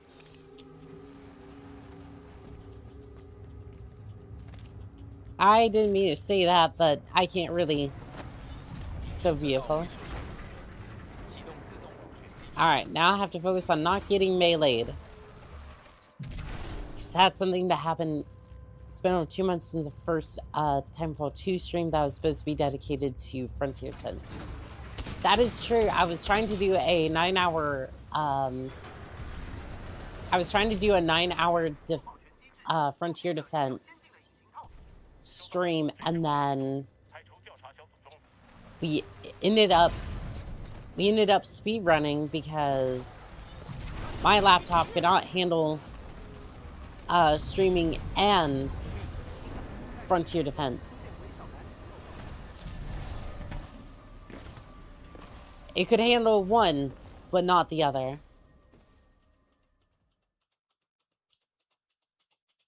I didn't mean to say that, but I can't really. It's so beautiful. Alright, now I have to focus on not getting meleeed. Because that's something that happened. It's been over 2 months since the first Titanfall 2 stream that was supposed to be dedicated to Frontier Defense. That is true. I was trying to do a 9-hour. I was trying to do a 9-hour Frontier Defense stream, and then we ended up speedrunning because my laptop could not handle streaming and Frontier Defense. It could handle one, but not the other.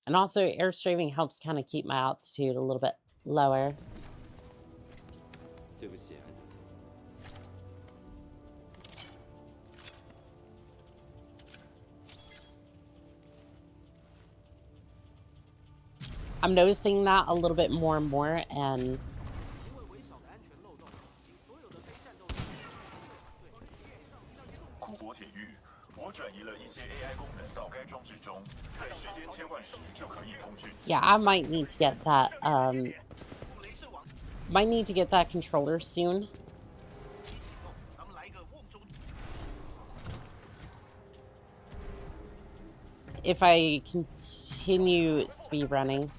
And also, airstreaming helps kind of keep my altitude a little bit lower. 对不起，安德森。 I'm noticing that a little bit more and more, and yeah, I might need to get that. Might need to get that controller soon. If I continue speedrunning.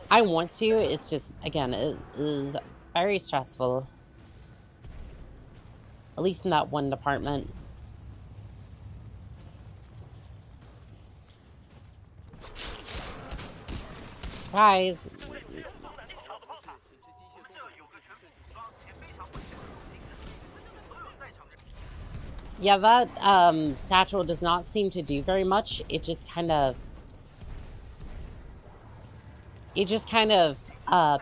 I want to, it's just, again, it is very stressful. At least in that one department. Surprise! Yeah, that satchel does not seem to do very much. It just kind of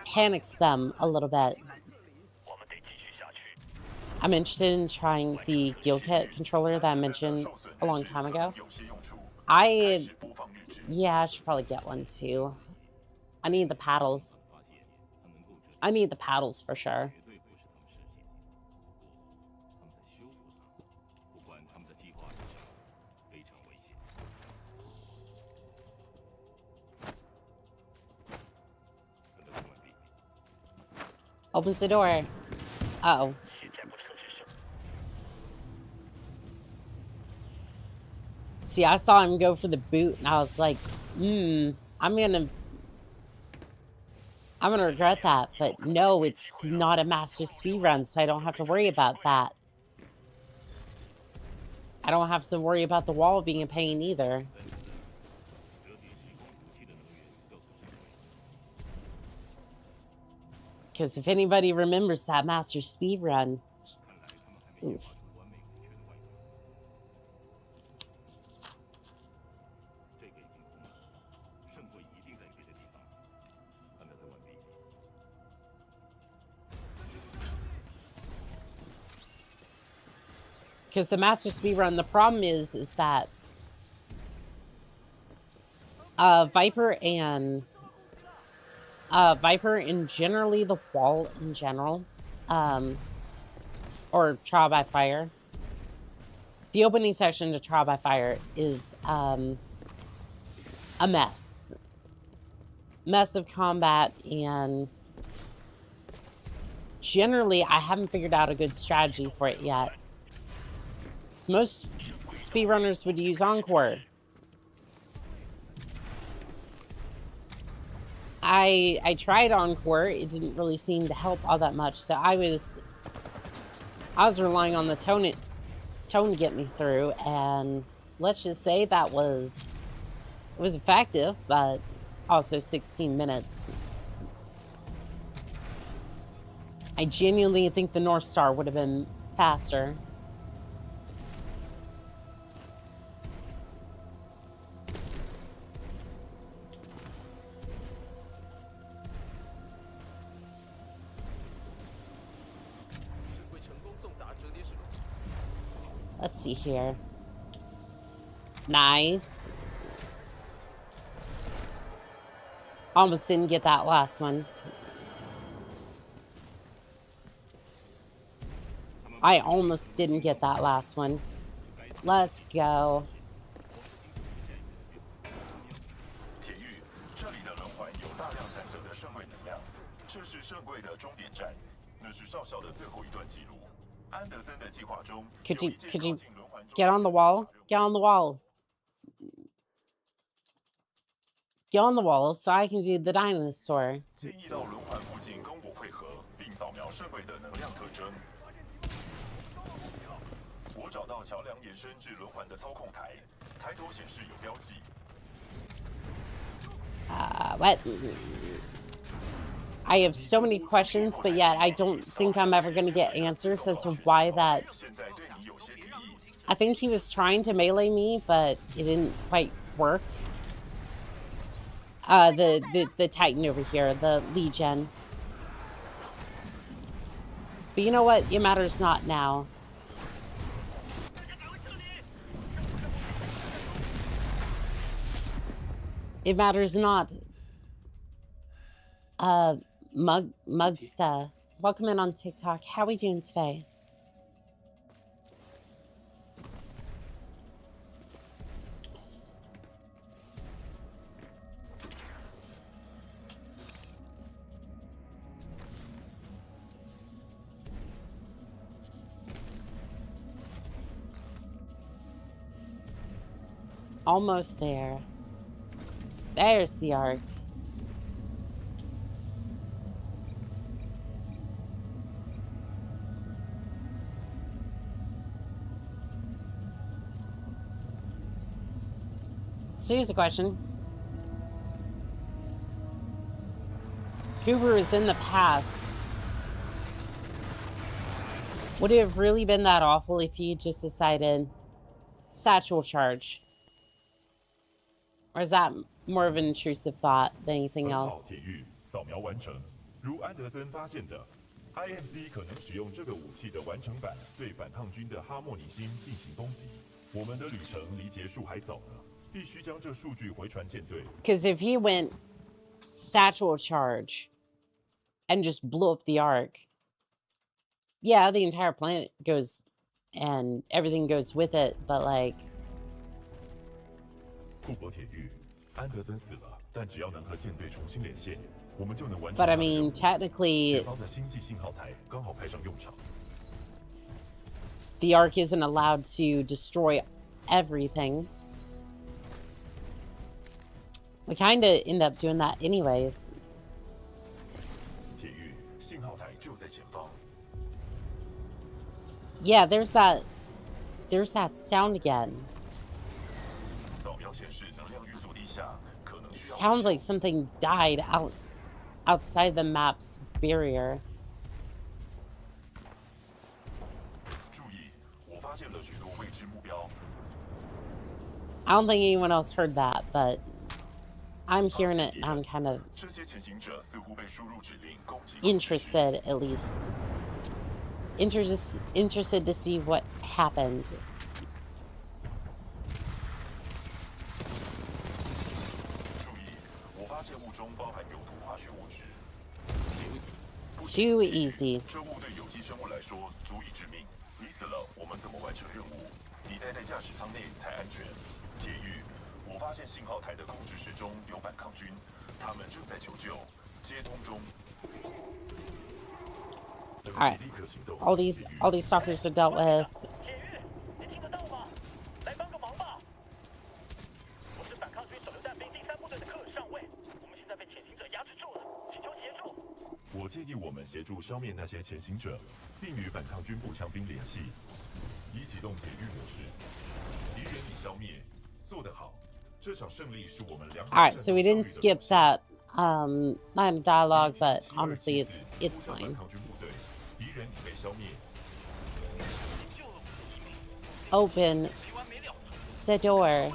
panics them a little bit. I'm interested in trying the Guild Kit controller that I mentioned a long time ago. Yeah, I should probably get one too. I need the paddles. I need the paddles for sure. Opens the door. Uh-oh. See, I saw him go for the boot, and I was like, I'm gonna regret that. But no, it's not a master speedrun, so I don't have to worry about that. I don't have to worry about the wall being a pain either. Because if anybody remembers that master speedrun, oof. Because the master speedrun, the problem is that Viper and generally the wall in general, or trial by fire. The opening section to trial by fire is a mess of combat, and generally I haven't figured out a good strategy for it yet. So most speedrunners would use Encore. I tried Encore. It didn't really seem to help all that much. So I was relying on the tone to get me through, and let's just say that it was effective, but also 16 minutes. I genuinely think the North Star would have been faster. Let's see here. Nice. Almost didn't get that last one. I almost didn't get that last one. Let's go. 铁玉，这里的轮环有大量散射的圣柜能量，这是圣柜的终点站，那是少校的最后一段记录。安德森的计划中， Could you get on the wall? Get on the wall. Get on the wall so I can do the dinosaur. 建议到轮环附近跟我汇合，并扫描圣柜的能量特征。我找到桥梁延伸至轮环的操控台，抬头显示有标记。 What? I have so many questions, but yet I don't think I'm ever going to get answers as to why that... I think he was trying to melee me, but it didn't quite work. The Titan over here, the Legion. But you know what? It matters not now. It matters not. Mugsta, welcome in on TikTok. How we doing today? Almost there. There's the arc. So here's a question. Cooper is in the past. Would it have really been that awful if he just decided satchel charge? Or is that more of an intrusive thought than anything else? 铁玉扫描完成。如安德森发现的 ，IMC 可能使用这个武器的完成版对反抗军的哈莫尼星进行攻击。我们的旅程离结束还早呢，必须将这数据回传舰队。Because if he went satchel charge and just blew up the arc, yeah, the entire planet goes and everything goes with it, but like. 库珀铁玉，安德森死了，但只要能和舰队重新连线，我们就能完成。But I mean, technically, 前方的星际信号台刚好派上用场。the arc isn't allowed to destroy everything. We kind of end up doing that anyways. 铁玉，信号台就在前方。 Yeah, there's that sound again. 扫描显示能量运作低下，可能需要。 Sounds like something died outside the map's barrier. 注意，我发现了许多未知目标。 I don't think anyone else heard that, but I'm hearing it and I'm kind of 这些前行者似乎被输入指令攻击。 interested, at least. Interested to see what happened. 注意，我发现物中包含有毒化学物质。 Too easy. 这物对有机生物来说足以致命。你死了，我们怎么完成任务？你待在驾驶舱内才安全。铁玉，我发现信号台的控制室中有反抗军，他们正在求救，接通中。 Alright. All these stalkers are dealt with. 铁玉，你听得到吗？来帮个忙吧！我是反抗军手榴弹兵第3部队的克尔上尉，我们现在被潜行者压制住了，请求协助。我建议我们协助消灭那些潜行者，并与反抗军步枪兵联系，以启动铁玉模式。敌人已消灭，做得好。这场胜利是我们两。 Alright, so we didn't skip that line of dialogue, but honestly, it's fine. 反抗军部队，敌人已被消灭。 Open the door.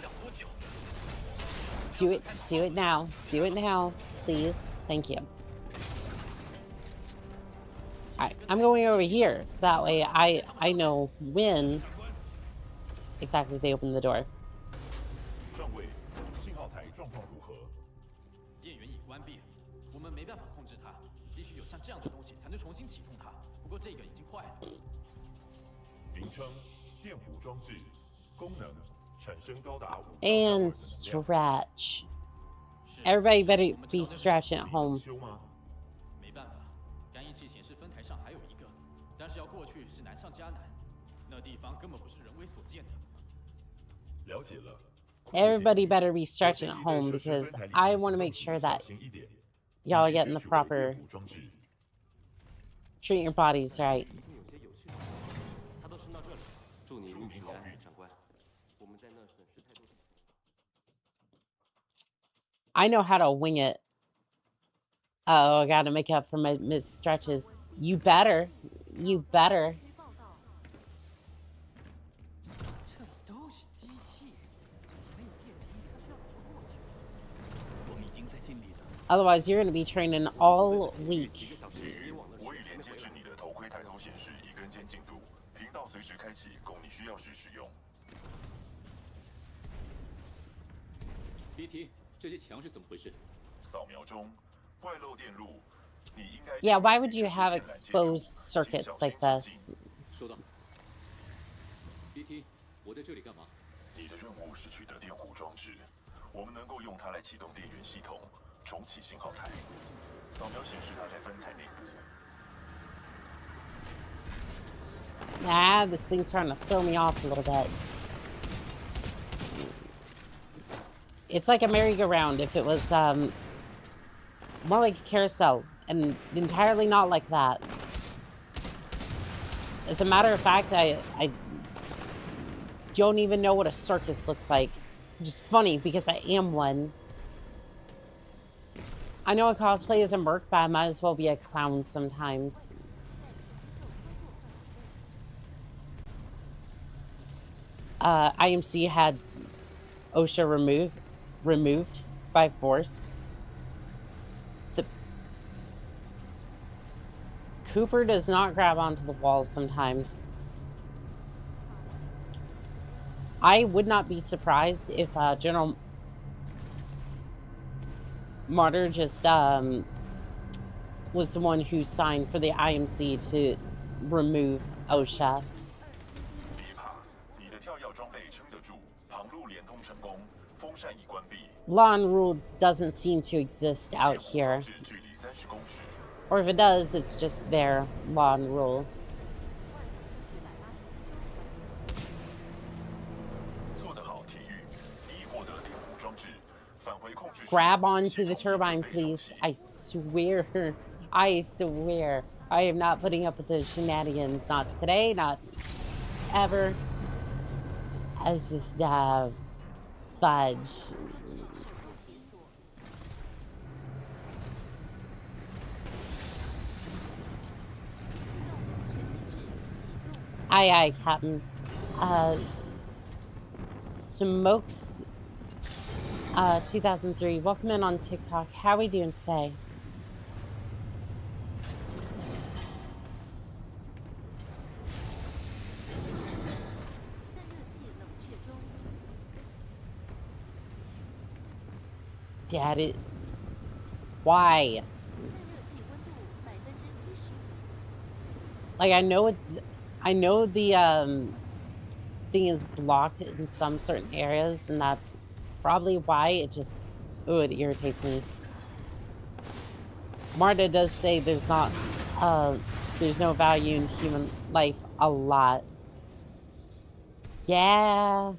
Do it now. Do it now, please. Thank you. Alright, I'm going over here, so that way I know when exactly they open the door. 上尉，信号台状况如何？ 电源已关闭，我们没办法控制它，必须有像这样的东西才能重新启动它。不过这个已经坏了。名称：电弧装置，功能：产生高达5 And stretch. Everybody better be stretching at home. 修吗？ 没办法，感应器显示分台上还有一个，但是要过去是难上加难，那地方根本不是人为所见的。了解了。 Everybody better be stretching at home because I want to make sure that y'all are getting the proper treat your bodies right. I know how to wing it. Oh, I gotta make up for my missed stretches. You better. You better. Otherwise, you're gonna be training all week. 我已连接至你的头盔抬头显示已跟监进度，频道随时开启，供你需要时使用。 BT， 这些墙是怎么回事？扫描中，外漏电路，你应该。 Yeah, why would you have exposed circuits like this? 收到。BT， 我在这里干嘛？你的任务是取得电弧装置，我们能够用它来启动电源系统，重启信号台。扫描显示它在分台内部。 Nah, this thing's starting to throw me off a little bit. It's like a merry-go-round if it was more like a carousel, and entirely not like that. As a matter of fact, I don't even know what a circus looks like. Which is funny because I am one. I know I cosplay as a merc, but I might as well be a clown sometimes. IMC had OSHA removed by force. The Cooper does not grab onto the walls sometimes. I would not be surprised if General Martyr just was the one who signed for the IMC to remove OSHA. Law and rule doesn't seem to exist out here. Or if it does, it's just their law and rule. grab onto the turbine, please. I swear. I swear. I am not putting up with the shenanigans. Not today, not ever. It's just, fudge. Aye, Captain. Smokes 2003. Welcome in on TikTok. How we doing today? Dad, why? Like, I know the thing is blocked in some certain areas, and that's probably why it just, it irritates me. Marta does say there's no value in human life a lot. Yeah.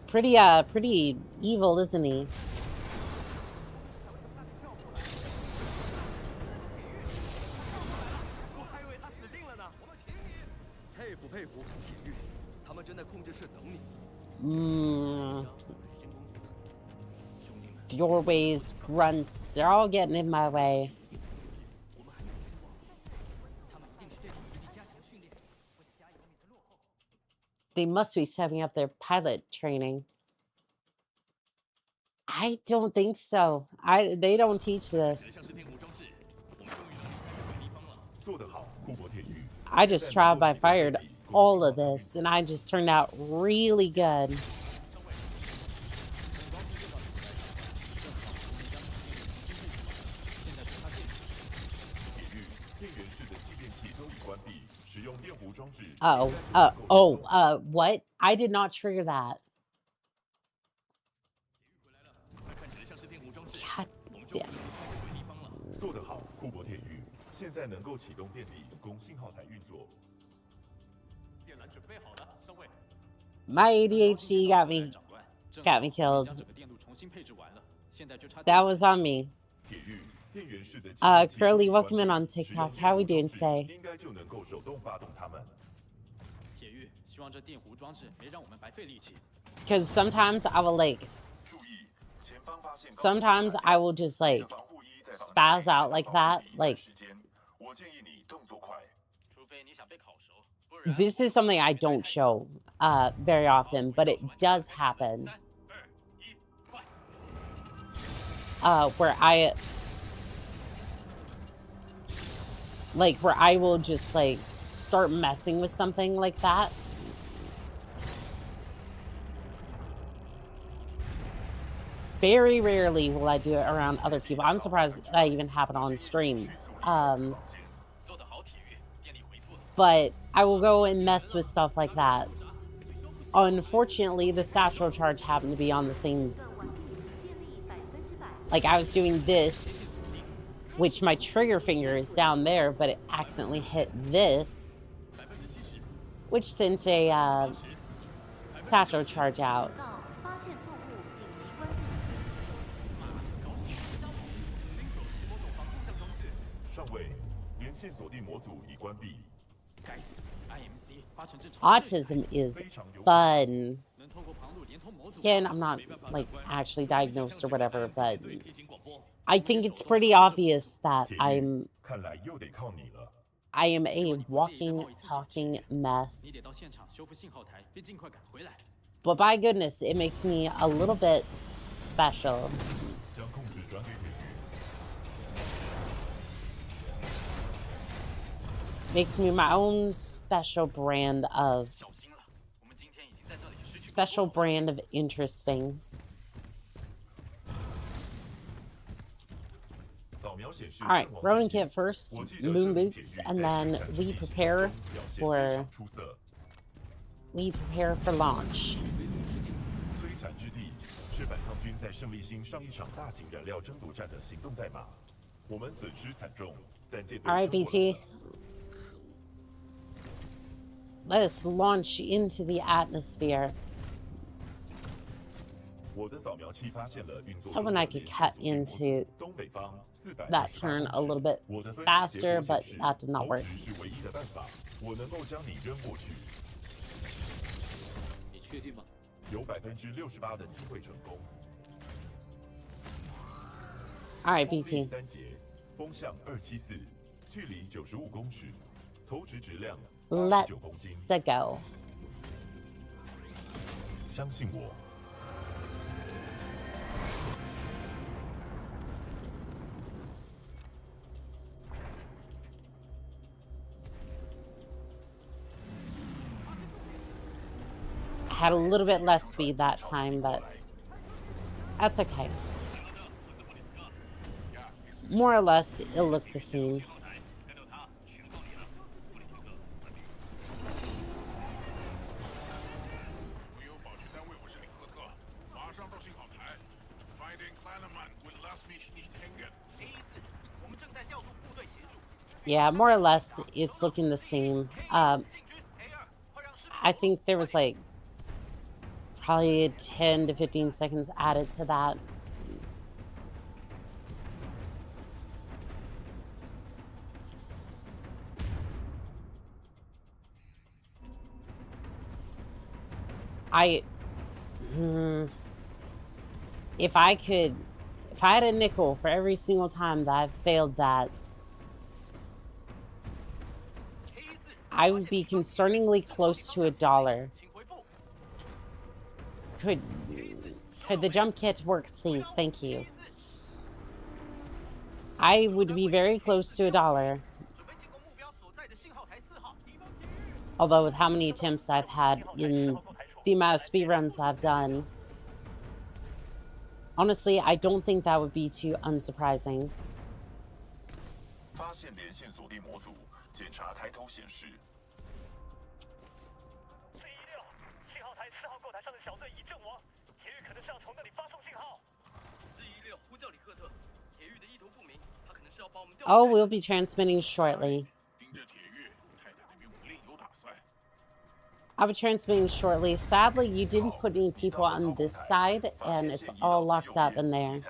Pretty evil, isn't he? Doorways, grunts, they're all getting in my way. They must be stepping up their pilot training. I don't think so. They don't teach this. I just tried by fired all of this, and I just turned out really good. What? I did not trigger that. God damn. My ADHD got me killed. That was on me. Curly, welcome in on TikTok. How are we doing today? Because sometimes I will just like spaz out like that. Like, this is something I don't show very often, but it does happen. Where I will just like start messing with something like that. Very rarely will I do it around other people. I'm surprised that even happened on stream. But I will go and mess with stuff like that. Unfortunately, the satchel charge happened to be on the same. Like, I was doing this, which my trigger finger is down there, but it accidentally hit this, which sent a satchel charge out. Autism is fun. Again, I'm not like actually diagnosed or whatever, but I think it's pretty obvious that I am a walking, talking mess. But by goodness, it makes me a little bit special. Makes me my own special brand of interesting. All right, rowing kit first, moon boots, and then we prepare for launch. All right, BT. Let us launch into the atmosphere. So when I could cut into that turn a little bit faster, but that did not work. 你确定吗？有68%的机会成功。 All right, BT. 3节，风向274，距离95公尺，投掷质量89公斤。 Let's go. 相信我。 Had a little bit less speed that time, but that's okay. More or less, it looked the same. Yeah, more or less, it's looking the same. I think there was like probably 10 to 15 seconds added to that. If I had a nickel for every single time that I've failed that, I would be concerningly close to $1. Could the jump kit work, please? Thank you. I would be very close to $1. Although with how many attempts I've had in the amount of speedruns I've done, honestly, I don't think that would be too unsurprising. 发现连线锁定模组，检查抬头显示。 信号台4号购台上的小队已阵亡，铁玉可能是要从那里发送信号。416呼叫里克特，铁玉的意图不明，他可能是要把我们调。 Oh, we'll be transmitting shortly. I'll be transmitting shortly. Sadly, you didn't put any people on this side, and it's all locked up in there.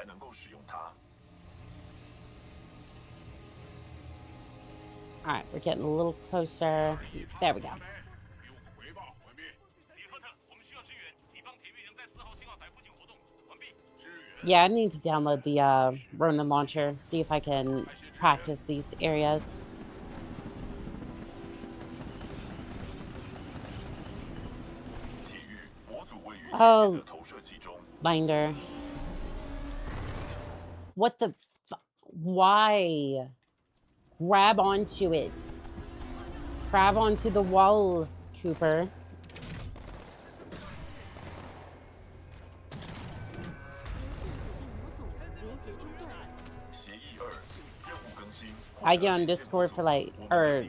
All right, we're getting a little closer. There we go. Yeah, I need to download the Ronin launcher, see if I can practice these areas. Oh, binder. What the why? Grab onto it. Grab onto the wall, Cooper. I get on Discord for like, or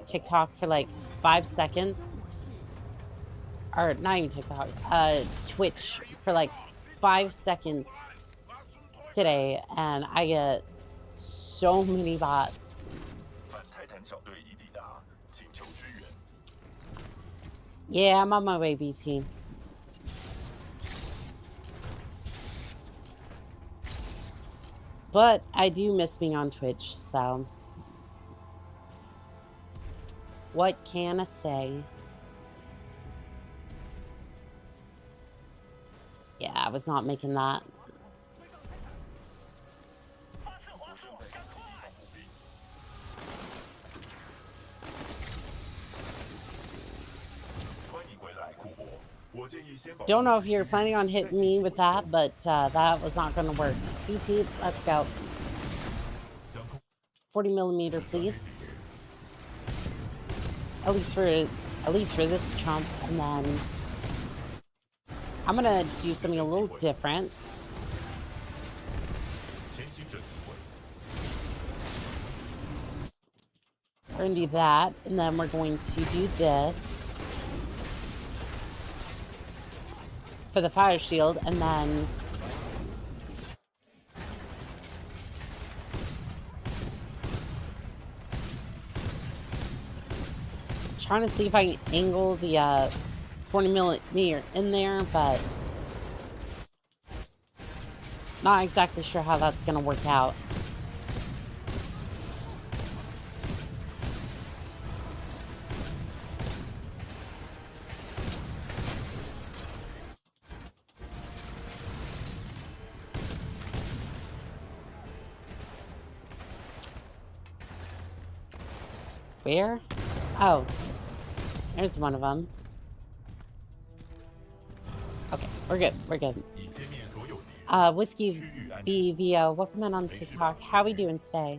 TikTok for like 5 seconds. Or not even TikTok, Twitch for like 5 seconds today, and I get so many bots. Yeah, I'm on my way, BT. But I do miss being on Twitch, so what can I say? Yeah, I was not making that. Don't know if you're planning on hitting me with that, but that was not going to work. BT, let's go. 40mm, please. At least for this chump, and then I'm gonna do something a little different. We're gonna do that, and then we're going to do this for the fire shield, and then trying to see if I can angle the 40mm in there, but Not exactly sure how that's going to work out. Where? Oh, there's one of them. Okay, we're good. We're good. Whiskey BVO, welcome in on TikTok. How we doing today?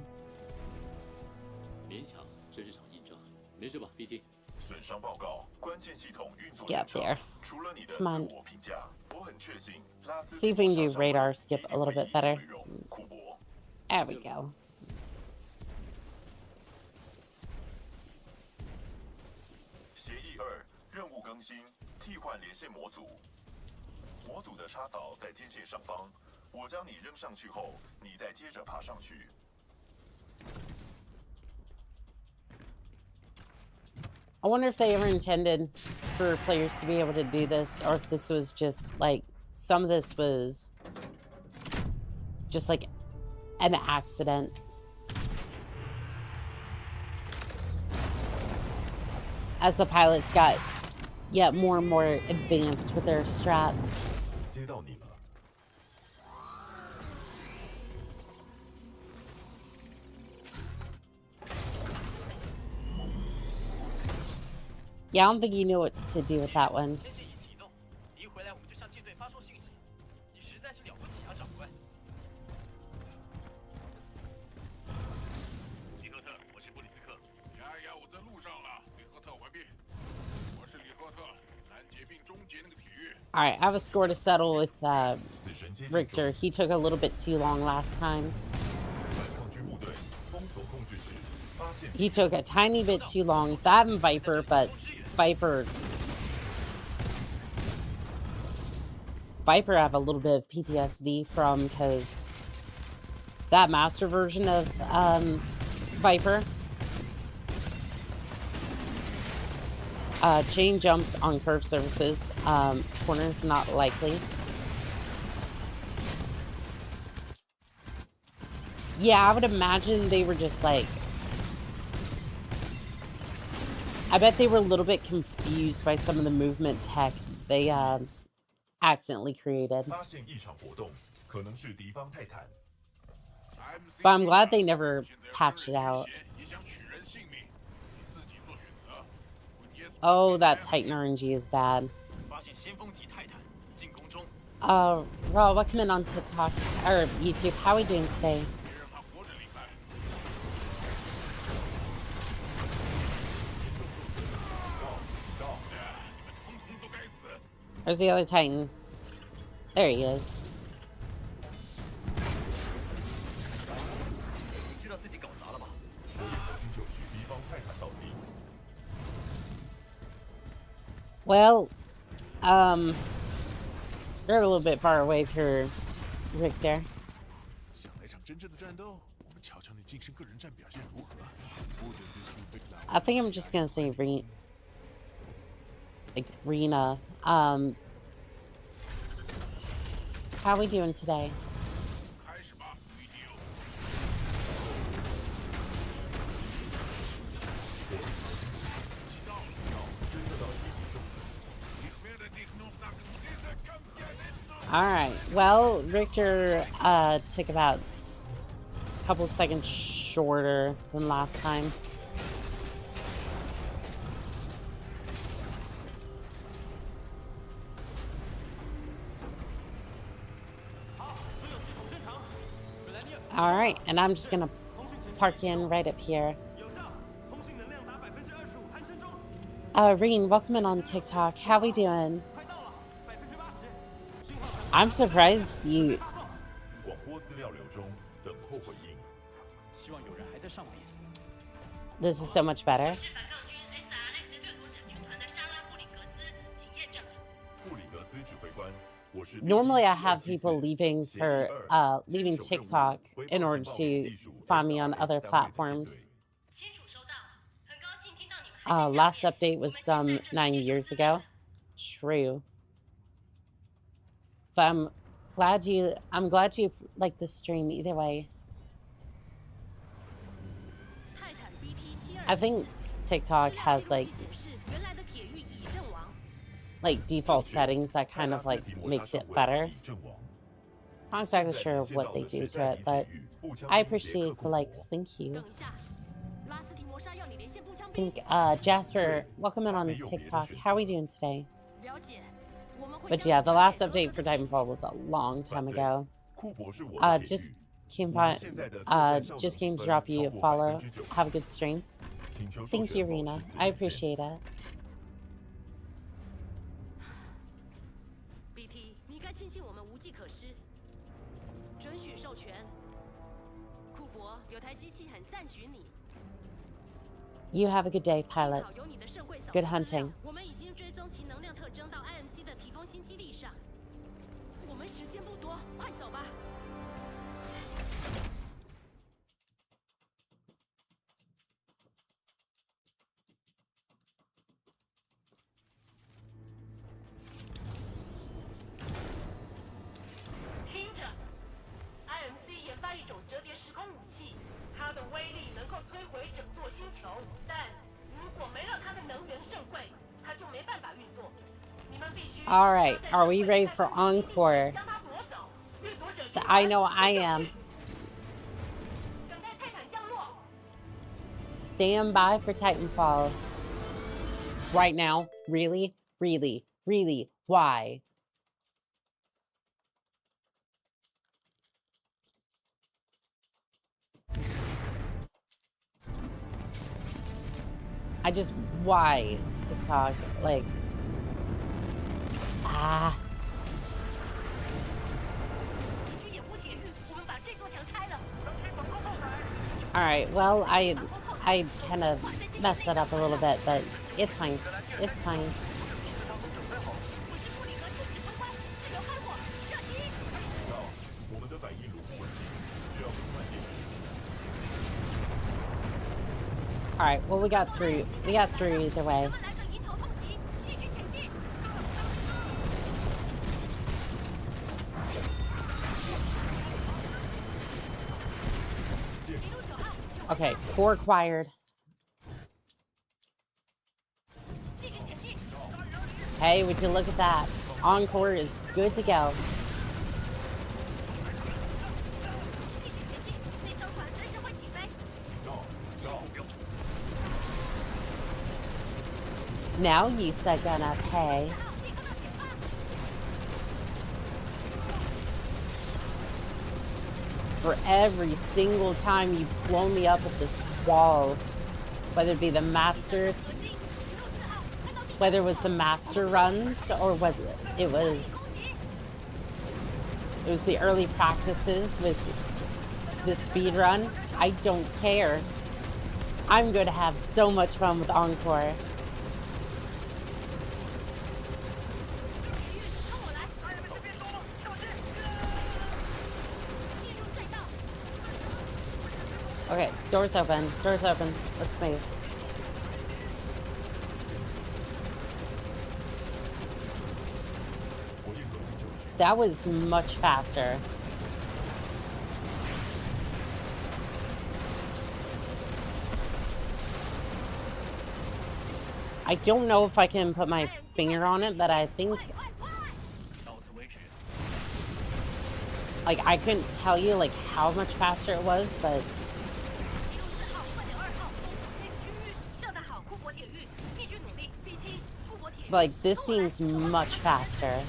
勉强，这是场硬仗，没事吧，BT？损伤报告，关键系统运作 Let's get up there. 除了你的 Come on. 自我评价，我很确信拉斯 See if we can do radar skip a little bit better. 库珀 There we go. 协议2，任务更新，替换连线模组。模组的插槽在天线上方，我将你扔上去后，你再接着爬上去。 I wonder if they ever intended for players to be able to do this, or if this was just like some of this was just like an accident. As the pilots got yet more and more advanced with their strats. 接到你了。 Yeah, I don't think you knew what to do with that one. 天线已启动，你一回来我们就向舰队发送信息。你实在是了不起啊，长官！李赫特，我是布里斯克。呀，我在路上了。李赫特完毕。我是李赫特，拦截并终结那个体育。All right, I have a score to settle with Richter. He took a little bit too long last time. 反抗军部队封锁控制室，发现 He took a tiny bit too long. That and Viper, but Viper have a little bit of PTSD from because that master version of Viper chain jumps on curved surfaces, corners not likely. Yeah, I would imagine they were just like, I bet they were a little bit confused by some of the movement tech they accidentally created. 发现异常活动，可能是敌方泰坦。 But I'm glad they never patched it out. 也想取人性命，你自己做选择。 Oh, that Titan RNG is bad. 发现先锋级泰坦进攻中， Raw, welcome in on TikTok or YouTube. How are we doing today? 别让他活着离开。 Where's the other Titan? There he is. 知道自己搞砸了吧？经就绪敌方泰坦倒地。 Well, they're a little bit far away for Richter. 想来场真正的战斗，我们瞧瞧你晋升个人战表现如何。 I think I'm just gonna say Rena. How we doing today? 开始吧，绿地。 All right. Well, Richter took about a couple seconds shorter than last time. All right, and I'm just gonna park in right up here. 有效，通讯能量达25%攀升中， Reen, welcome in on TikTok. How we doing? 快到了，80%。信号传 I'm surprised you. 广播资料流中，等候回应。希望有人还在上面。 This is so much better. 是反抗军 SRX 掠夺者军团的莎拉布里格斯，请验证。布里格斯指挥官，我是 Normally, I have people leaving for leaving TikTok in order to find me on other platforms. 清楚收到，很高兴听到你们还在 Last 下面 update was some 9 years ago. True. But I'm I'm glad you like the stream either way. I think TikTok has like default settings that kind of like makes it better. Not exactly sure what they do to it, but I appreciate the likes. Thank you. I think Jasper, welcome in on TikTok. How are we doing today? But yeah, the last update for Titanfall was a long time ago. Just came to drop you a follow. Have a good stream. Thank you, Rena. I appreciate it. BT， 你该庆幸我们无计可施。准许授权。库珀，有台机器很赞许你。 You have a good day, pilot. 有你的盛会扫 Good hunting. 我们已经追踪其能量特征到 IMC 的提供新基地上。我们时间不多，快走吧。 听着 ，IMC 研发一种折叠时空武器，它的威力能够摧毁整座星球，但如果没了它的能源盛会，它就没办法运作。你们必须。All right, are we ready for encore? So I know I am. Stand by for Titanfall. Right now? Really? Really? Really? Why? Why? TikTok, like... Ah... Alright, well, I kind of messed that up a little bit, but it's fine. It's fine. Alright, well, we got through either way. Okay, core acquired. Hey, would you look at that? Encore is good to go. Now you said gonna pay. For every single time you blow me up at this wall, whether it be the master, whether it was the master runs or whether it was the early practices with the speedrun, I don't care. I'm going to have so much fun with Encore. Okay, doors open. Doors open. Let's move. That was much faster. I don't know if I can put my finger on it, but I think... Like, I couldn't tell you, like, how much faster it was, but... Like, this seems much faster.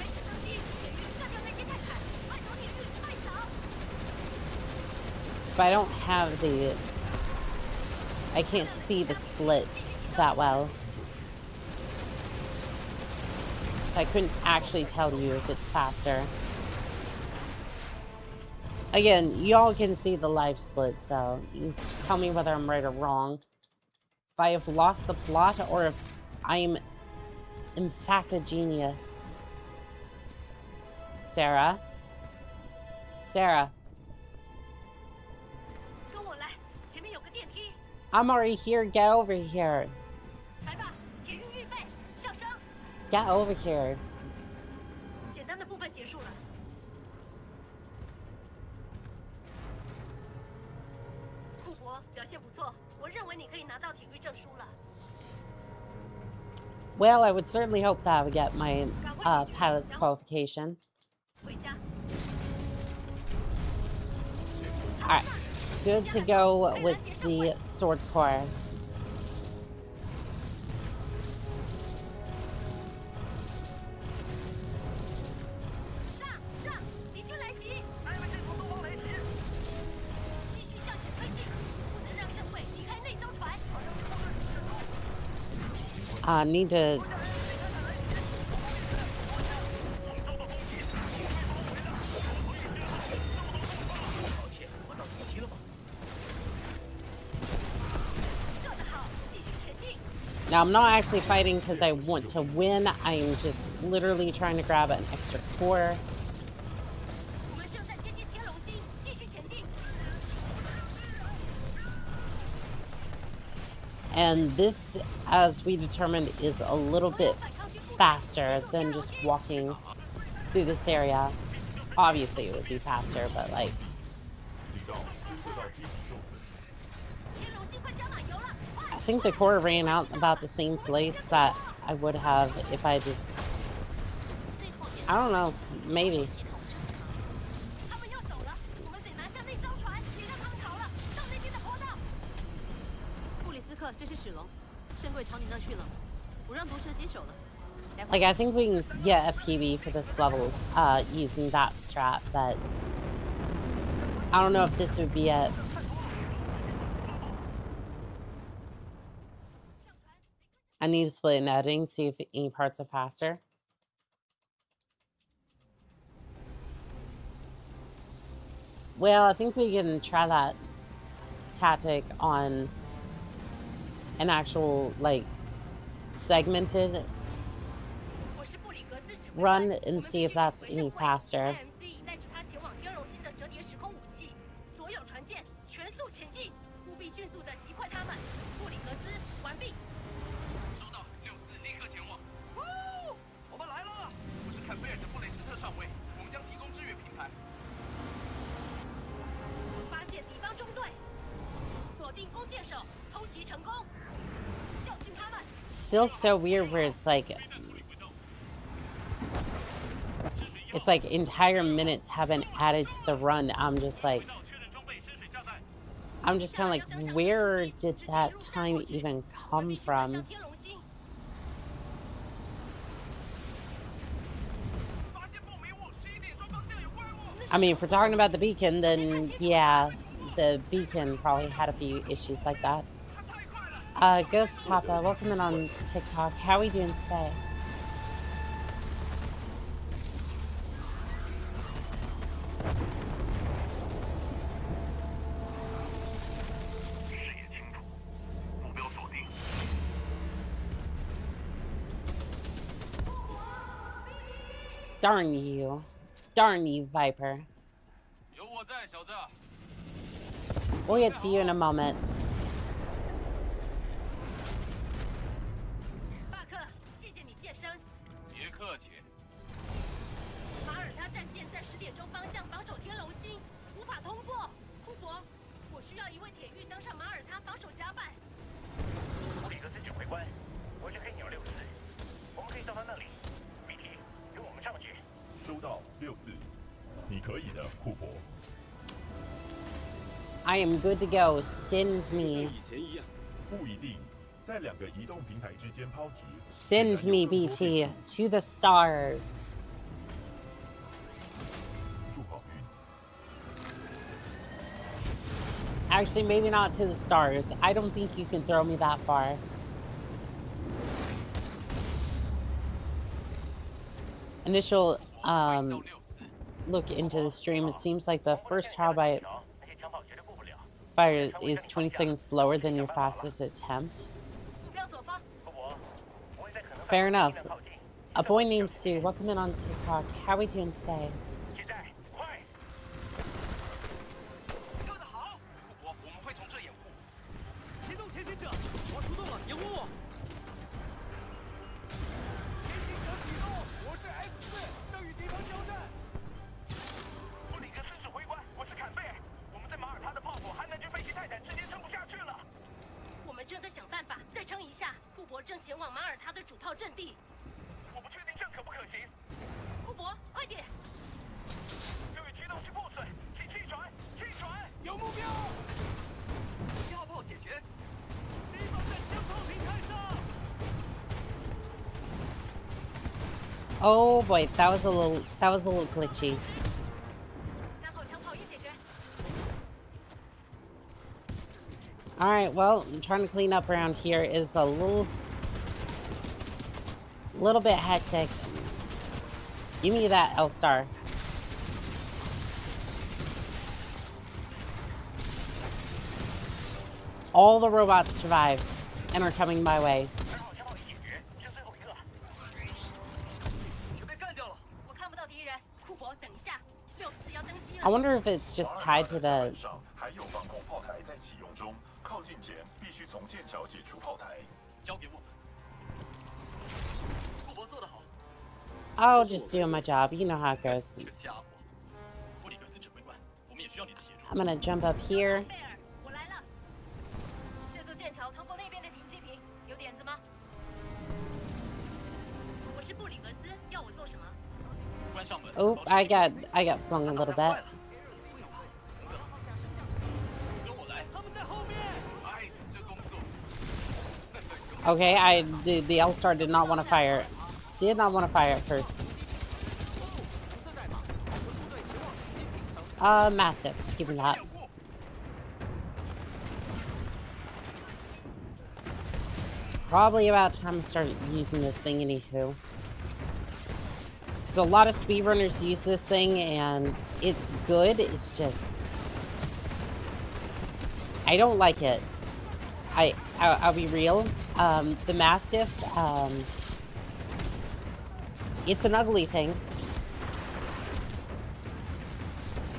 But I don't have the... I can't see the split that well. So I couldn't actually tell you if it's faster. Again, y'all can see the live split, so you can tell me whether I'm right or wrong. If I have lost the plot or if I'm in fact a genius. Sarah? Sarah? I'm already here. Get over here. Get over here. 错，我认为你可以拿到体育证书了。 Well, I would certainly hope that I would get my pilot's qualification. 回家。 Alright, good to go with the sword core. 上上，敌军来袭！艾文从东方来袭，继续向前推进，不能让圣会离开那艘船。 Need to. Now, I'm not actually fighting because I want to win. I'm just literally trying to grab an extra core. And this, as we determined, is a little bit faster than just walking through this area. Obviously, it would be faster, but like... I think the core ran out about the same place that I would have if I just... I don't know, maybe. Like, I think we can get a PB for this level using that strat, but I don't know if this would be it. I need to split netting, see if any parts are faster. Well, I think we can try that tactic on an actual, like, segmented run and see if that's any faster. Still so weird where it's like entire minutes have been added to the run. I'm just kind of like, where did that time even come from? I mean, if we're talking about the beacon, then yeah, the beacon probably had a few issues like that. Ghost Papa, welcome in on TikTok. How are we doing today? Darn you. Darn you, Viper. We'll get to you in a moment. I am good to go. Send me. Send me, BT, to the stars. Actually, maybe not to the stars. I don't think you can throw me that far. Initial look into the stream, it seems like the first trial by fire is 20 seconds slower than your fastest attempt. Fair enough. A boy named Sue, welcome in on TikTok. How are we doing today? 他的主炮阵地。我不确定这可不可行。库珀，快点！这位机动器破损，请弃船，弃船！有目标！1号炮解决，敌方在枪炮平台上。 Oh boy, that was a little glitchy. 3号枪炮也解决。 All right, well, I'm trying to clean up around here is a little bit hectic. Give me that L-Star. All the robots survived and are coming my way. 2号枪炮已解决，剩最后一个。全被干掉了。我看不到敌人。库珀，等一下，64要登机 I 了。 wonder if it's just tied to the 上还有防空炮台在启用中，靠近前必须从剑桥解除炮台。交给我。库珀做得好。 Oh, just doing my job. You know how it goes. 这家伙，弗里格斯指挥官，我们也需要你的协助。 I'm gonna jump up here. 贝尔，我来了。这座剑桥通过那边的停机坪，有点子吗？我是布里格斯，要我做什么？关上门。 Oh, I got flung a little bit. 跟我来。他们在后面。哎，这工作。 Okay, the L-Star did not want to fire. Did not want to fire at first. Mastiff. Give me that. Probably about time to start using this thing anywho. Because a lot of speedrunners use this thing and it's good. It's just... I don't like it. I'll be real. The Mastiff, it's an ugly thing.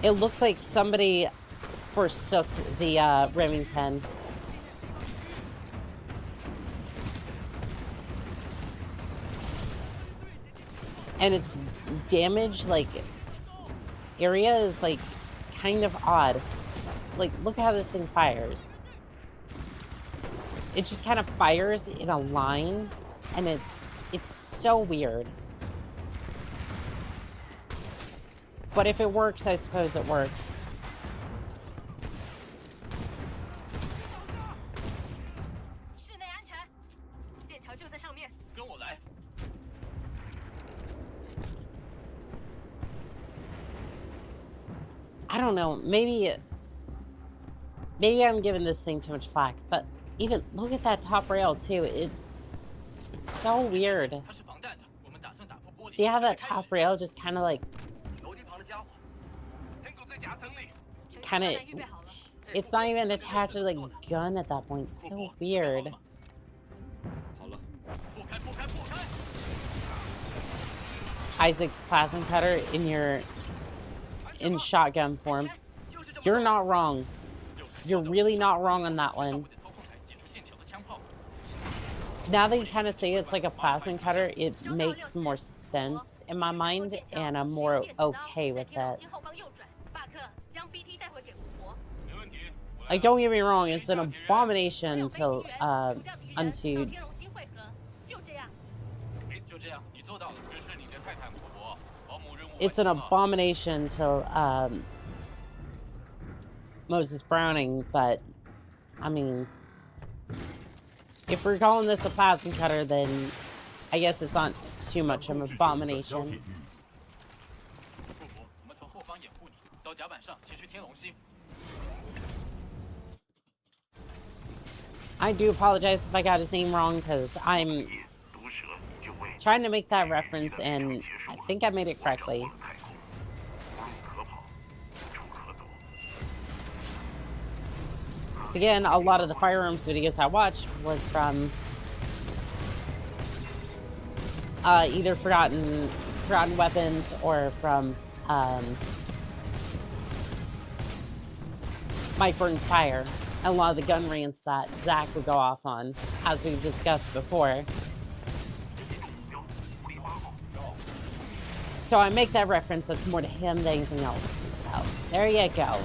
It looks like somebody forsook the Remington. And its damage, like, area is, like, kind of odd. Like, look how this thing fires. It just kind of fires in a line, and it's so weird. But if it works, I suppose it works. 室内安全，剑桥就在上面。跟我来。 I don't know, maybe I'm giving this thing too much flack, but even look at that top rail too. It's so weird. 它是防弹的，我们打算打破玻璃。 See how that top rail just kind of like 楼梯旁的家伙，天狗在夹层里。 kind of, it's not even attached to like gun at that point. It's so weird. 好了，破开，破开，破开！ Isaac's plasma cutter in shotgun form. You're not wrong. You're really not wrong on that one. 操控台击出剑桥的枪炮。 Now that you kind of say it's like a plasma cutter, it makes more sense in my mind, and I'm more okay with that. 后方右转，巴克将 BT 带回给库珀。没问题。 Like, don't get me wrong, it's an abomination to, unto 天龙星汇合，就这样。就这样，你做到了。这是你的泰坦库珀，保姆任务。 it's an abomination to, Moses Browning, but, I mean, if we're calling this a plasma cutter, then I guess it's not too much of an abomination. 库珀，我们从后方掩护你，到甲板上前去天龙星。 I do apologize if I got his name wrong, because I'm trying to make that reference, and I think I made it correctly. So again, a lot of the firearms videos I watched was from either Forgotten Weapons or from Mike Burns Fire. And a lot of the gun rants that Zach would go off on, as we've discussed before. So I make that reference, that's more to him than anything else. So, there you go.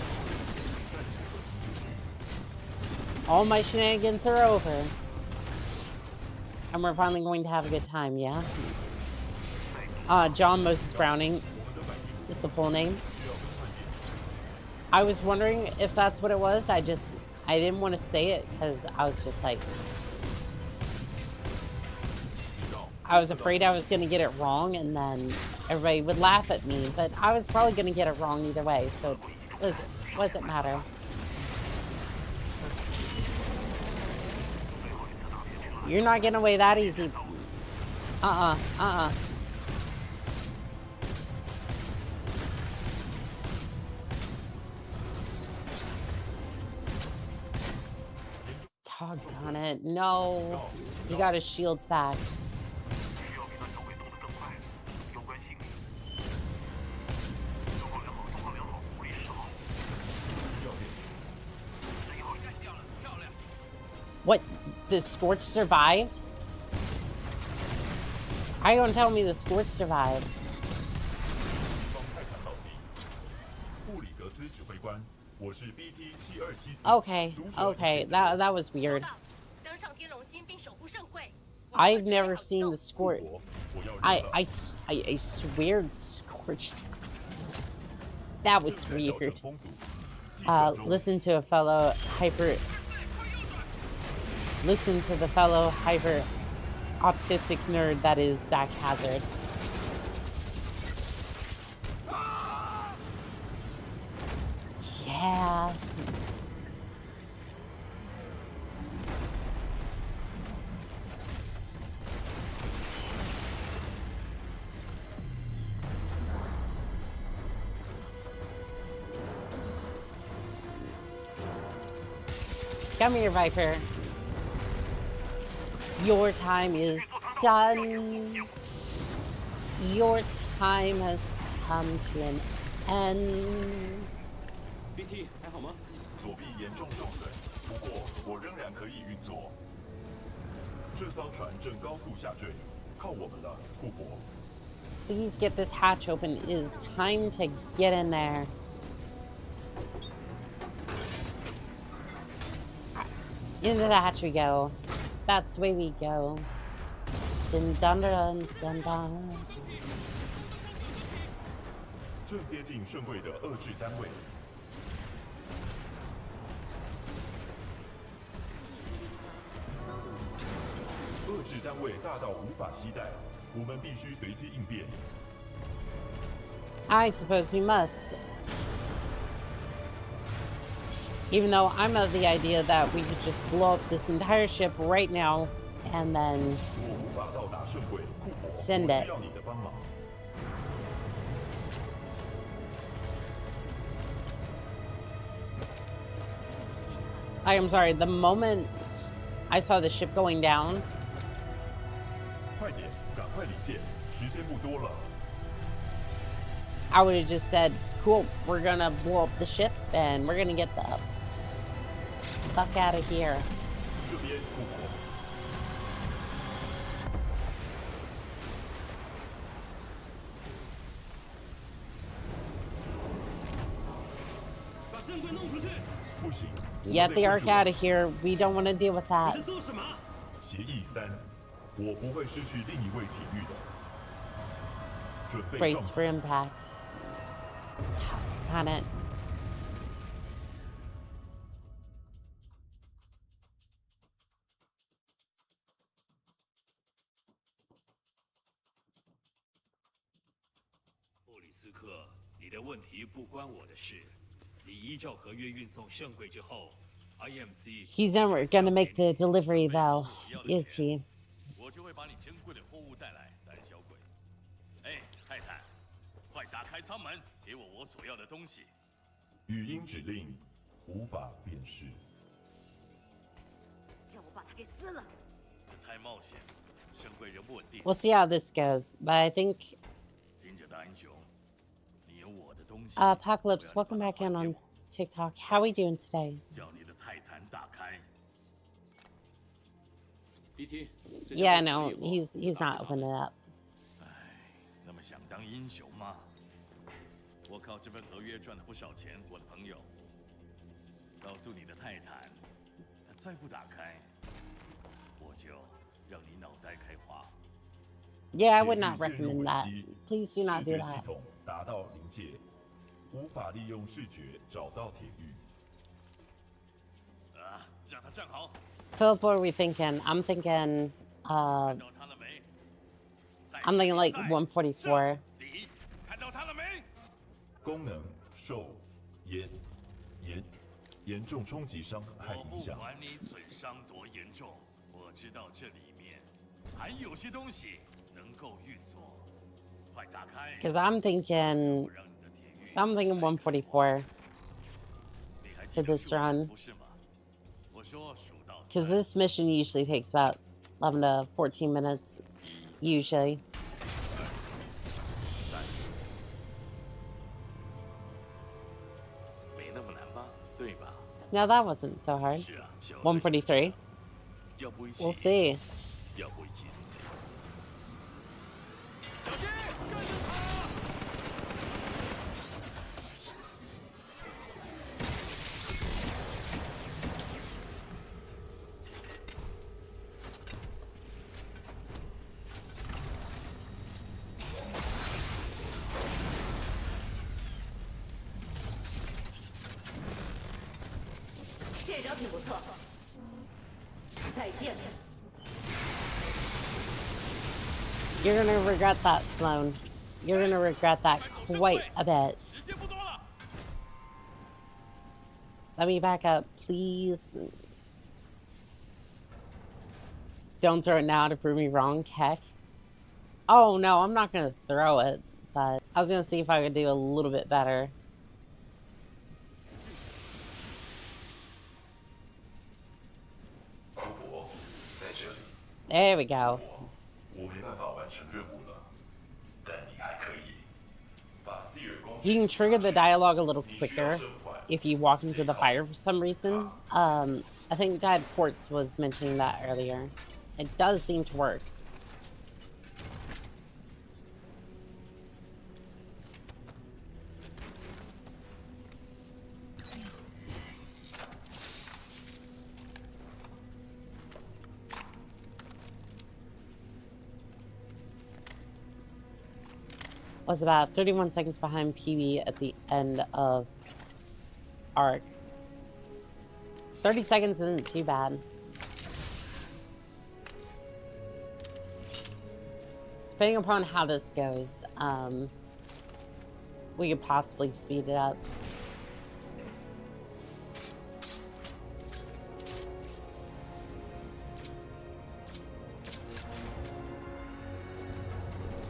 All my shenanigans are over. And we're finally going to have a good time, yeah? John Moses Browning is the full name. I was wondering if that's what it was. I didn't want to say it because I was just like, I was afraid I was going to get it wrong and then everybody would laugh at me, but I was probably going to get it wrong either way, so it wasn't matter. You're not getting away that easy. Doggone it. No. He got his shields back. What? The Scorch survived? How you gonna tell me the Scorch survived? Okay, okay, that was weird. I've never seen the Scorch. I swear Scorched. That was weird. Listen to the fellow hyper autistic nerd that is Zach Hazard. Yeah. Come here, Viper. Your time is done. Your time has come to an end. BT 还好吗？左臂严重受损，不过我仍然可以运作。这艘船正高速下坠，靠我们了，库珀。Please get this hatch open. It is time to get in there. Into the hatch we go. That's the way we go. Dun dun dun dun dun. 正接近圣柜的遏制单位。遏制单位大到无法携带，我们必须随机应变。I suppose we must. Even though I'm of the idea that we could just blow up this entire ship right now and then send it. I'm sorry, the moment I saw the ship going down, I would have just said, cool, we're gonna blow up the ship and we're gonna get the fuck out of here. Get the Ark out of here. We don't want to deal with that. Brace for impact. Got it. He's never gonna make the delivery, though, is he? 我就会把你珍贵的货物带来，胆小鬼。哎，泰坦，快打开舱门，给我所要的东西。语音指令无法辨识。让我把它给撕了。这太冒险，深柜人不稳定。 We'll see how this goes, but I think. 听着，大英雄，你有我的东西。Apocalypse, welcome back in on TikTok. How we doing today? 叫你的泰坦打开。BT。 Yeah, no, he's not opening it up. 哎，那么想当英雄吗？我靠这份合约赚了不少钱，我的朋友。告诉你的泰坦，他再不打开，我就让你脑袋开花。Yeah, I would 铁 not 狱陷入 recommend 危 that. 机， Please do not 视 do 觉系 that. 统达到临界，无法利用视觉找到铁狱。啊，让他站好。 Philip, what are we thinking? I'm thinking, 看到他了没？ I'm thinking like 144. 你看到他了没？ 功能受严重冲击伤害我不影响。管你损伤多严重，我知道这里面还有些东西能够运作。快打开！ Because I'm thinking, 让你的铁狱 so I'm thinking 144for this run. 不是吗？我说数到 Because this mission usually takes about 11 to 14 minutes. Usually. 3，没那么难吧？对吧？ No, that wasn't so hard. 是啊，小 143. 要不一起 We'll see. 要不一起死。小心，跟着他！ 这招挺不错。再见。 You're gonna regret that, Sloan. You're gonna regret that quite a bit. 时间不多了。 Let me back up, please. Don't throw it now to prove me wrong, Keck. Oh no, I'm not gonna throw it, but I was gonna see if I could do a little bit better. There we go. 我没办法完成任务了，但你还可以把 Seer 工 You can trigger the dialogue a little quicker if you walk into the fire for some reason. I think Dad Quartz was mentioning that earlier. It does seem to work. Was about 31 seconds behind PB at the end of arc. 30 seconds isn't too bad. Depending upon how this goes, we could possibly speed it up.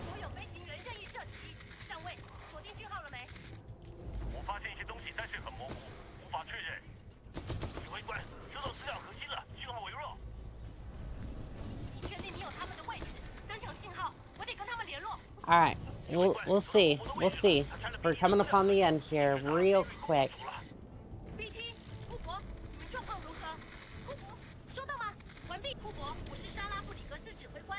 所有飞行员任意射击。上尉，锁定讯号了没？我发现一些东西，但是很模糊，无法确认。指挥官，收到资料核心了，讯号微弱。你确定你有他们的位置？增强信号，我得跟他们联络。 All right, we'll see. We'll see. We're coming upon the end here real quick. BT，库珀，你们状况如何？库珀，收到吗？完毕，库珀，我是莎拉布里格斯指挥官。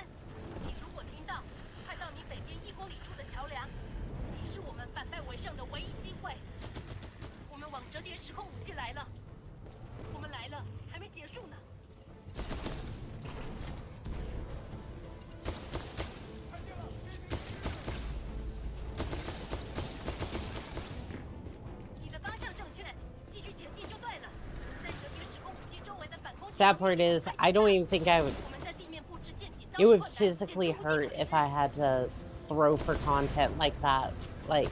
你如果听到，快到你北边1公里处的桥梁，你是我们反败为胜的唯一机会。我们往折叠时空武器来了，我们来了，还没结束呢。 你的方向正确，继续前进就对了。在折叠时空武器周围的反攻。 Sad part is, I don't even think I would. 我们在地面布置陷阱。 It would physically hurt if I had to throw for content like that. Like,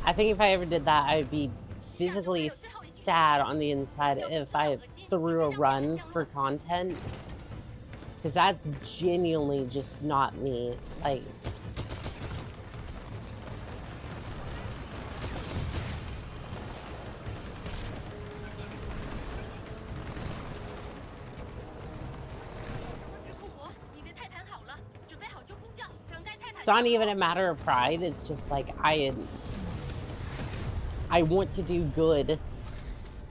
I think if I ever did that, I would be physically sad on the inside if I threw a run for content. Because that's genuinely just not me. Like, it's not even a matter of pride. It's just like I want to do good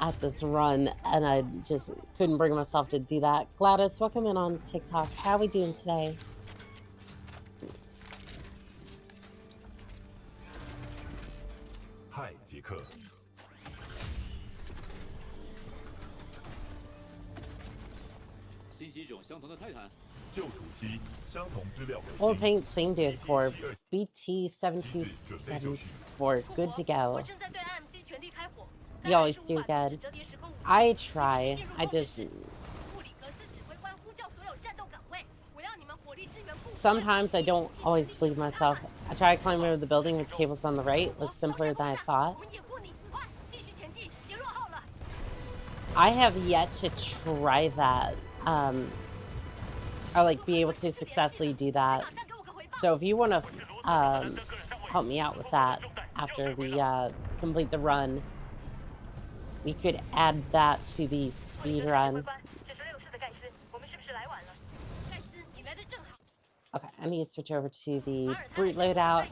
at this run, and I just couldn't bring myself to do that. Gladys, welcome in on TikTok. How we doing today? Hi, 杰克。旧土期相同资料可 Old 信。 paint, same dude core. BT7274. Good to go. 我正在对 IMC 全力开火。 You always do good. I try. I just 布里格斯指挥官呼叫所有战斗岗位，我要你们火力支援部。 sometimes I don't always believe myself. I tried climbing over the building with cables on the right. It was simpler than I thought. 我们掩护你，快继续前进，别落后了。 I have yet to try that. Or like be able to successfully do that. 马上给我个回报。 So if you want to help me out with that after we complete the run, we could add that to the speed run. 96室的盖斯，我们是不是来晚了？盖斯，你来的正好。 Okay, I need to switch over to the brute loadout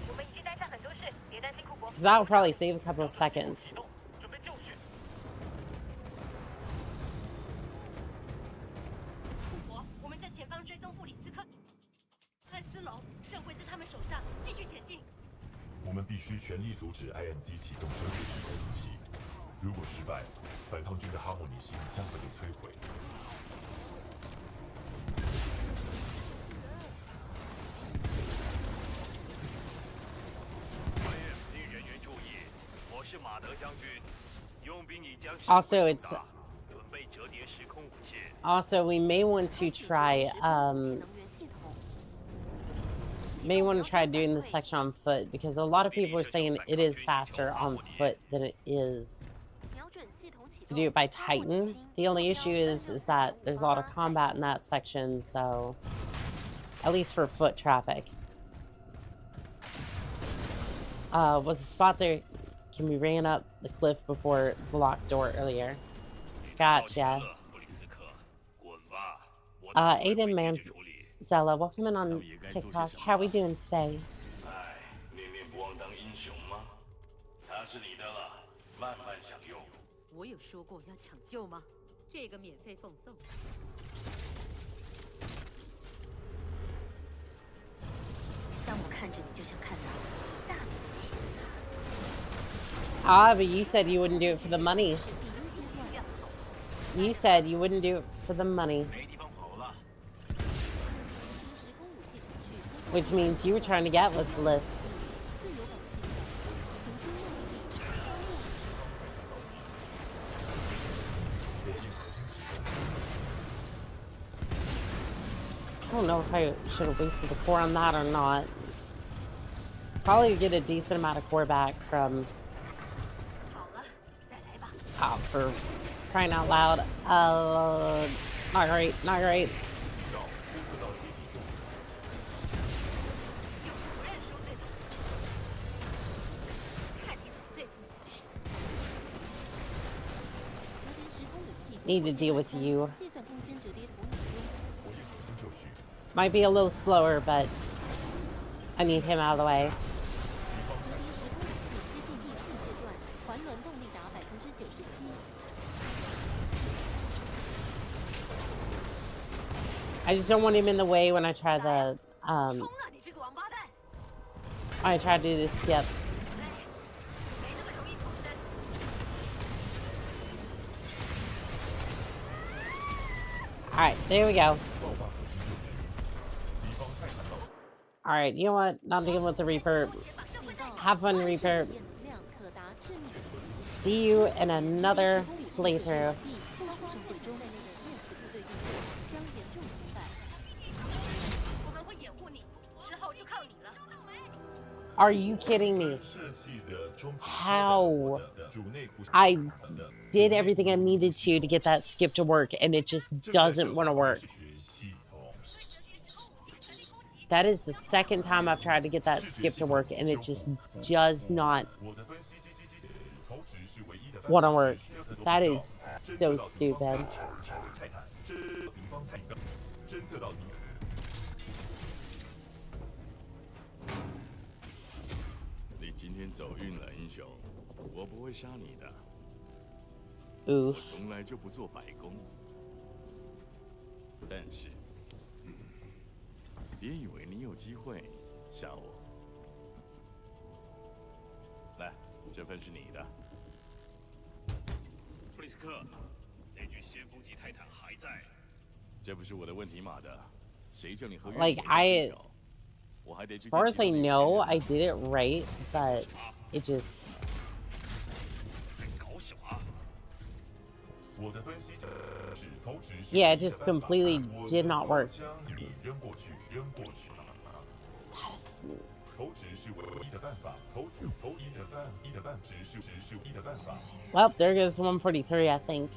我们已经待下很多事，别担心库珀。 because that will probably save a couple of seconds. 准备就绪。库珀，我们在前方追踪布里斯克、汉斯楼，圣会在他们手上，继续前进。我们必须全力阻止 IMC 启动折叠时空武器。如果失败，反抗军的哈莫尼星将会被摧毁。 IMC 人员注意，我是马德将军，佣兵已将 Also, it's 准备折叠时空武器。 also we may want to try doing this section on foot because a lot of people are saying it is faster on foot than it is to do it by Titan. The only issue is that there's a lot of combat in that section, so at least for foot traffic. Was a spot there? Can we ran up the cliff before the locked door earlier? Gotcha. 布里斯克，滚吧！我的 Aiden Manzella, welcome in on TikTok. How are we doing today? 哎，面面不忘当英雄吗？他是你的了，慢慢享用。我有说过要抢救吗？这个免费奉送。当我看着你，就像看到大武器。 Ah, but you said you wouldn't do it for the money. You said you wouldn't do it for the money. Which means you were trying to get with Bliss. I don't know if I should have wasted the core on that or not. Probably get a decent amount of core back from... 好了，再来吧。 Oh, for crying out loud. Not great, not great. 就是不认输，对吧？看你怎么对付此事。 Need to deal with you. 火焰可就绪。 Might be a little slower, but I need him out of the way. I just don't want him in the way when I try the 冲啊，你这个王八蛋！ I try to do the skip. 没那么容易脱身。 Alright, there we go. 爆发属性就绪。敌方泰坦岛。 Alright, you know what? Not dealing with the Reaper. Have fun, Reaper. See you in another playthrough. Are you kidding me? How? I did everything I needed to get that skip to work, and it just doesn't want to work. That is the second time I've tried to get that skip to work, and it just does not want to work. That is so stupid. 你今天走运了，英雄，我不会杀你的。 Oof. 从来就不做白工，但是，别以为你有机会杀我。来，这份是你的。布里斯克，那具先锋级泰坦还在， Like, as far as I know, I did it right, but it just... Yeah, it just completely did not work. That's... Well, there goes 143, I think.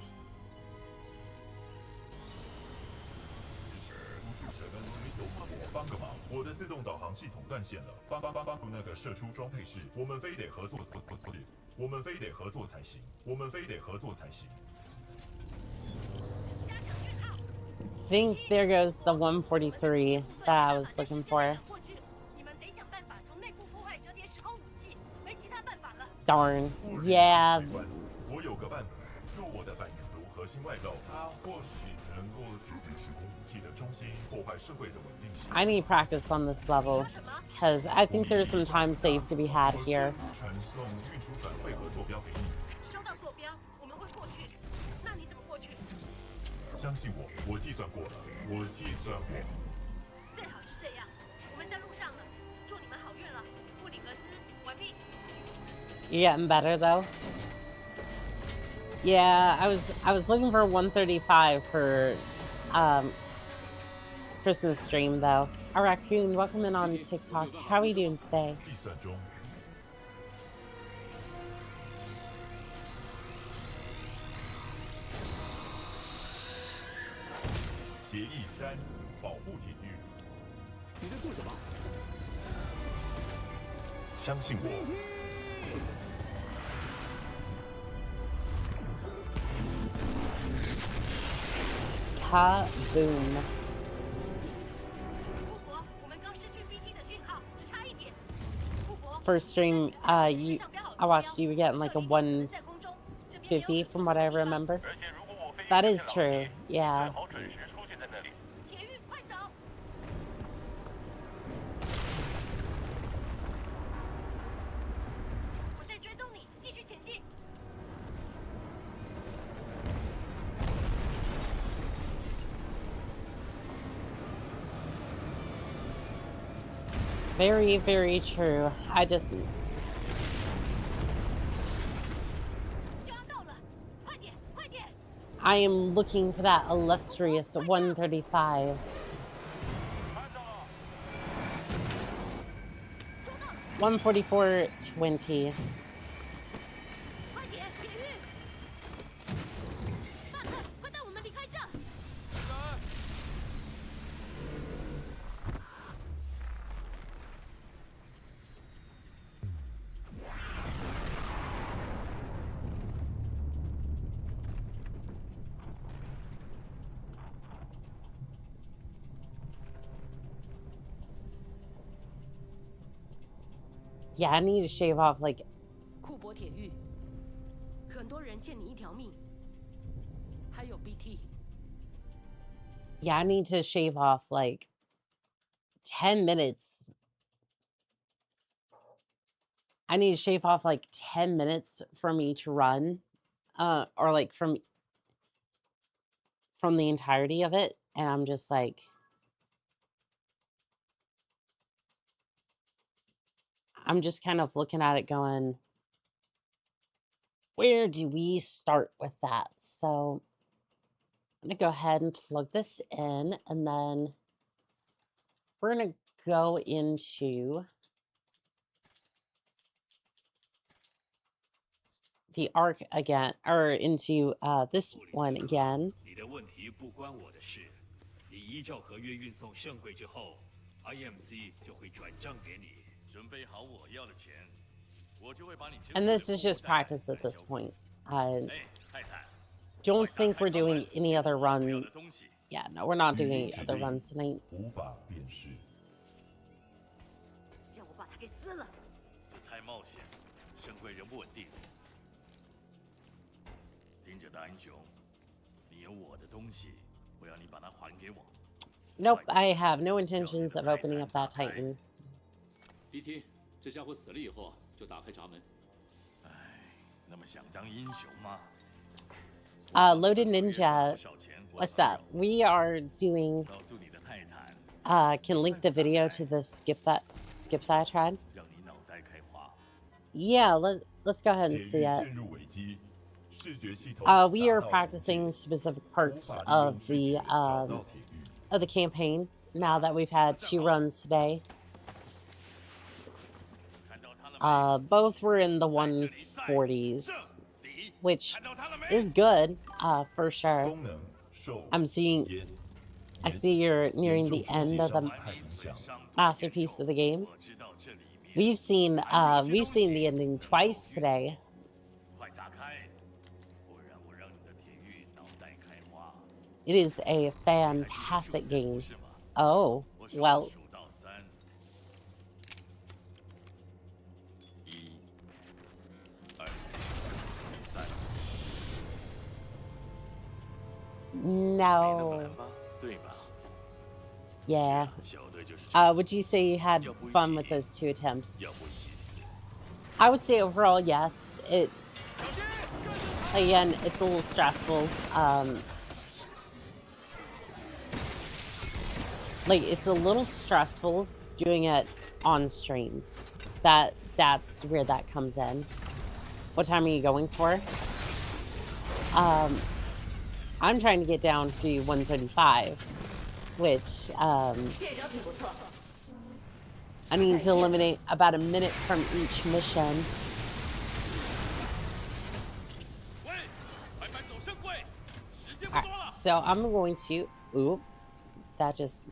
I think there goes the 143 that I was looking for. Darn. Yeah. I need practice on this level, because I think there's some time saved to be had here. You're getting better though. Yeah, I was looking for 135 for Christmas stream though. A raccoon, welcome in on TikTok. How are you doing today? Kaboom. First stream, I watched you were getting like a 150 from what I remember. That is true, yeah. Very, very true. I just... I am looking for that illustrious 135. 144.20. Yeah, I need to shave off like... Yeah, I need to shave off like 10 minutes. I need to shave off like 10 minutes from each run. Or like from the entirety of it. And I'm just like... I'm just kind of looking at it going, where do we start with that? So I'm going to go ahead and plug this in, and then we're going to go into the arc again, or into this one again. And this is just practice at this point. I don't think we're doing any other runs. Yeah, no, we're not doing any other runs tonight. Nope, I have no intentions of opening up that Titan. BT 这家伙死了以后就打开闸门。哎，那么想当英雄吗？ Loaded Ninja, what's up? We are doing, can link the video to the skip diatribe. Yeah, let's go ahead and see it. We are practicing specific parts of the campaign now that we've had 2 runs today. Both were in the 140s, which is good, for sure. I see you're nearing the end of the masterpiece of the game. We've seen the ending twice today. It is a fantastic game. Oh, well. No. Yeah. Would you say you had fun with those 2 attempts? I would say overall, yes. Again, it's a little stressful. Like, it's a little stressful doing it on stream. That's where that comes in. What time are you going for? I'm trying to get down to 135, which, I need to eliminate about a minute from each mission. Alright, so I'm going to, oop, that just,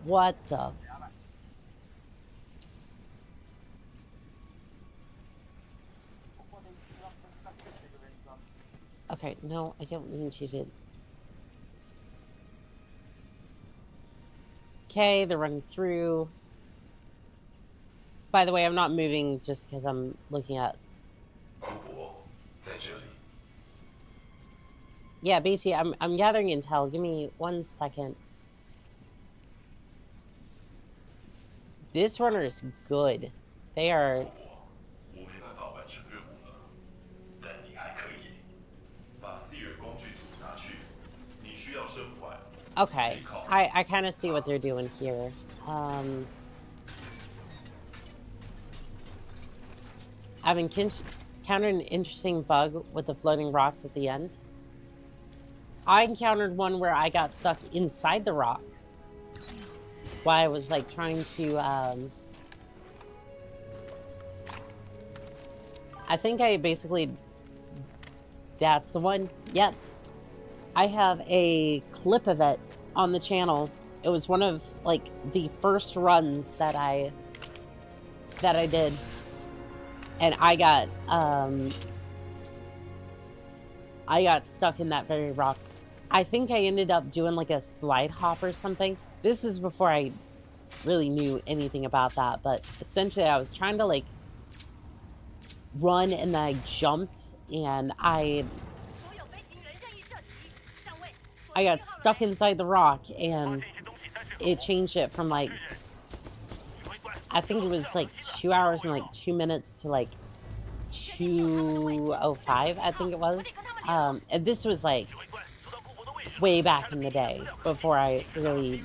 what the okay, no, I don't need you to. Okay, they're running through. By the way, I'm not moving just because I'm looking at. Yeah, BT, I'm gathering intel. Give me 1 second. This runner is good. They are. Okay, I kind of see what they're doing here. I've encountered an interesting bug with the floating rocks at the end. I encountered one where I got stuck inside the rock while I was like trying to, I think I basically, that's the one. Yep. I have a clip of it on the channel. It was one of like the first runs that I did, and I got stuck in that very rock. I think I ended up doing like a slide hop or something. This is before I really knew anything about that, but essentially I was trying to like run and then I jumped and I got stuck inside the rock and it changed it from like, I think it was like 2 hours and like 2 minutes to like 2:05, I think it was. And this was like way back in the day before I really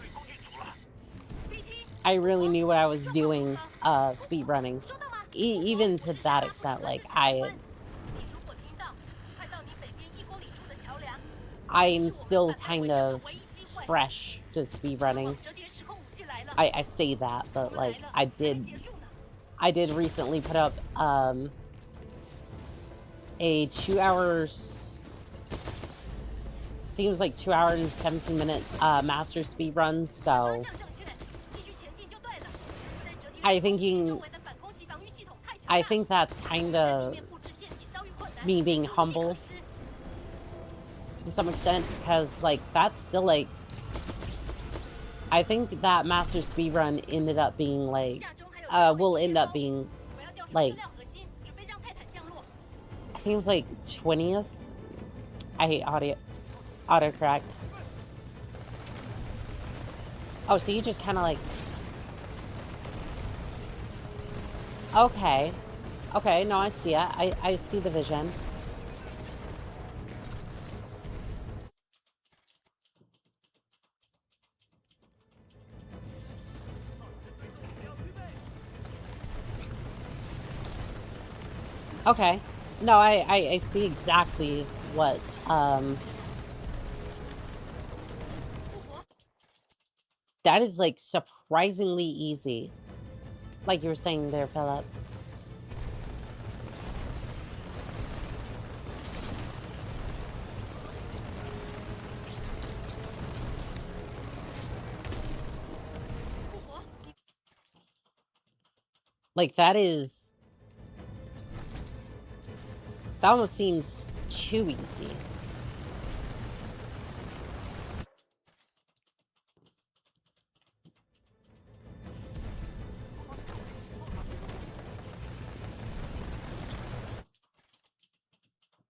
knew what I was doing speed running. Even to that extent, like I'm still kind of fresh to speed running. I say that, but like I did recently put up a 2 hours, I think it was like 2 hours and 17 minute master speed run, so I think that's kind of me being humble to some extent, because like that's still like, I think that master speedrun ended up being like will end up being like, I think it was like 20th. I hate autocorrect. Oh, so you just kind of like, okay, no, I see it. I see the vision. Okay. No, I see exactly what, that is, like, surprisingly easy. Like you were saying there, Philip. Like, that is... That almost seems too easy.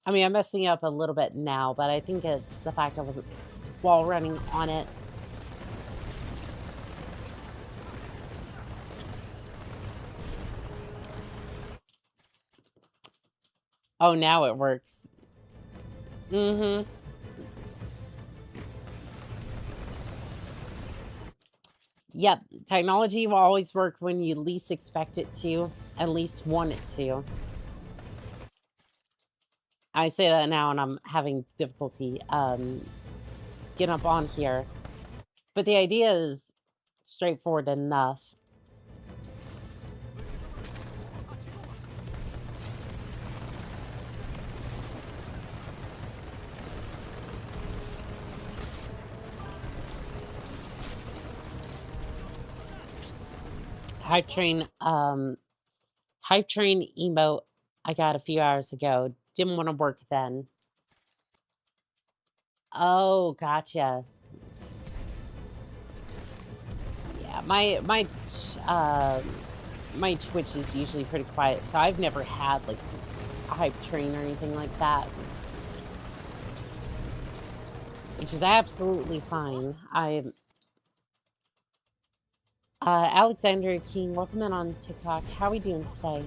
I mean, I'm messing up a little bit now, but I think it's the fact I wasn't wall running on it. Oh, now it works. Mm-hmm. Yep, technology will always work when you least expect it to, and least want it to. I say that now and I'm having difficulty getting up on here. But the idea is straightforward enough. Hype train emote I got a few hours ago. Didn't want to work then. Oh, gotcha. Yeah, my Twitch is usually pretty quiet, so I've never had like a hype train or anything like that. Which is absolutely fine. Alexander King, welcome in on TikTok. How are we doing today?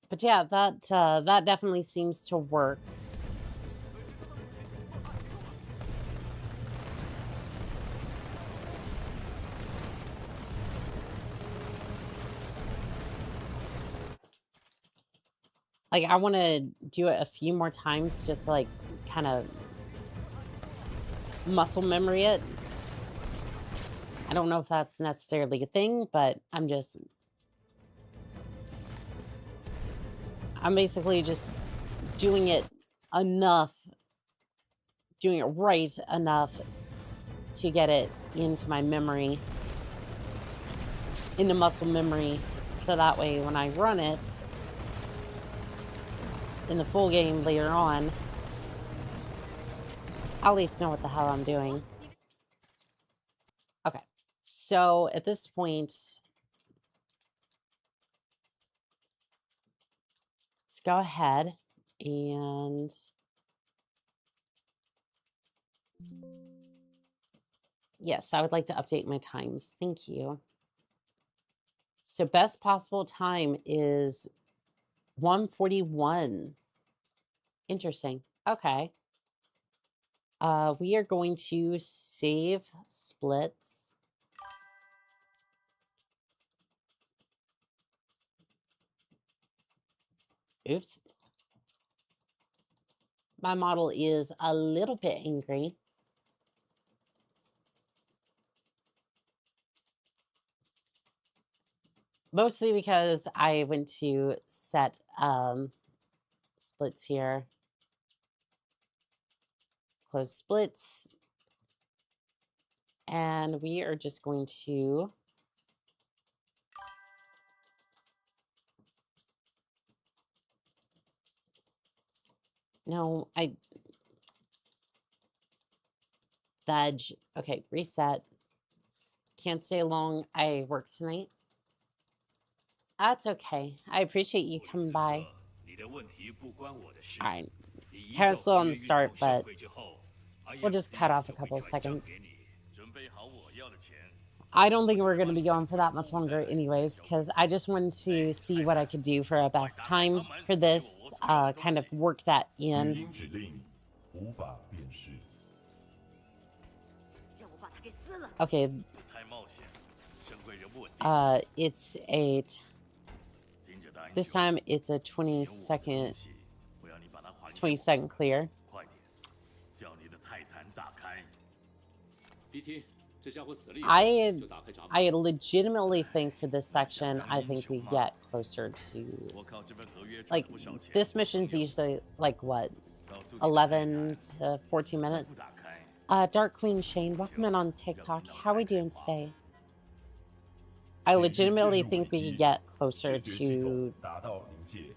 But yeah, that definitely seems to work. Like, I want to do it a few more times just to, like, kind of muscle memory it. I don't know if that's necessarily a thing, but I'm basically just doing it enough, doing it right enough to get it into my memory, into muscle memory, so that way when I run it in the full game later on, I'll at least know what the hell I'm doing. Okay, so at this point, let's go ahead and yes, I would like to update my times. Thank you. So best possible time is 1:41. Interesting. Okay. We are going to save splits. Oops. My model is a little bit angry. Mostly because I went to set splits here. Close splits. And we are just going to no, veg. Okay, reset. Can't stay long. I work tonight. That's okay. I appreciate you coming by. Alright. Kind of slow on the start, but we'll just cut off a couple of seconds. I don't think we're going to be going for that much longer anyways, because I just wanted to see what I could do for a best time for this, kind of work that 语 in. 音指令无法辨识。 让我把它给撕了。 Okay, 太冒险，深贵人不稳定。 it's a, 听着答应 this 就好 time it's a 20-second, 我要你把它还给我 20-second clear. 快点，叫你的泰坦打开。 BT，这家伙死了以 I 后就打开闸门。 I legitimately think for this section, I think we get closer to, 我靠这份合约赚 like, 不少钱。 this mission's usually, like, what, 告诉你 11 to 14 minutes? 打开， Dark Queen Shane, welcome in on TikTok. How are we doing today? I legitimately think we could get closer 视觉系统 to, 达到临界，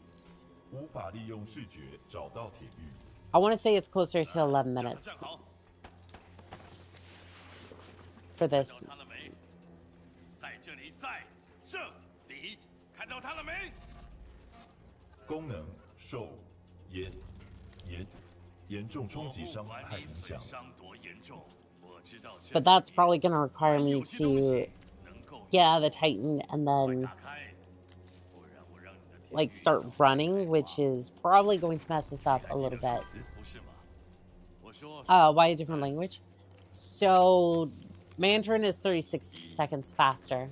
无法利用视觉找到铁玉。 I want to say it's closer to 11站 minutes 好， for 看到 this. 他了没？在这里，在这里，看到他了没？功能受严重冲击伤害影响。 伤多严重？我知道这 But that's probably going to require me 有些东西 to 能够 get out of the Titan and 快 then, 打开，不然我让你的铁 like, 玉 start 脑袋 running, 开 which 花 is probably going to mess us up 还 a 记 little 得 bit. 数字不是吗？我说 Why a different language? So, Mandarin is 36 seconds faster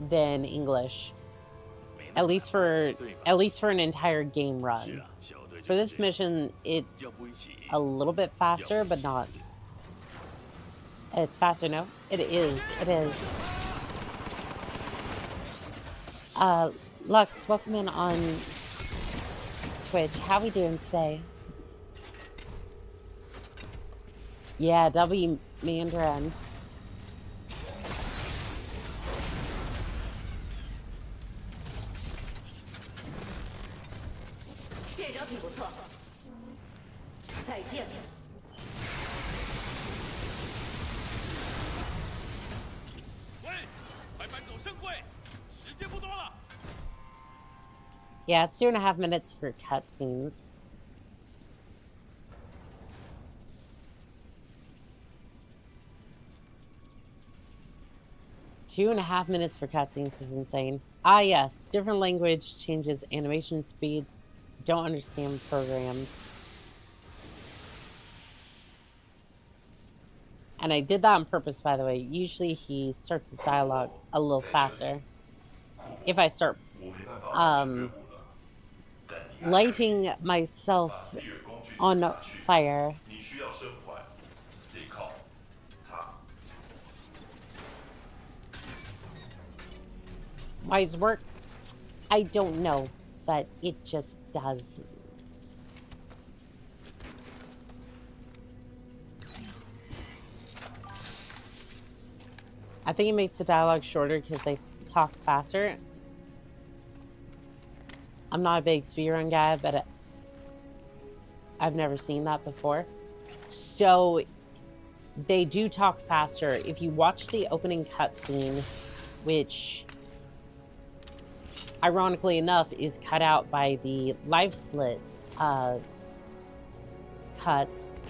than English. At least for an entire game 是 run. 啊，小队 For 就是 this 这样 mission, it's a little bit faster, but not. It's faster, no? It is. It is. Lux, welcome in on Twitch. How we doing today? Yeah, W Mandarin. 这招挺不错。再见。 喂，快搬走圣柜，时间不多了。 Yeah, it's 2.5 minutes for cutscenes. Two and a half minutes for cutscenes is insane. Ah, yes. Different language changes animation speeds. Don't understand programs. And I did that on purpose, by the way. Usually he starts his dialogue a little faster. If I start 我没办法保持任务了，但你还 lighting myself 把四月工具 on 拿去， fire. 你需要生还，得靠它。 Why does it work? I don't know, but it just does. I think it makes the dialogue shorter because they talk faster. I'm not a big speedrun guy, but I've never seen that before. So they do talk faster. If you watch the opening cutscene, which ironically enough is cut out by the live split cuts,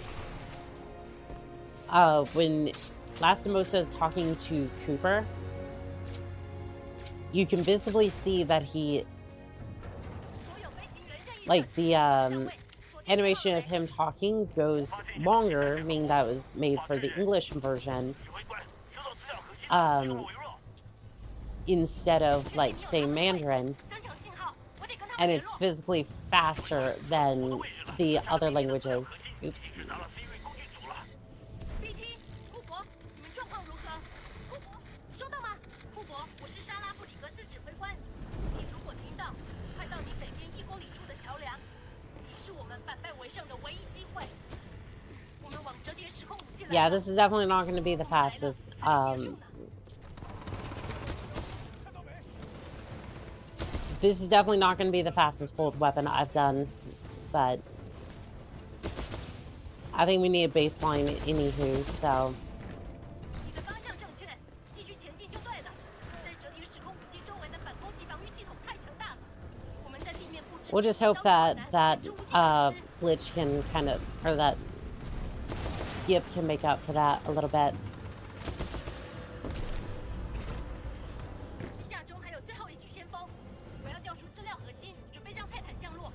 when Lastimosa is talking to Cooper, you can visibly see that he, like, the animation of him talking goes longer, meaning that was made for the English version, 指挥官，收到资料核心，信号 um, 微弱。 instead of, like, say, Mandarin. 增强信号，我得跟他 And 们联 it's 络。 physically faster than the other languages. Oops. 只拿了 C 位工具组了。 BT，库珀，你们状况如何？库珀，收到吗？库珀，我是莎拉布里格斯指挥官。你如果听到，快到你北边1公里处的桥梁，你是我们反败为胜的唯一机会。我们往折叠时空武器来了。 Yeah, this is definitely not going to be the fastest. This is definitely not going to be the fastest fold weapon I've done, but I think we need a baseline anywho, so 你的方向正确，继续前进就对了。在折叠时空武器周围的反空袭防御系统太强大了，我们在地面布置。 we'll just hope that Glitch can kind of, or that skip can make up for that a little bit. 机架中还有最后一具先锋，我要调出资料核心，准备让泰坦降落。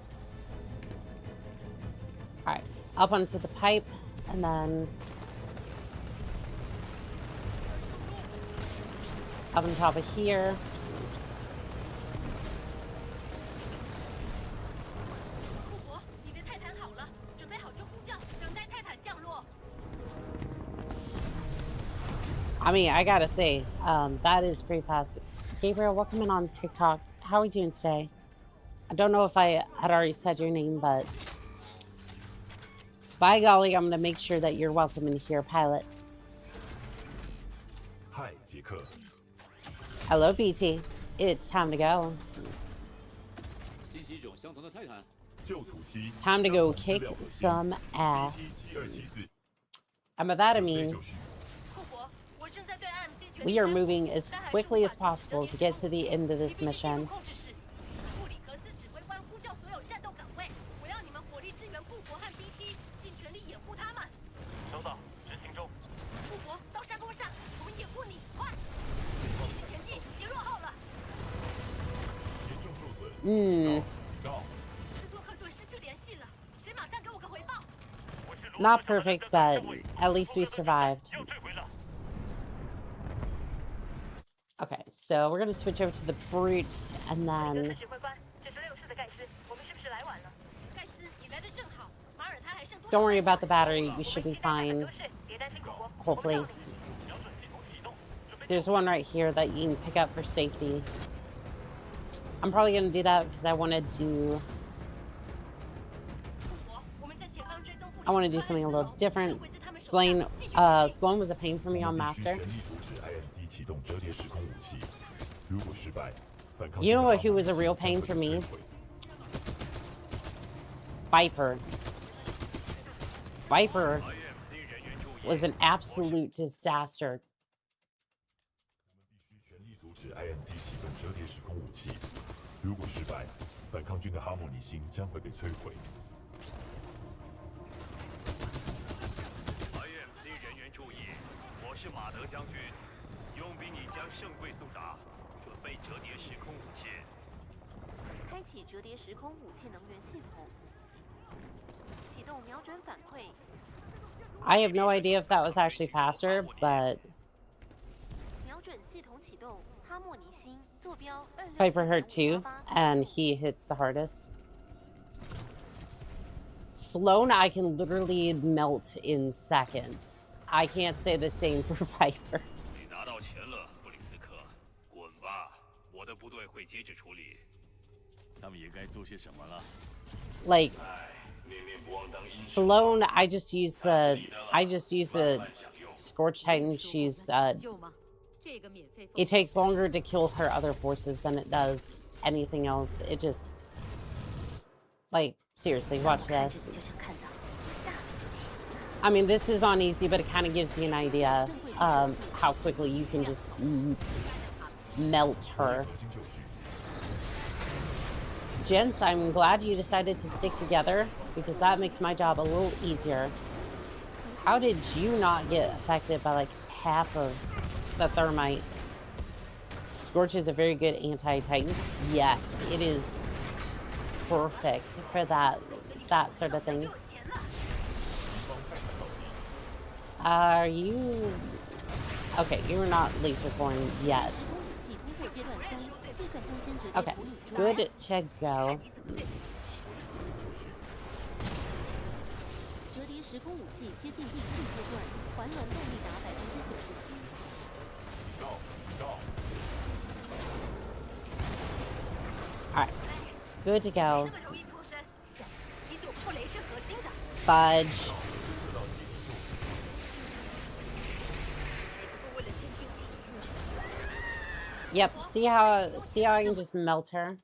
All right, up onto the pipe, and then up on top of here. 库珀，你的泰坦好了，准备好就呼叫，等待泰坦降落。 I mean, I gotta say, that is pretty fast. Gabriel, welcome in on TikTok. How are we doing today? I don't know if I had already said your name, but by golly, I'm gonna make sure that you're welcome in here, pilot. 嗨，杰克， Hello, BT. It's time to go. 新机种相同的泰坦，旧土期 It's time to go kick some ass. And by that I mean, 库珀，我正在对 IMC 全 we are moving as quickly as possible to get to the end of this mission. 控制室，布里格斯指挥官呼叫所有战斗岗位，我要你们火力支援库珀和 BT， 尽全力掩护他们。收到，执行中。库珀，到山坡上，我们掩护你，快！一起前进，别落后了。严重受损。Hmm, 警告！斯托克顿失去联系了，谁马上给我个回报？ not perfect, but at least we survived. 又坠毁了。 Okay, so we're gonna switch over to the brute, and 格 then 斯指挥官，这是6室的盖斯，我们是不是来晚了？盖斯，你来的正好。马耳他还剩多少？ don't worry about the battery. We should be fine. 别担心，库珀。 Hopefully. There's one right here that you can pick up for safety. I'm probably gonna do that because I want to do. 库珀，我们在前方追踪布里 I want to do something a little different. Sloan was a pain for me on 必须 Master. 全力阻止 IMC 启动折叠时空武器。如果失败，反抗 You know 军 what? 的 Who was a 航母 real 将 pain 会 for 被 me? 摧毁 Viper. Viper IMC 人员注意， was an absolute disaster. 必须全力阻止 IMC 启动折叠时空武器。如果失败，反抗军的哈莫尼星将会被摧毁。 IMC 人员注意，我是马德将军，佣兵已将圣柜送达，准备折叠时空武器。开启折叠时空武器能源系统，启动瞄准反馈。 I have no idea if that was actually faster, but 瞄准系统启动，哈莫尼星坐标26 Viper hurt too, and he hits the hardest. Sloan, I can literally melt in seconds. I can't say the same for Viper. 你拿到钱了，布里斯克，滚吧，我的部队会接着处理。他们也该做些什么了。 Like Sloan, I just use the Scorch Titan. She's 救吗？这个免费。 it takes longer to kill her other forces than it does anything else. It just like seriously, watch this. 就想看到大兵器。 I mean, this is on easy, but it kind of gives you an idea how quickly you can just melt her. 核心就绪。 Gents, I'm glad you decided to stick together because that makes my job a little easier. How did you not get affected by like half of the thermite? Scorch is a very good anti-Titan. Yes, it is perfect for that sort of thing. Are you okay? You're not laser born yet. 武器通过阶段3计算空间折叠 Okay, 补宇装。 good to go. 折叠时空武器接近第4阶段，环轮动力达97%。警告！警告！ All right, good to go. 这么容易脱身，想你躲不过雷是核心的。 Fudge. 不过为了前进体育， Yep. See how I can just melt her.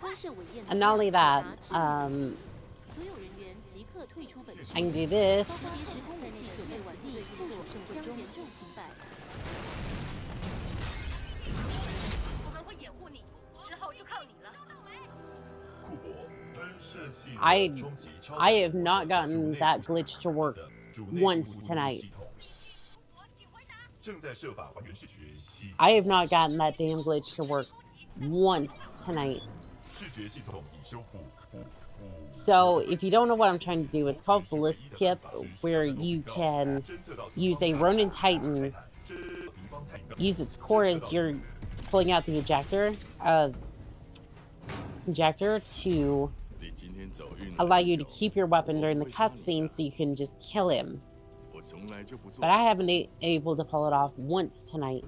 官设委验 And not only that, 所有人员即刻退出本区。 I can do this. 时空武器准备完毕，部落胜将严重停摆。我们会掩护你，之后就靠你了。库珀，喷射器 I 冲击超 I have not gotten that glitch to work once tonight. I have not gotten that damn glitch to work once tonight. So if you don't know what I'm trying to do, it's called Bliss Skip, where you can use a Ronin Titan, use its core as you're pulling out the ejector to allow you to keep your weapon during the cutscene so you can just kill him. But I haven't been able to pull it off once tonight.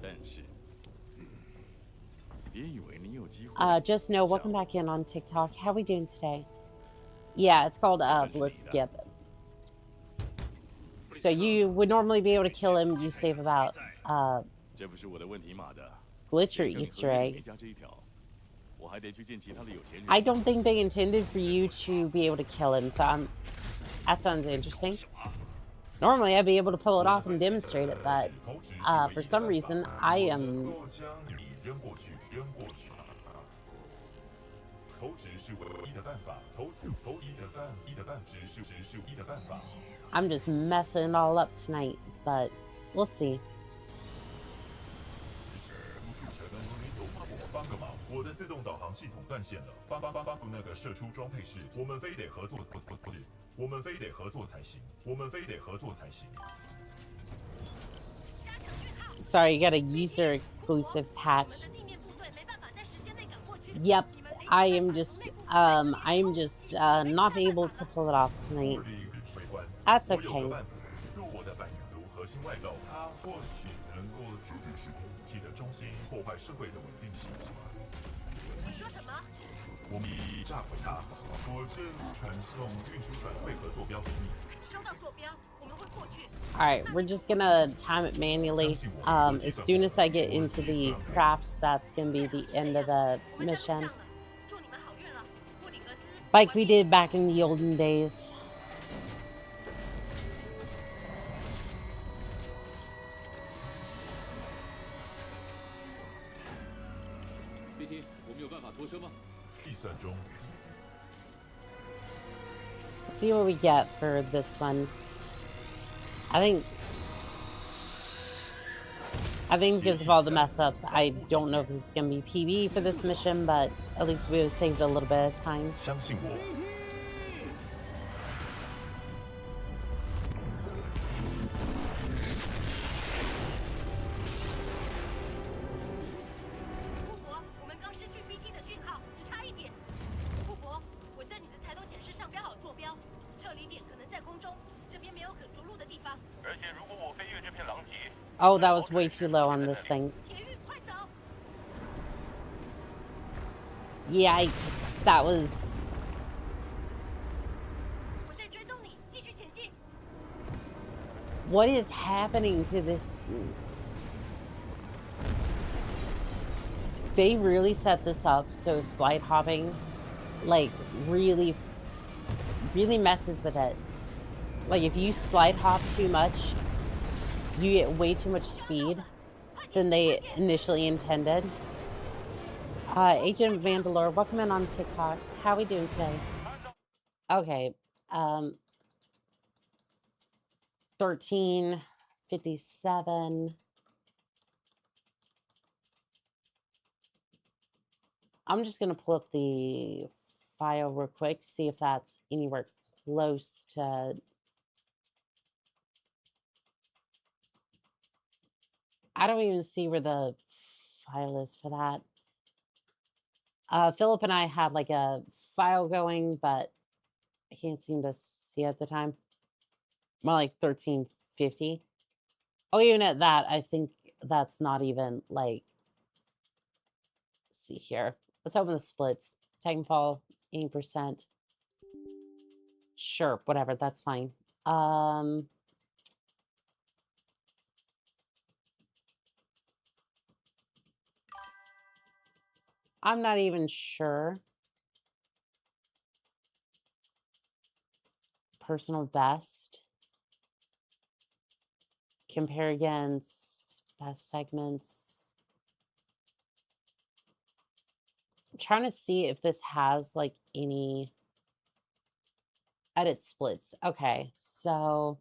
Just know, welcome back in on TikTok. How are we doing today? Yeah, it's called Bliss Skip. So you would normally be able to kill him. You save about glitch or Easter egg. I don't think they intended for you to be able to kill him, so that sounds interesting. Normally I'd be able to pull it off and demonstrate it, but for some reason I am... I'm just messing it all up tonight, but we'll see. 我的自动导航系统断线了，帮那个射出装配室，我们非得合作才行。 Sorry, you got a user exclusive patch. Yep, I am just not able to pull it off tonight. That's okay. 我们已炸毁它，我正传送运输船汇合坐标给你。收到坐标，我们会过去。Alright, we're just gonna time it manually. As soon as I get into the craft, that's gonna be the end of the mission. Like we did back in the olden days. See what we get for this one. I think because of all the mess ups, I don't know if this is gonna be PB for this mission, but at least we have saved a little bit of time. Oh, that was way too low on this thing. Yikes, that was... What is happening to this? They really set this up so slide hopping, like, really messes with it. Like, if you slide hop too much, you get way too much speed than they initially intended. Agent Vandalore, welcome in on TikTok. How are we doing today? Okay. 1357. I'm just gonna pull up the file real quick, see if that's anywhere close to... I don't even see where the file is for that. Philip and I had like a file going, but I can't seem to see it at the time. More like 1350. Oh, even at that, I think that's not even like... Let's see here. Let's open the splits. Titanfall, 80%. Sure, whatever, that's fine. I'm not even sure. Personal best. Compare against best segments. I'm trying to see if this has like any edit splits. Okay, so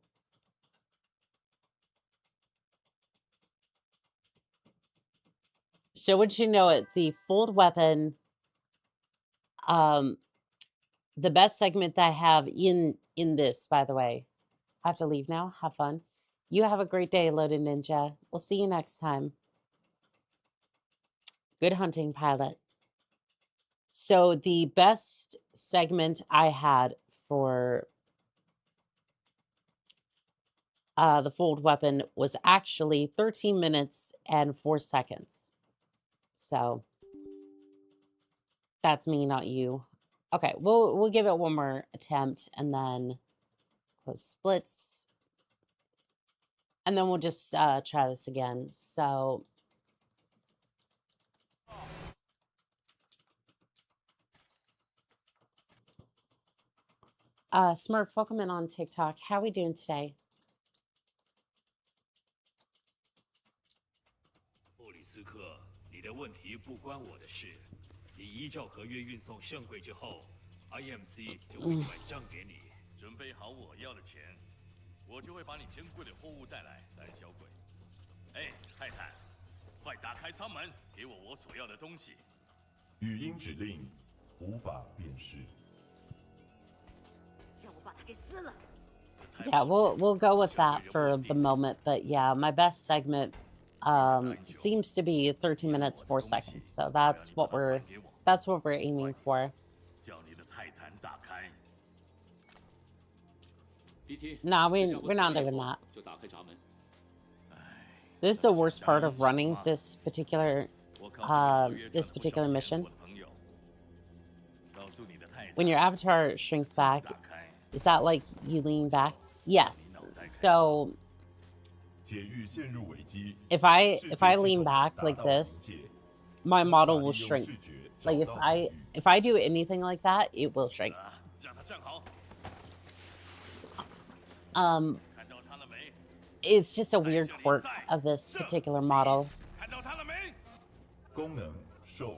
So would you know it, the fold weapon, the best segment that I have in this, by the way. I have to leave now. Have fun. You have a great day, Loaded Ninja. We'll see you next time. Good hunting, pilot. So the best segment I had for the fold weapon was actually 13 minutes and 4 seconds. So that's me, not you. Okay, we'll give it one more attempt and then close splits. And then we'll just try this again. So Smurf, welcome in on TikTok. How we doing today? 布里斯克，你的问题不关我的事。你依照合约运送圣柜之后 ，IMC 就会转账给你。准备好我要的钱，我就会把你珍贵的货物带来，胆小鬼。哎，泰坦，快打开舱门，给我所要的东西。语音指令无法辨识。 Yeah, we'll go with that for the moment, but yeah, my best segment seems to be 13 minutes 4 seconds. So that's what we're aiming for. No, we're not doing that. This is the worst part of running this particular mission. When your avatar shrinks back, is that like you lean back? Yes. So if I lean back like this, my model will shrink. Like if I do anything like that, it will shrink. It's just a weird quirk of this particular model. 功能受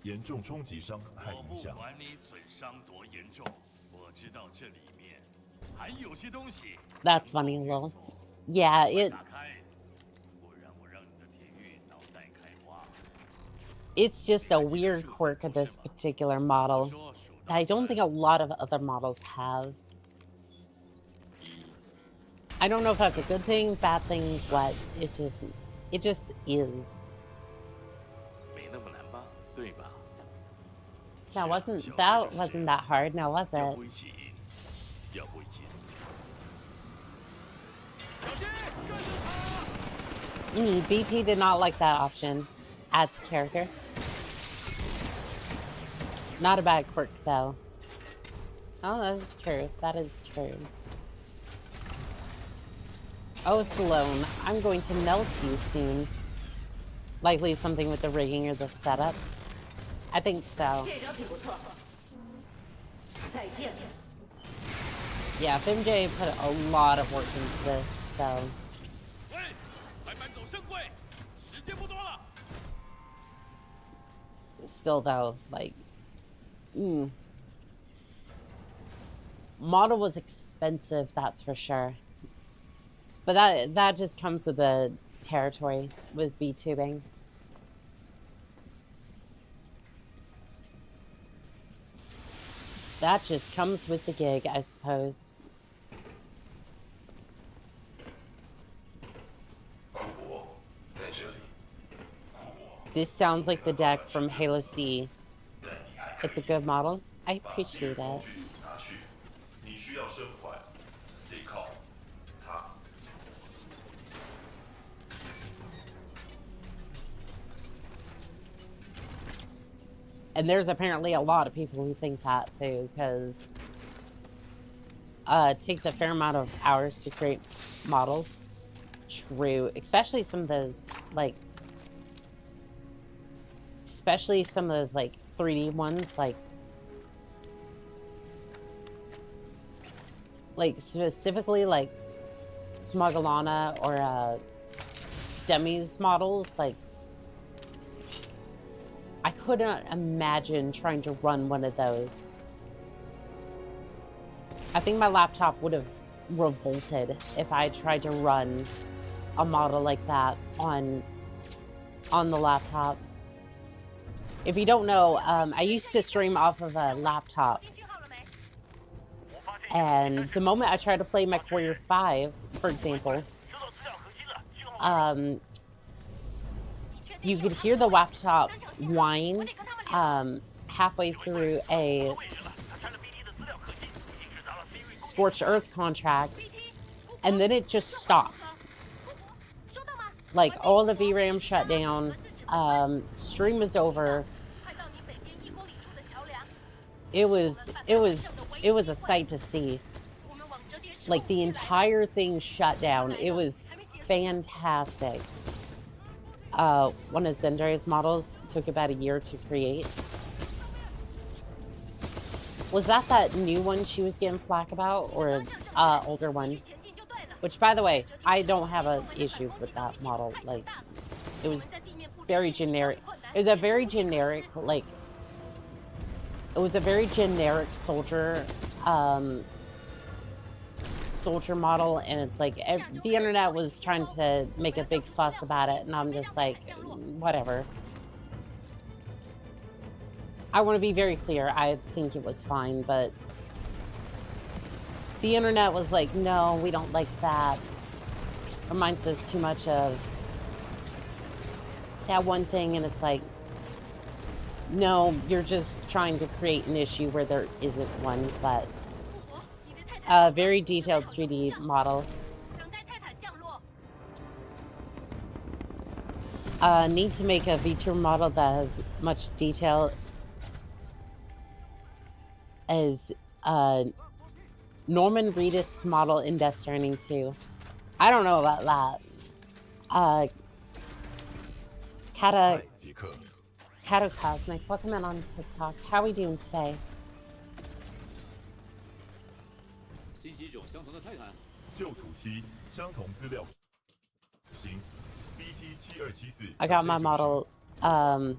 严重冲击伤害影响。我不管你损伤多严重，我知道这里面还有些东西。That's funny, Lil. Yeah, it's just a weird quirk of this particular model. I don't think a lot of other models have. I don't know if that's a good thing, bad thing, what. It just is. That wasn't that hard, now was it? BT did not like that option. Adds character. Not a bad quirk though. Oh, that is true. That is true. Oh, Stallone, I'm going to melt you soon. Likely something with the rigging or the setup. I think so. Yeah, FMJ put a lot of work into this, so. Still though, like, model was expensive, that's for sure. But that just comes with the territory with VTubing. That just comes with the gig, I suppose. This sounds like the deck from Halo C. It's a good model. I appreciate it. And there's apparently a lot of people who think that too, because it takes a fair amount of hours to create models. True, especially some of those like 3D ones, like specifically like Smugalana or Demi's models. Like, I couldn't imagine trying to run one of those. I think my laptop would have revolted if I tried to run a model like that on on the laptop. If you don't know, I used to stream off of a laptop. And the moment I tried to play MechWarrior 5, for example, you could hear the laptop whine halfway through a Scorched Earth contract, and then it just stops. Like, all the VRAM shut down, stream was over. It was a sight to see. Like, the entire thing shut down. It was fantastic. One of Zendra's models took about a year to create. Was that new one she was getting flack about, or older one? Which, by the way, I don't have an issue with that model. Like, it was very generic. It was a very generic, like, it was a very generic soldier model, and it's like the internet was trying to make a big fuss about it, and I'm just like, whatever. I want to be very clear. I think it was fine, but the internet was like, no, we don't like that. Reminds us too much of that one thing, and it's like, no, you're just trying to create an issue where there isn't one. But a very detailed 3D model. Need to make a Vtuber model that has much detail as Norman Reedus model in Death Stranding 2. I don't know about that. Kato Cosmic, welcome in on TikTok. How are we doing today? I got my model about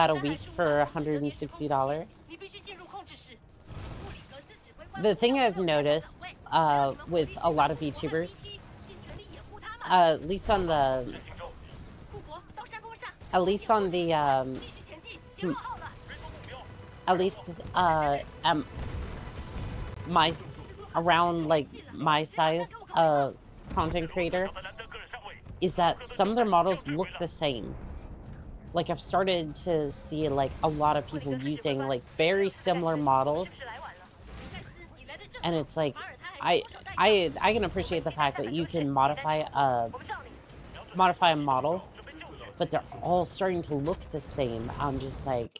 a week for $160. The thing I've noticed with a lot of VTubers, at least on the around like my size content creator, is that some of their models look the same. Like, I've started to see like a lot of people using like very similar models, and it's like I can appreciate the fact that you can modify a model, but they're all starting to look the same. I'm just like,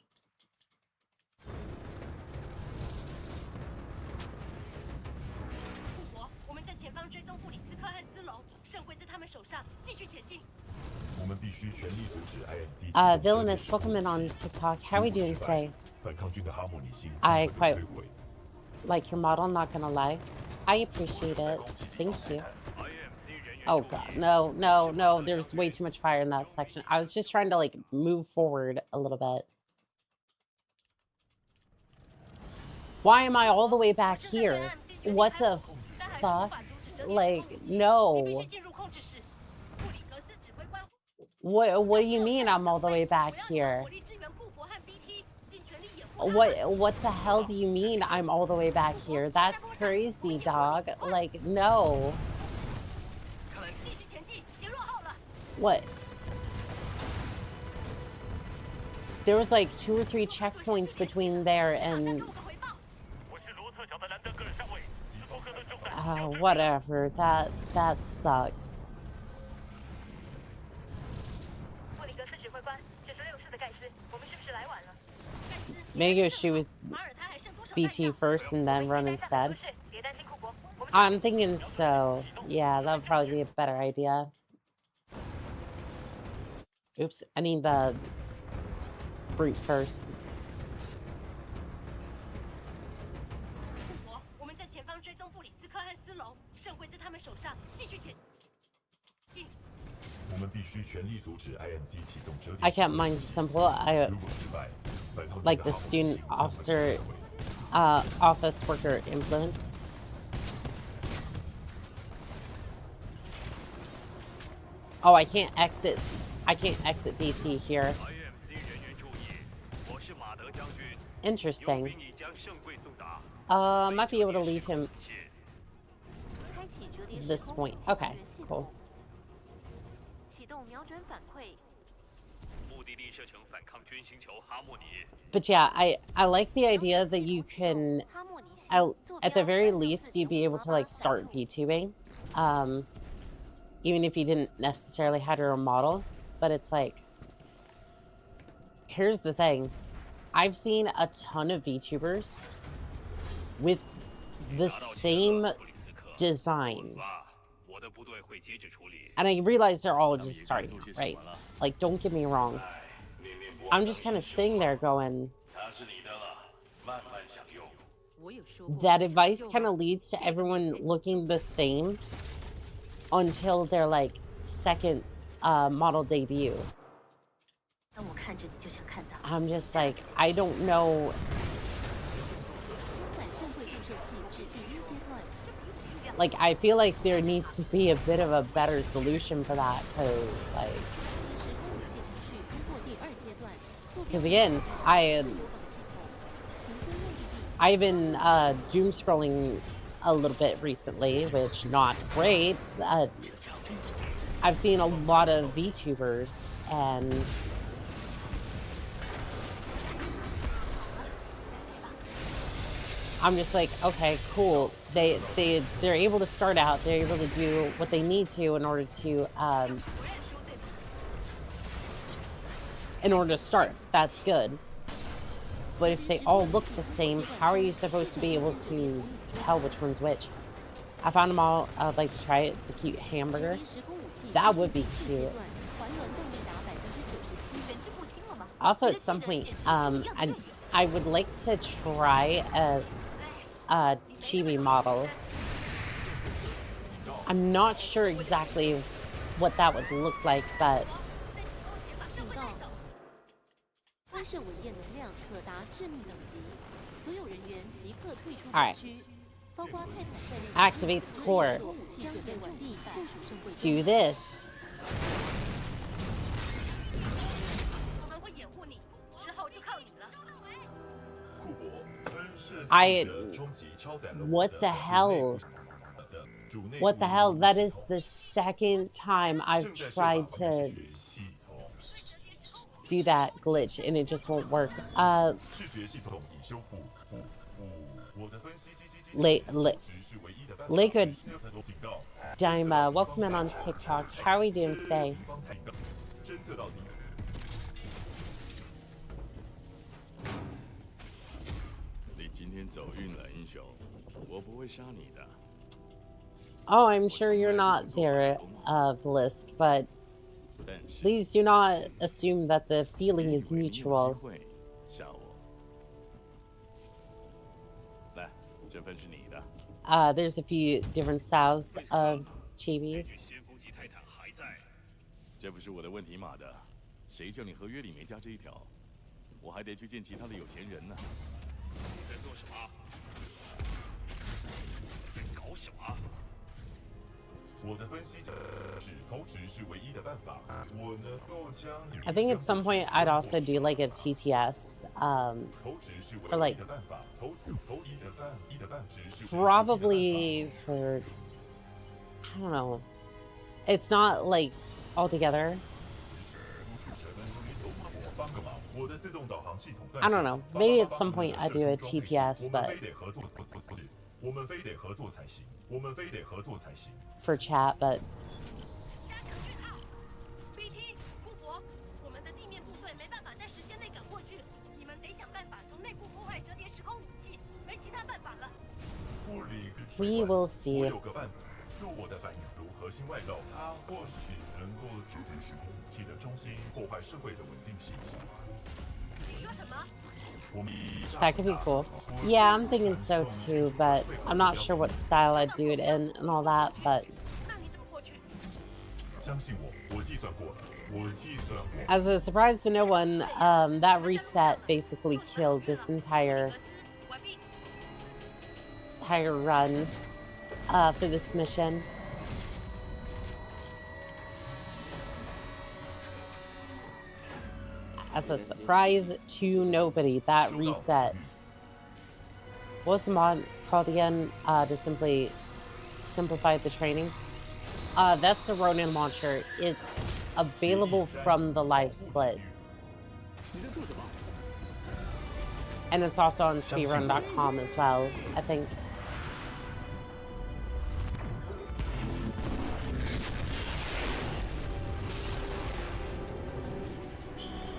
Villainous, welcome in on TikTok. How are we doing today? I quite like your model, not gonna lie. I appreciate it. Thank you. Oh god, no, there's way too much fire in that section. I was just trying to like move forward a little bit. Why am I all the way back here? What the fuck? Like, no. What do you mean I'm all the way back here? What the hell do you mean I'm all the way back here? That's crazy, dog. Like, no. What? There was like 2 or 3 checkpoints between there and... whatever. That sucks. Maybe go shoot with BT first and then run instead. I'm thinking so. Yeah, that would probably be a better idea. Oops, I need the brute first. I kept mine simple. I like the student officer office worker influence. Oh, I can't exit. I can't exit BT here. Interesting. Might be able to leave him this point. Okay, cool. But yeah, I like the idea that you can, at the very least, you'd be able to like start VTubing, even if you didn't necessarily have your own model. But it's like, here's the thing. I've seen a ton of VTubers with the same design. And I realize they're all just starting out, right? Like, don't get me wrong. I'm just kind of sitting there going, that advice kind of leads to everyone looking the same until their, like, second model debut. I'm just like, I don't know. Like, I feel like there needs to be a bit of a better solution for that, because, like, because again, I've been doom scrolling a little bit recently, which not great. I've seen a lot of VTubers, and I'm just like, okay, cool. They're able to start out. They're able to do what they need to in order to start. That's good. But if they all look the same, how are you supposed to be able to tell which one's which? I found them all. I'd like to try it. It's a cute hamburger. That would be cute. Also, at some point, I would like to try a chibi model. I'm not sure exactly what that would look like, but alright. Activate the core. Do this. What the hell? What the hell? That is the second time I've tried to do that glitch and it just won't work. Lakewood Dima, welcome in on TikTok. How are we doing today? Oh, I'm sure you're not there, Blisk, but please do not assume that the feeling is mutual. There's a few different styles of chibis. I think at some point I'd also do like a TTS, for like, probably for, I don't know, it's not like all together. I don't know, maybe at some point I do a TTS, but for chat, but we will see. That could be cool. Yeah, I'm thinking so too, but I'm not sure what style I'd do it in and all that, but as a surprise to no one, that reset basically killed this entire run for this mission. as a surprise to nobody. That 收到 reset. 体育 What's the mod called again? To simply simplify the training. That's the Ronin launcher. It's available from the live split. 你在做什么？ And it's also on speedrun.com as well, I think.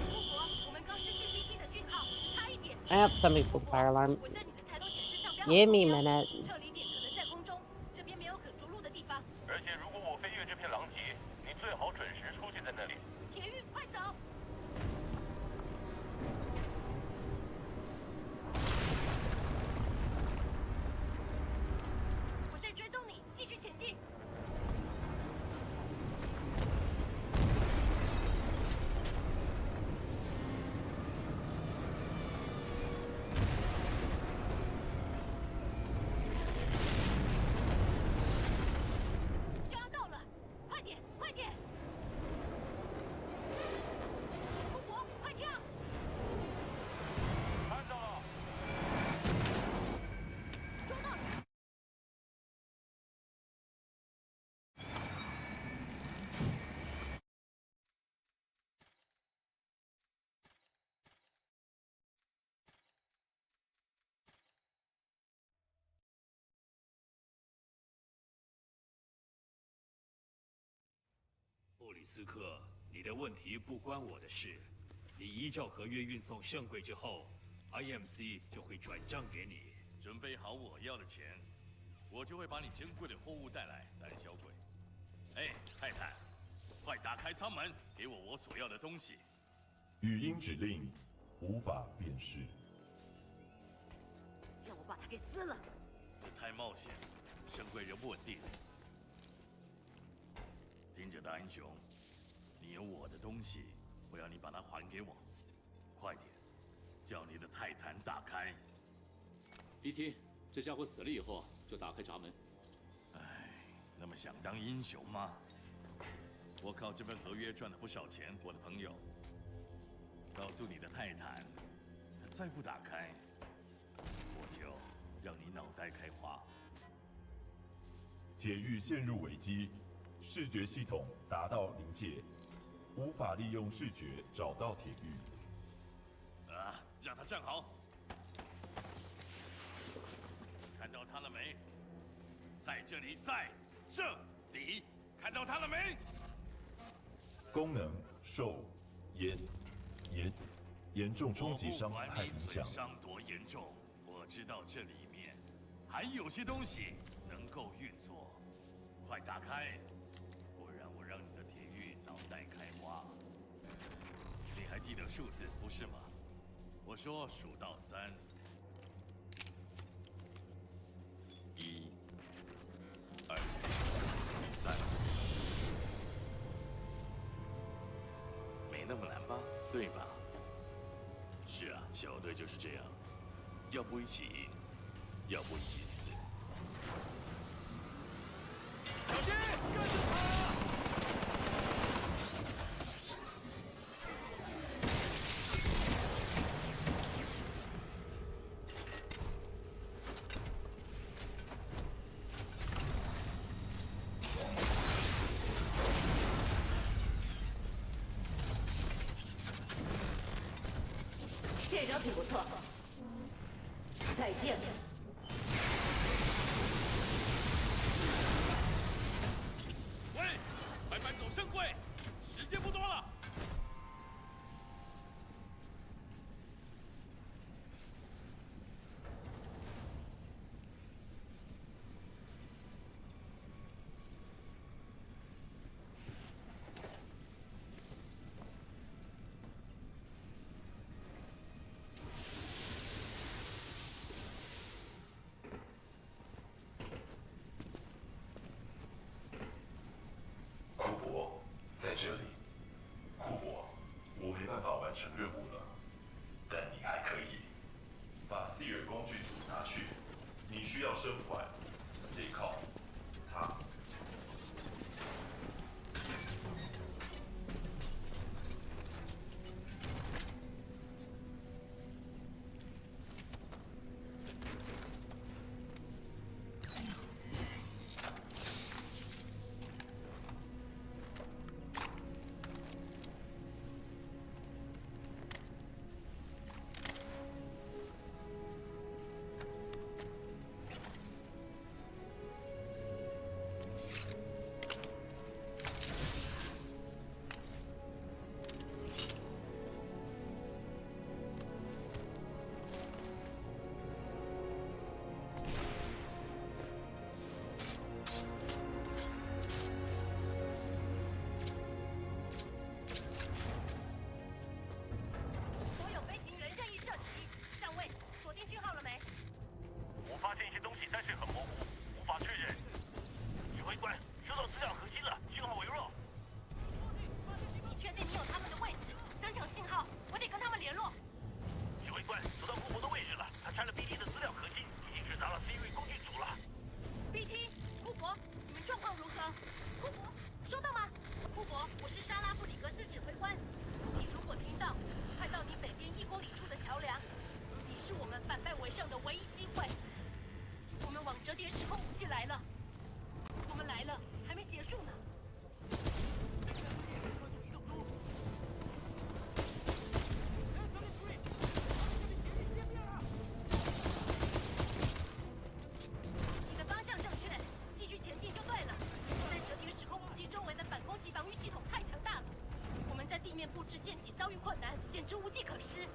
巫婆，我们刚失去 PT 的讯号，差一点。 Somebody pulled the fire alarm. 我在你的抬头显示上标好 Give me a 目标 minute. 撤离点可能在空中，这边没有可着陆的地方。而且如果我飞越这片狼藉，你最好准时出现在那里。铁玉，快走！我在追踪你，继续前进。 就要到了，快点，快点！巫婆，快跳！看到了，抓到了！布里斯克，你的问题不关我的事。你依照合约运送圣柜之后 ，IMC 就会转账给你。准备好我要的钱，我就会把你珍贵的货物带来，胆小鬼。哎，泰坦，快打开舱门，给我所要的东西。语音指令无法辨识。让我把它给撕了！这太冒险，圣柜仍不稳定。听着，大英雄，你有我的东西，我要你把它还给我。快点，叫你的泰坦打开。 BT，这家伙死了以后就打开闸门。哎，那么想当英雄吗？我靠这份合约赚了不少钱，我的朋友。告诉你的泰坦，他再不打开，我就让你脑袋开花。铁玉陷入危机，视觉系统达到临界，无法利用视觉找到铁玉。啊，让他站好。看到他了没？在这里，在这里，看到他了没？功能受严重冲击伤害影响。伤多严重？我知道这里面还有些东西能够运作，快打开，不然我让你的铁玉脑袋开花。你还记得数字不是吗？我说数到3。1、2、3，没那么难吧？对吧？是啊，小队就是这样，要不一起赢，要不一起死。小心，跟着他！这招挺不错。再见。喂，快搬走圣柜，时间不多了。库珀，在这里。库珀，我没办法完成任务了，但你还可以把 Seer 工具组拿去。你需要生还，得靠它。叠时空武器来了，我们来了，还没结束呢。你的方向正确，继续前进就对了。在折叠时空武器周围的反空袭防御系统太强大了，我们在地面布置陷阱遭遇困难，简直无计可施。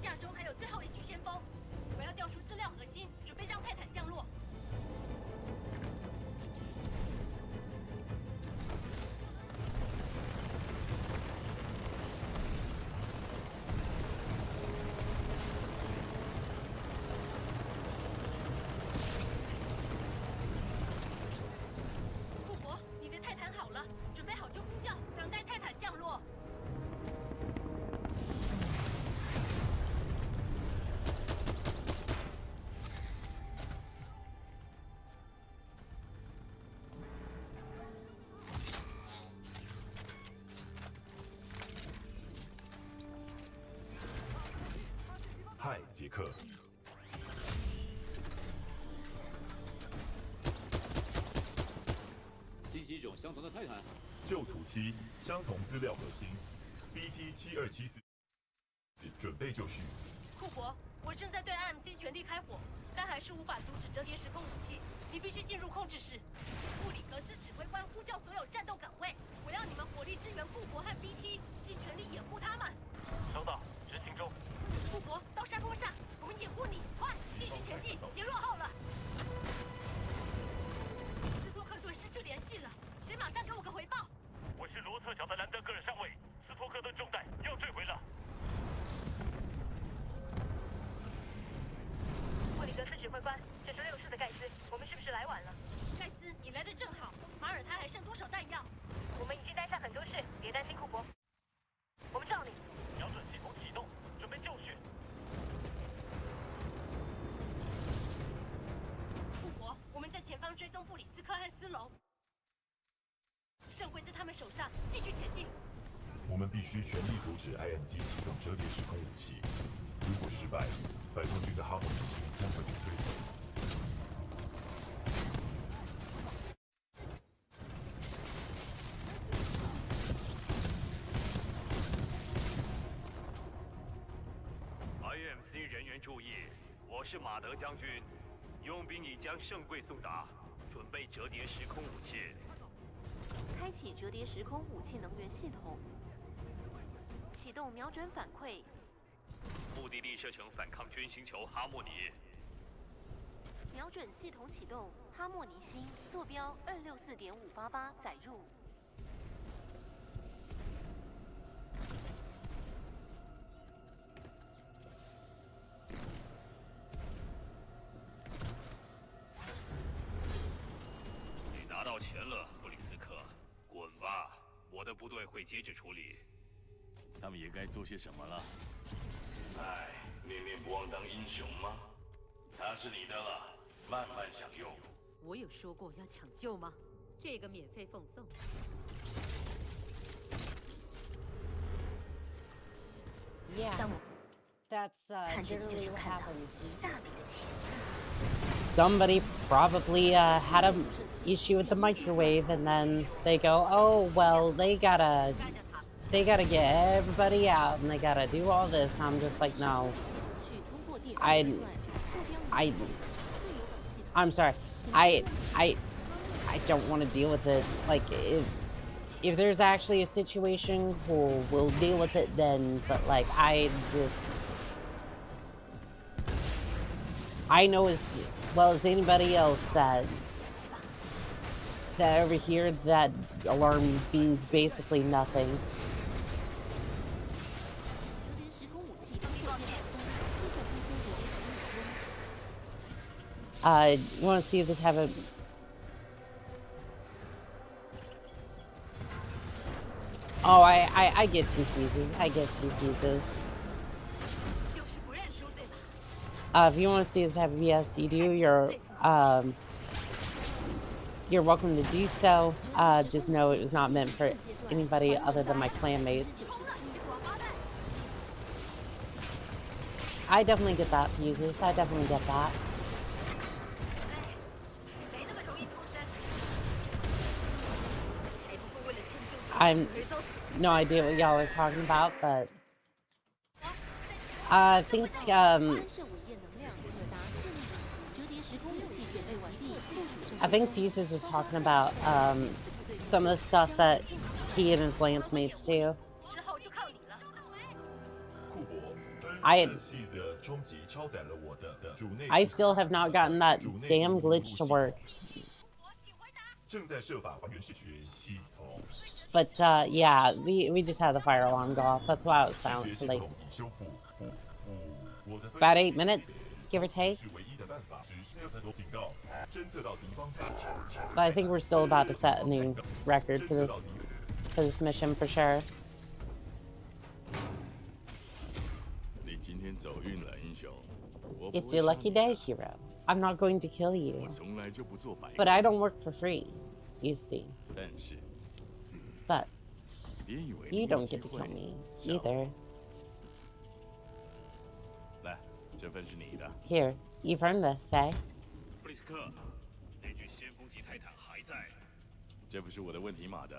下周还有最后一具先锋，我要调出资料核心，准备让泰坦降落。库珀，你的泰坦好了，准备好就呼叫，等待泰坦降落。嗨，杰克。新几种相同的泰坦。旧土期，相同资料核心，BT7274，准备就绪。库珀，我正在对 IMC 全力开火，但还是无法阻止折叠时空武器。你必须进入控制室。布里格斯指挥官呼叫所有战斗岗位，我要你们火力支援库珀和 BT， 尽全力掩护他们。收到，执行中。库珀，到山坡上，我们掩护你，快，继续前进，别落后了。斯托克顿失去联系了，谁马上给我个回报？我是罗特角的兰德格尔上尉，斯托克顿中弹，要坠毁了。布里格斯指挥官，这是6世的盖斯，我们是不是来晚了？盖斯，你来的正好。马耳他还剩多少弹药？我们已经待下很多事，别担心库珀。我们照你。瞄准系统启动，准备就绪。库珀，我们在前方追踪布里斯科和斯隆，圣柜在他们手上，继续前进。我们必须全力阻止 IMC 启动折叠时空武器。如果失败，反抗军的哈莫尼星将会被摧毁。IMC 人员注意，我是马德将军，佣兵已将圣柜送达，准备折叠时空武器。开启折叠时空武器能源系统，启动瞄准反馈。目的地设成反抗军星球哈莫尼。瞄准系统启动，哈莫尼星，坐标264.588，载入。你拿到钱了，布里斯克，滚吧，我的部队会接着处理。他们也该做些什么了。哎，念念不忘当英雄吗？他是你的了，慢慢享用。我有说过要抢救吗？这个免费奉送。Yeah, that's generally what happens. 大笔的钱。 Somebody probably had an issue with the microwave, and then they go, "Oh well, they gotta get everybody out, and they gotta do all this." I'm just like, no. I'm sorry. I don't want to deal with it. Like, if there's actually a situation, we'll deal with it then. But like, I know as well as anybody else that over here, that alarm means basically nothing. You want to see if they have a... Oh, I get two pieces. I get two pieces. If you want to see the type of BS you do, you're welcome to do so. Just know it was not meant for anybody other than my clanmates. I definitely get that, Fuses. I definitely get that. I'm no idea what y'all are talking about, but I think Fuses was talking about some of the stuff that he and his lance mates do. I still have not gotten that damn glitch to work. But yeah, we just had the fire alarm go off. That's why I was silent for like about 8 minutes, give or take. But I think we're still about to set a new record for this mission for sure. It's your lucky day, hero. I'm not going to kill you. But I don't work for free, you see. But you don't get to kill me either. Here, you've earned this, eh?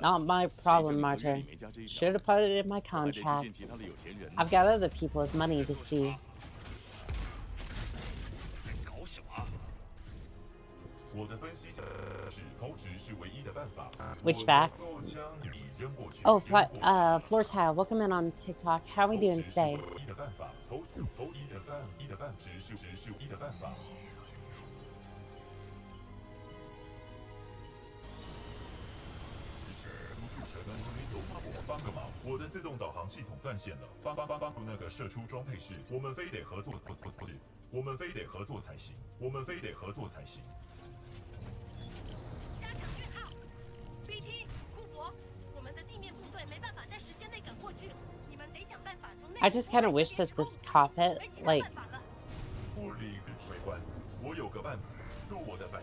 Not my problem, Martyr. Should have put it in my contract. I've got other people with money to see. Which facts? Oh, Floor Tile, welcome in on TikTok. How are we doing today? I just kind of wish that this cockpit, like,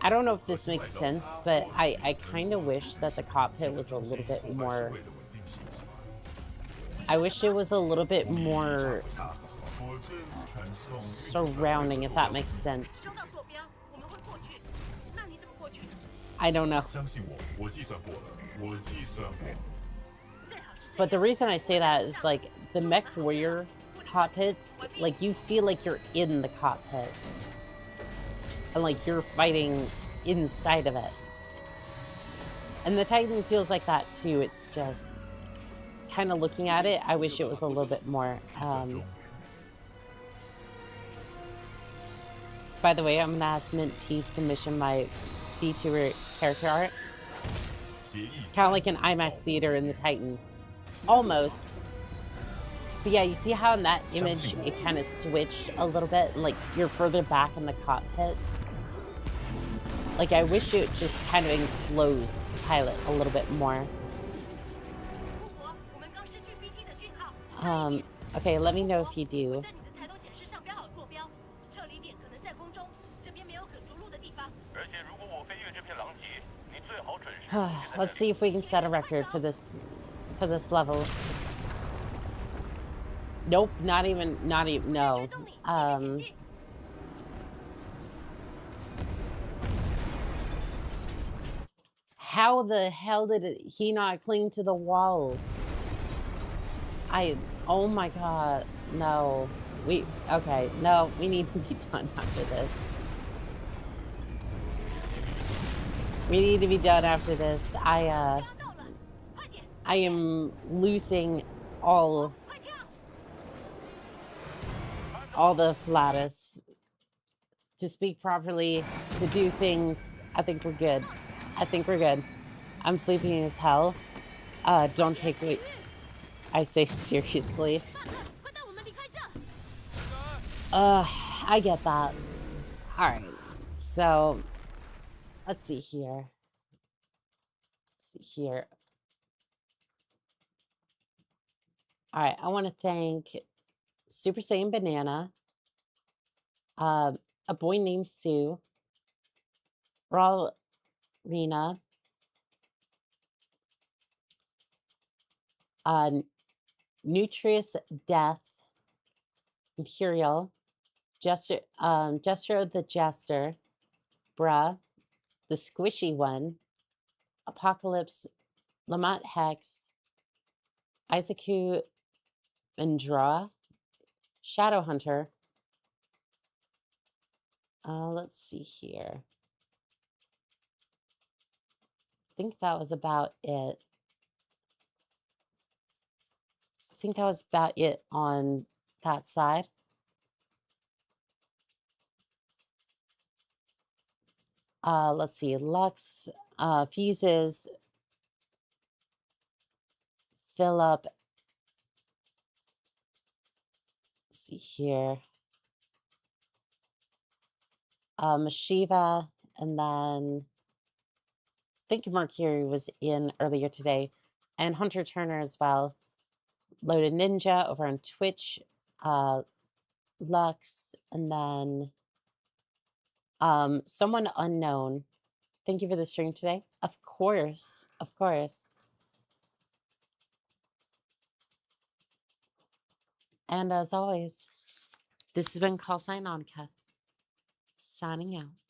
I don't know if this makes sense, but I kind of wish that the cockpit was a little bit more, I wish it was a little bit more surrounding, if that makes sense. I don't know. But the reason I say that is, like, the mech warrior cockpits, like, you feel like you're in the cockpit. And, like, you're fighting inside of it. And the Titan feels like that, too. It's just kind of looking at it, I wish it was a little bit more. By the way, I'm going to ask Mint T to commission my Vtuber character art. Kind of like an IMAX theater in the Titan. Almost. But yeah, you see how in that image it kind of switched a little bit? Like, you're further back in the cockpit. Like, I wish it just kind of enclosed the pilot a little bit more. Okay, let me know if you do. Let's see if we can set a record for this level. Nope, not even, no. How the hell did he not cling to the wall? Oh my god, no. Okay, no, we need to be done after this. We need to be done after this. I am losing all the flatus. To speak properly, to do things, I think we're good. I think we're good. I'm sleeping as hell. Don't take me, I say seriously. I get that. Alright, so let's see here. Alright, I want to thank Super Saiyan Banana, a boy named Sue, Rena, Nutrius Death, Imperial, Jester the Jester, Bruh, the Squishy One, Apocalypse, Lamont Hex, Isaacu Indra, Shadow Hunter. Let's see here. I think that was about it. I think that was about it on that side. Let's see. Lux, Fuses, Philip. Let's see here. Mashiva, and then I think Mercury was in earlier today, and Hunter Turner as well. Loaded Ninja over on Twitch, Lux, and then someone unknown. Thank you for the stream today. Of course, of course. And as always, this has been Call Sign Annika, signing out.